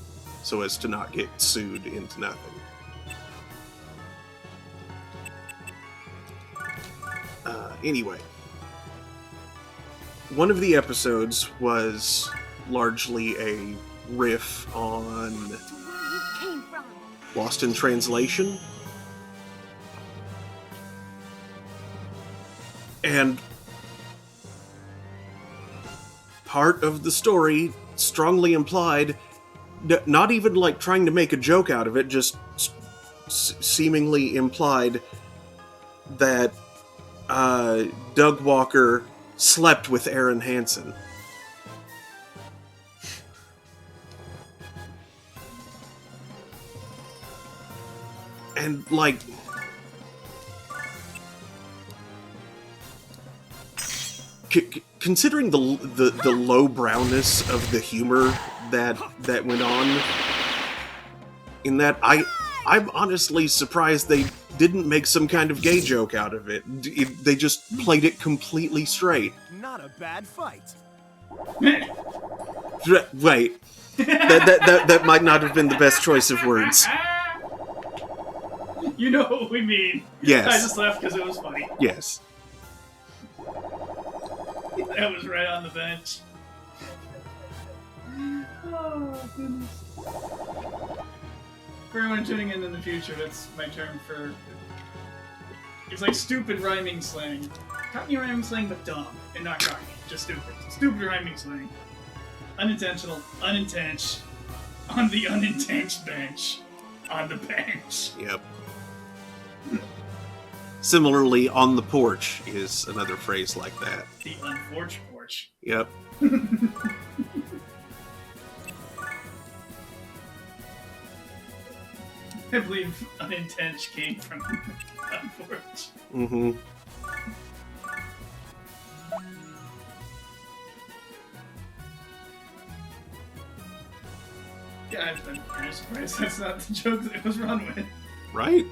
so as to not get sued into nothing. Anyway, one of the episodes was largely a riff on To where you came from. Lost in Translation. And part of the story strongly implied, not even like trying to make a joke out of it, just seemingly implied that Doug Walker slept with Aaron Hansen. And, like, considering the low brownness of the humor that went on in that, I'm honestly surprised they didn't make some kind of gay joke out of it. They just played it completely straight. Not a bad fight. Wait, that might not have been the best choice of words. You know what we mean. Yes. I just laughed because it was funny. Yes. That was right on the bench. Oh, goodness. For anyone tuning in the future, that's my term for... It's like stupid rhyming slang. Cockney rhyming slang, but dumb. And not cockney, just stupid. Stupid rhyming slang. Unintentional, unintentional. On the unintentional bench. On the bench. Yep. Similarly, on the porch is another phrase like that. The unfortunate porch. Yep. I believe unintentional came from unfortunate. Mm-hmm. Yeah, I'm kind of surprised that's not the joke that it was run with. Right?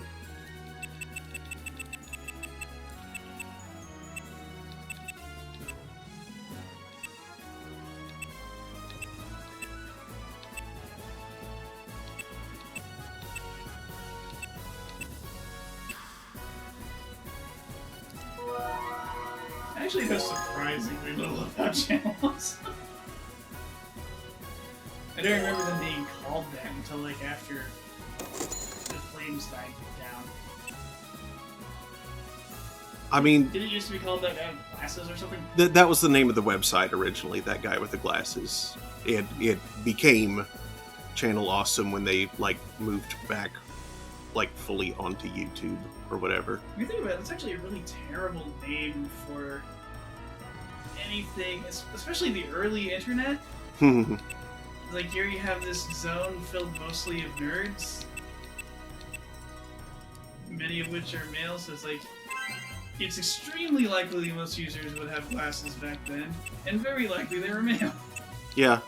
I actually know surprisingly little about channels. I don't remember them being called that until like after the flames died down. I mean, Did it used to be called that glasses or something? that was the name of the website originally, that guy with the glasses. It became Channel Awesome when they, like, moved back like fully onto YouTube or whatever. When you think about it, it's actually a really terrible name for anything, especially the early internet. Like here you have this zone filled mostly of nerds, many of which are male, so it's like it's extremely likely most users would have glasses back then, and very likely they were male. Yeah.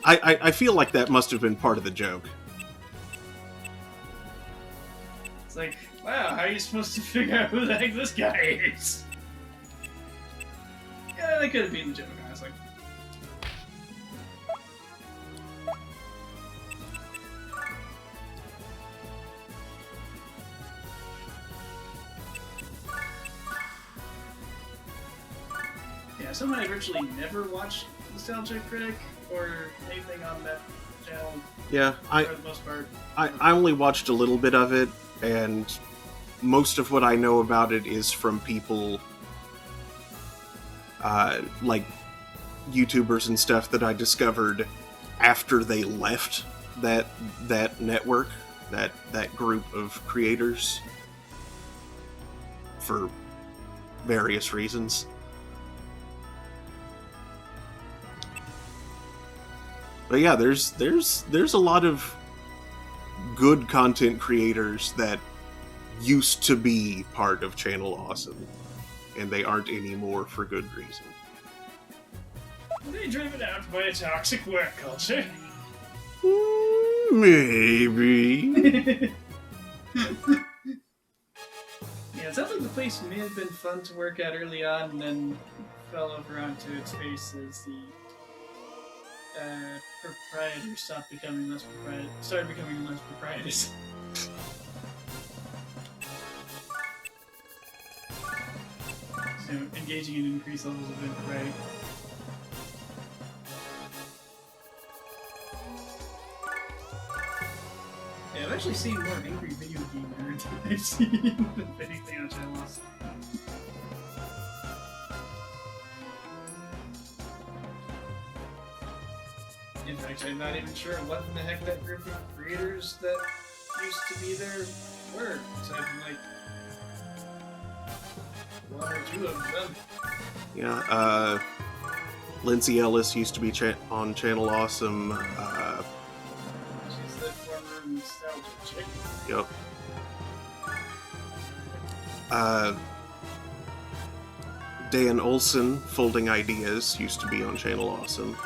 I feel like that must have been part of the joke. It's like, wow, how are you supposed to figure out who the heck this guy is? Yeah, that could have been the joke, honestly. Yeah, someone I virtually never watched Nostalgia Critic or anything on that channel. Yeah, For the most part. I only watched a little bit of it, and most of what I know about it is from people like YouTubers and stuff that I discovered after they left that network, that group of creators for various reasons. But yeah, there's a lot of good content creators that used to be part of Channel Awesome, and they aren't anymore for good reason. Were they driven out by a toxic work culture? Maybe. Yeah, it sounds like the place may have been fun to work at early on, and then fell over onto its face as the proprietor started becoming less proprietous. So, engaging in increased levels of impropriety. Yeah, I've actually seen more angry video game nerds than I've seen than anything on Channel Awesome. In fact, I'm not even sure what in the heck that group of creators that used to be there were, aside from like one or two of them. Yeah, Lindsay Ellis used to be on Channel Awesome. She's the former nostalgia chick. Yep. Dan Olson, Folding Ideas, used to be on Channel Awesome.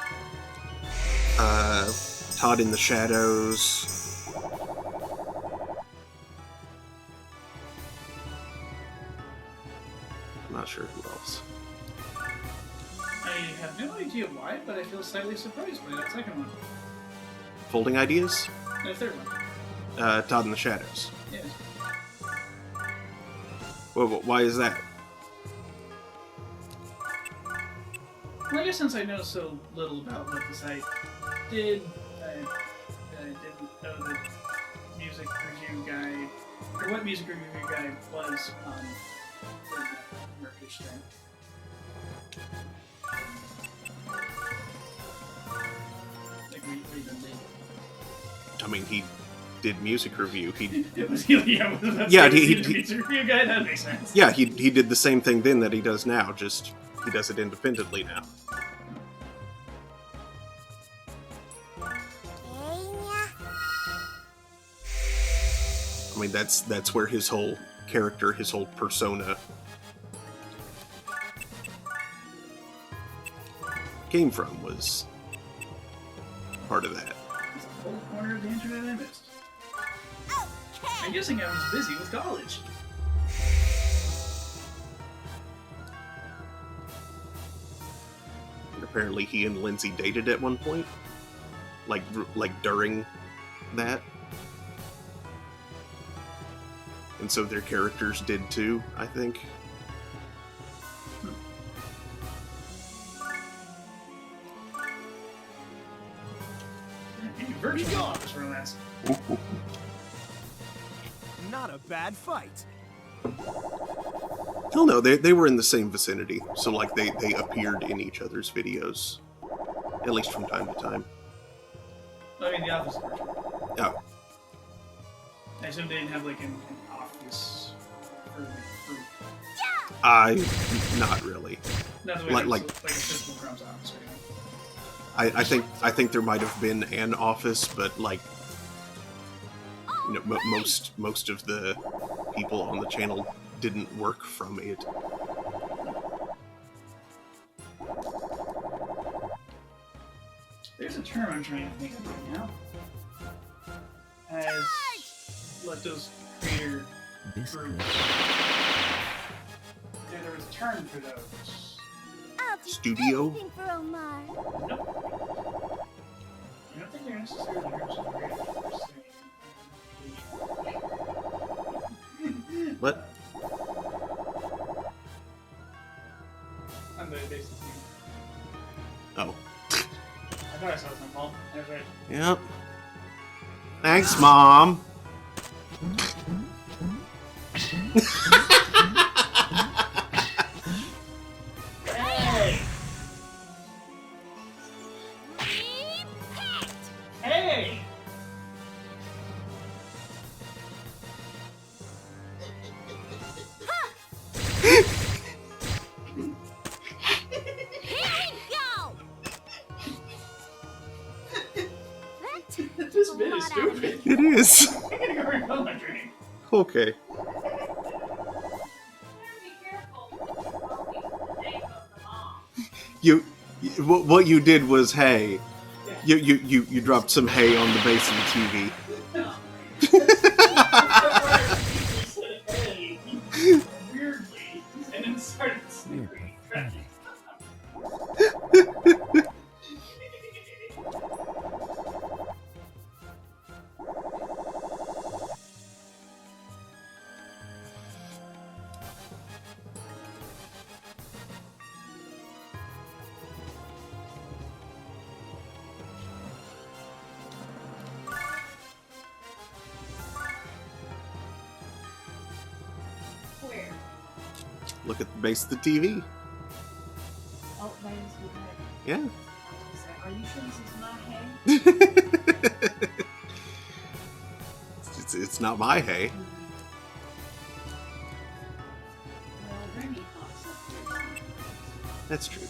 Todd in the Shadows. I'm not sure who else. I have no idea why, but I feel slightly surprised by that second one. Folding Ideas? The third one. Todd in the Shadows. Yes. Well, why is that? Well, I guess since I know so little about what the site did, I didn't know the music review guy, or what music review guy was on the Merkish thing. Like, we even did. I mean, he did music review. It was, yeah, Yeah, he he- music review guy, that makes sense. Yeah, he did the same thing then that he does now, just he does it independently now. I mean, that's where his whole character, his whole persona came from, was part of that. It's a whole corner of the internet I missed. I'm guessing I was busy with college. And apparently he and Lindsay dated at one point. Like during that. And so their characters did too, I think. Virtual office romance. Not a bad fight. Hell no, they were in the same vicinity. So like they appeared in each other's videos. At least from time to time. I mean, the office is virtual. Oh. I assume they didn't have like an office for like Not really. not the way Like- like a physical Crumb's office or anything. I think there might have been an office, but like, you know, most of the people on the channel didn't work from it. There's a term I'm trying to think of right now. As Leto's creator group. There was a term for those. I'll do Studio? anything for Omar. Nope. I don't think they're necessarily groups of creators per se. What? I'm the basic name. Oh. I thought I saw something, Paul. I was right. Yep. Thanks, Mom. Hey! Hey! This bit is stupid. It is. I'm gonna go refill my drink. Okay. Be careful. I'll be the name of the mom. What you did was hay. Yeah. You dropped some hay on the base of the TV. Said hey weirdly, and then started snickering. Where? Look at the base of the TV. Oh, that is good. Yeah. I was gonna say, are you sure this is my hay? It's not my hay. Well, Remy pops up here. That's true.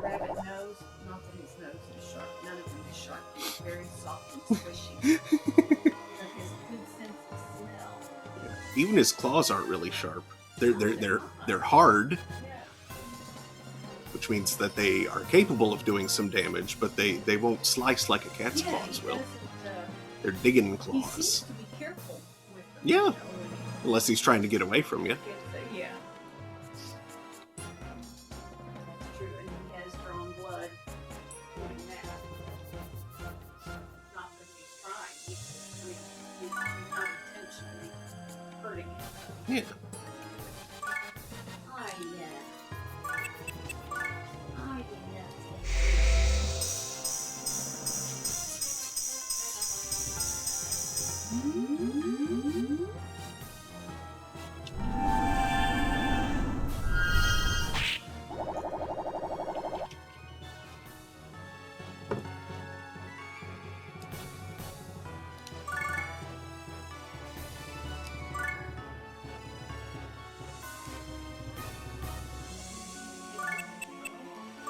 Rabbit nose, not that his nose is sharp. None of them is sharp. It's very soft and squishy. But his good sense of smell. Even his claws aren't really sharp. They're hard, Yeah. which means that they are capable of doing some damage, but they won't slice like a cat's Yeah, claws he will. doesn't, They're digging he seems claws. to be careful with them. Yeah. You know, when Unless he's trying to get away from you. he gets the, yeah. That's true, and he has drawn blood doing that. Not that he's trying. He's not intentionally hurting him. Yeah. I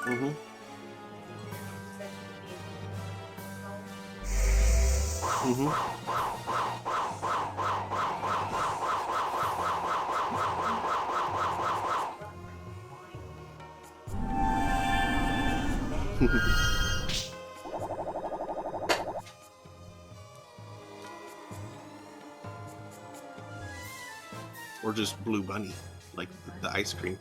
Mm-hmm. Mm-hmm. Or just Blue Bunny, like the ice cream.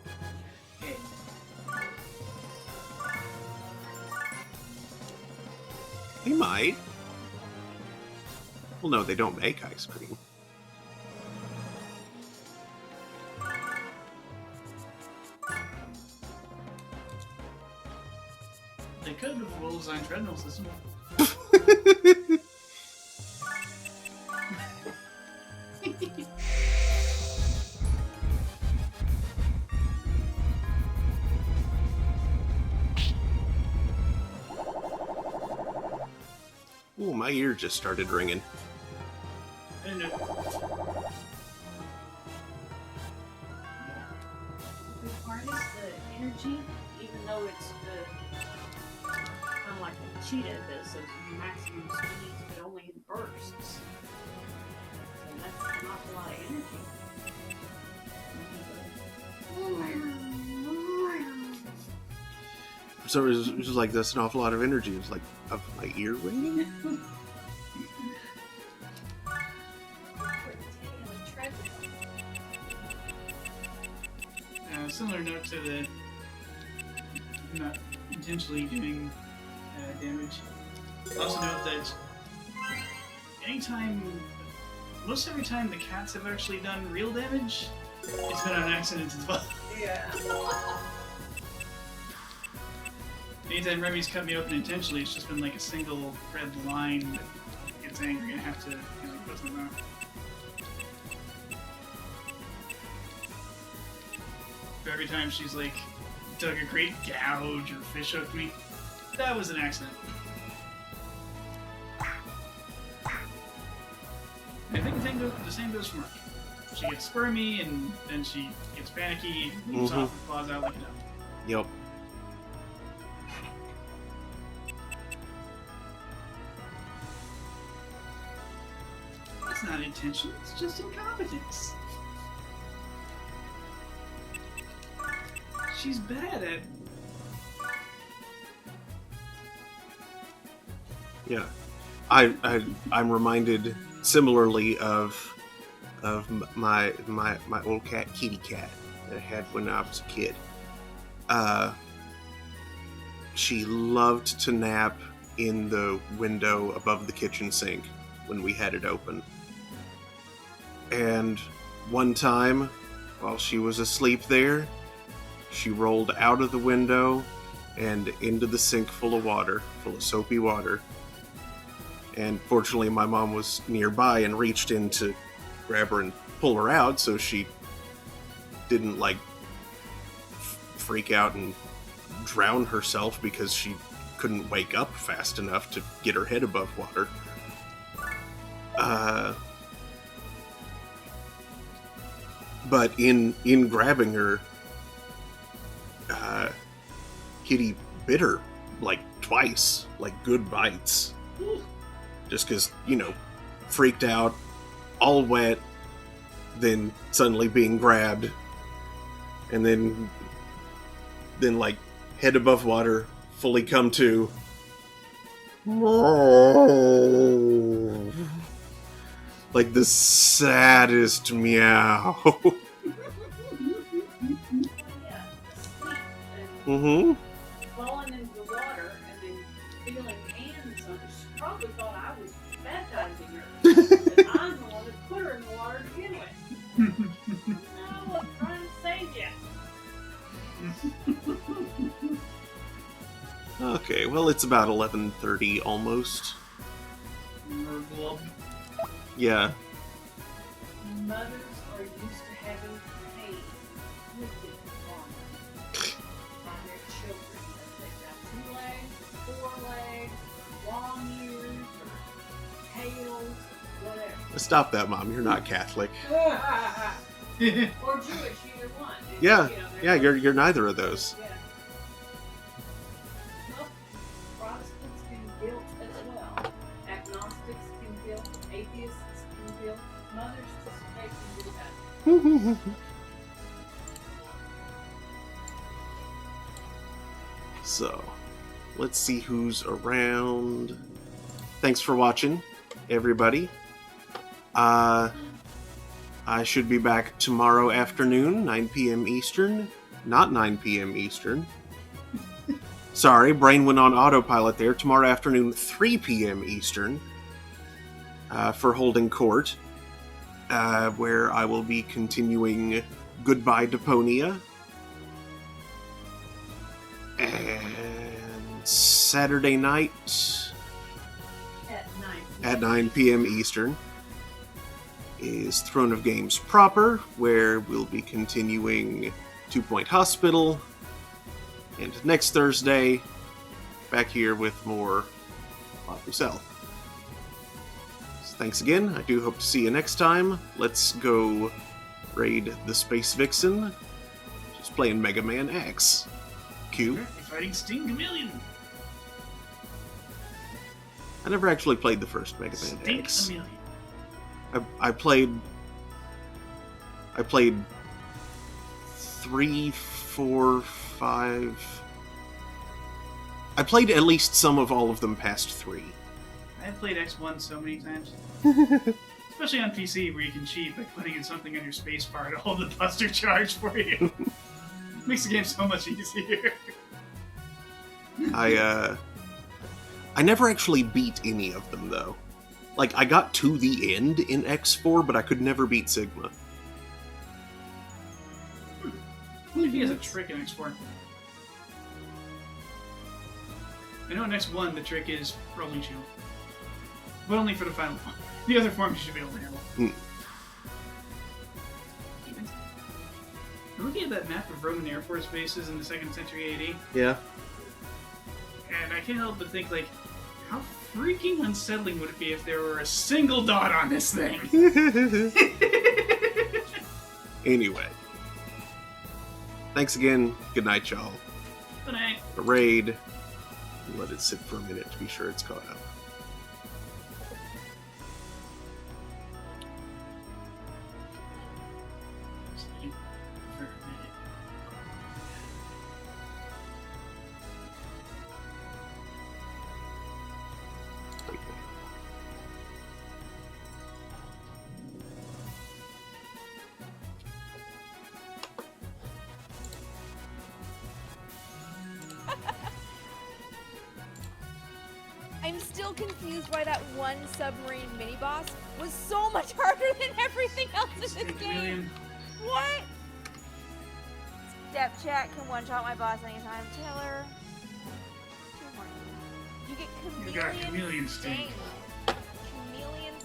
They might. Well, no, they don't make ice cream. They could with a well-designed treadmill system. Ooh, my ear just started ringing. And The harness the energy, even though it's the kind of like a cheetah does those maximum speeds, but only in bursts. So that's not a lot of energy. So it was just like, that's an awful lot of energy. It was like, of my ear ringing? similar note to the not intentionally doing damage. Also note that most every time the cats have actually done real damage, it's been on accident as well. Yeah. Anytime Remy's cut me open intentionally, it's just been like a single red line that gets angry and I have to go to the mouth. Every time she's like dug a great gouge or fish hooked me, that was an accident. I think the same goes for Mark. She gets squirmy and then she gets panicky and leaps off and claws out like a duck. Yep. It's not intention, it's just incompetence. She's bad at... Yeah. I'm reminded similarly of my old cat, Kitty Cat, that I had when I was a kid. She loved to nap in the window above the kitchen sink when we had it open. And one time, while she was asleep there, she rolled out of the window and into the sink full of soapy water. And fortunately, my mom was nearby and reached in to grab her and pull her out, so she didn't, freak out and drown herself because she couldn't wake up fast enough to get her head above water. But in grabbing her, Kitty bit her, twice, good bites. Just because, freaked out, all wet, then suddenly being grabbed, and then head above water, fully come to. Like the saddest meow. Mm-hmm. Falling into the water and then feeling hands on her. She probably thought I was baptizing her. And I'm the one that put her in the water to begin with. No, I'm trying to save you. Okay, well, it's about 11:30 almost. Yeah. Mothers are used to having pain inflicted on them by their children. They've got 2 legs, 4 legs, long ears, or tails, whatever. Stop that, Mom. You're not Catholic. Or Jewish, either one. And, Yeah, they're yeah, you're neither of those. Yeah. Well, Protestants can guilt as well. Agnostics can guilt. Atheists can guilt. Mothers just they can do that. So, let's see who's around. Thanks for watching, everybody. I should be back tomorrow afternoon, 9 p.m. Eastern. Not 9 p.m. Eastern. Sorry, brain went on autopilot there. Tomorrow afternoon, 3 p.m. Eastern, for Holding Court, where I will be continuing Goodbye Deponia. And Saturday night at 9 p.m. Eastern is Throne of Games proper, where we'll be continuing 2 Point Hospital. And next Thursday, back here with more Pucelle. thanks again. I do hope to see you next time. Let's go raid the Space Vixen. She's playing Mega Man X. Q. You're fighting Sting Chameleon. I never actually played the first Mega Man Sting X. Chameleon. I played 3, 4, 5. I played at least some of all of them past 3. I've played X1 so many times. Especially on PC, where you can cheat by putting in something on your spacebar to hold the buster charge for you. Makes the game so much easier. I never actually beat any of them, though. Like, I got to the end in X4, but I could never beat Sigma. I wonder if he has a trick in X4. I know in X1 the trick is rolling shield. But only for the final one. The other forms you should be able to handle. I'm looking at that map of Roman Air Force bases in the 2nd century AD, Yeah. and I can't help but think, like, how freaking unsettling would it be if there were a single dot on this thing? Anyway. Thanks again. Good night, y'all. Good night. A raid. Let it sit for a minute to be sure it's caught up. I'm still confused why that one submarine mini boss was so much harder than everything else in this game. What? Step chat can one shot my boss anytime. Taylor. You get chameleon You got chameleon sting.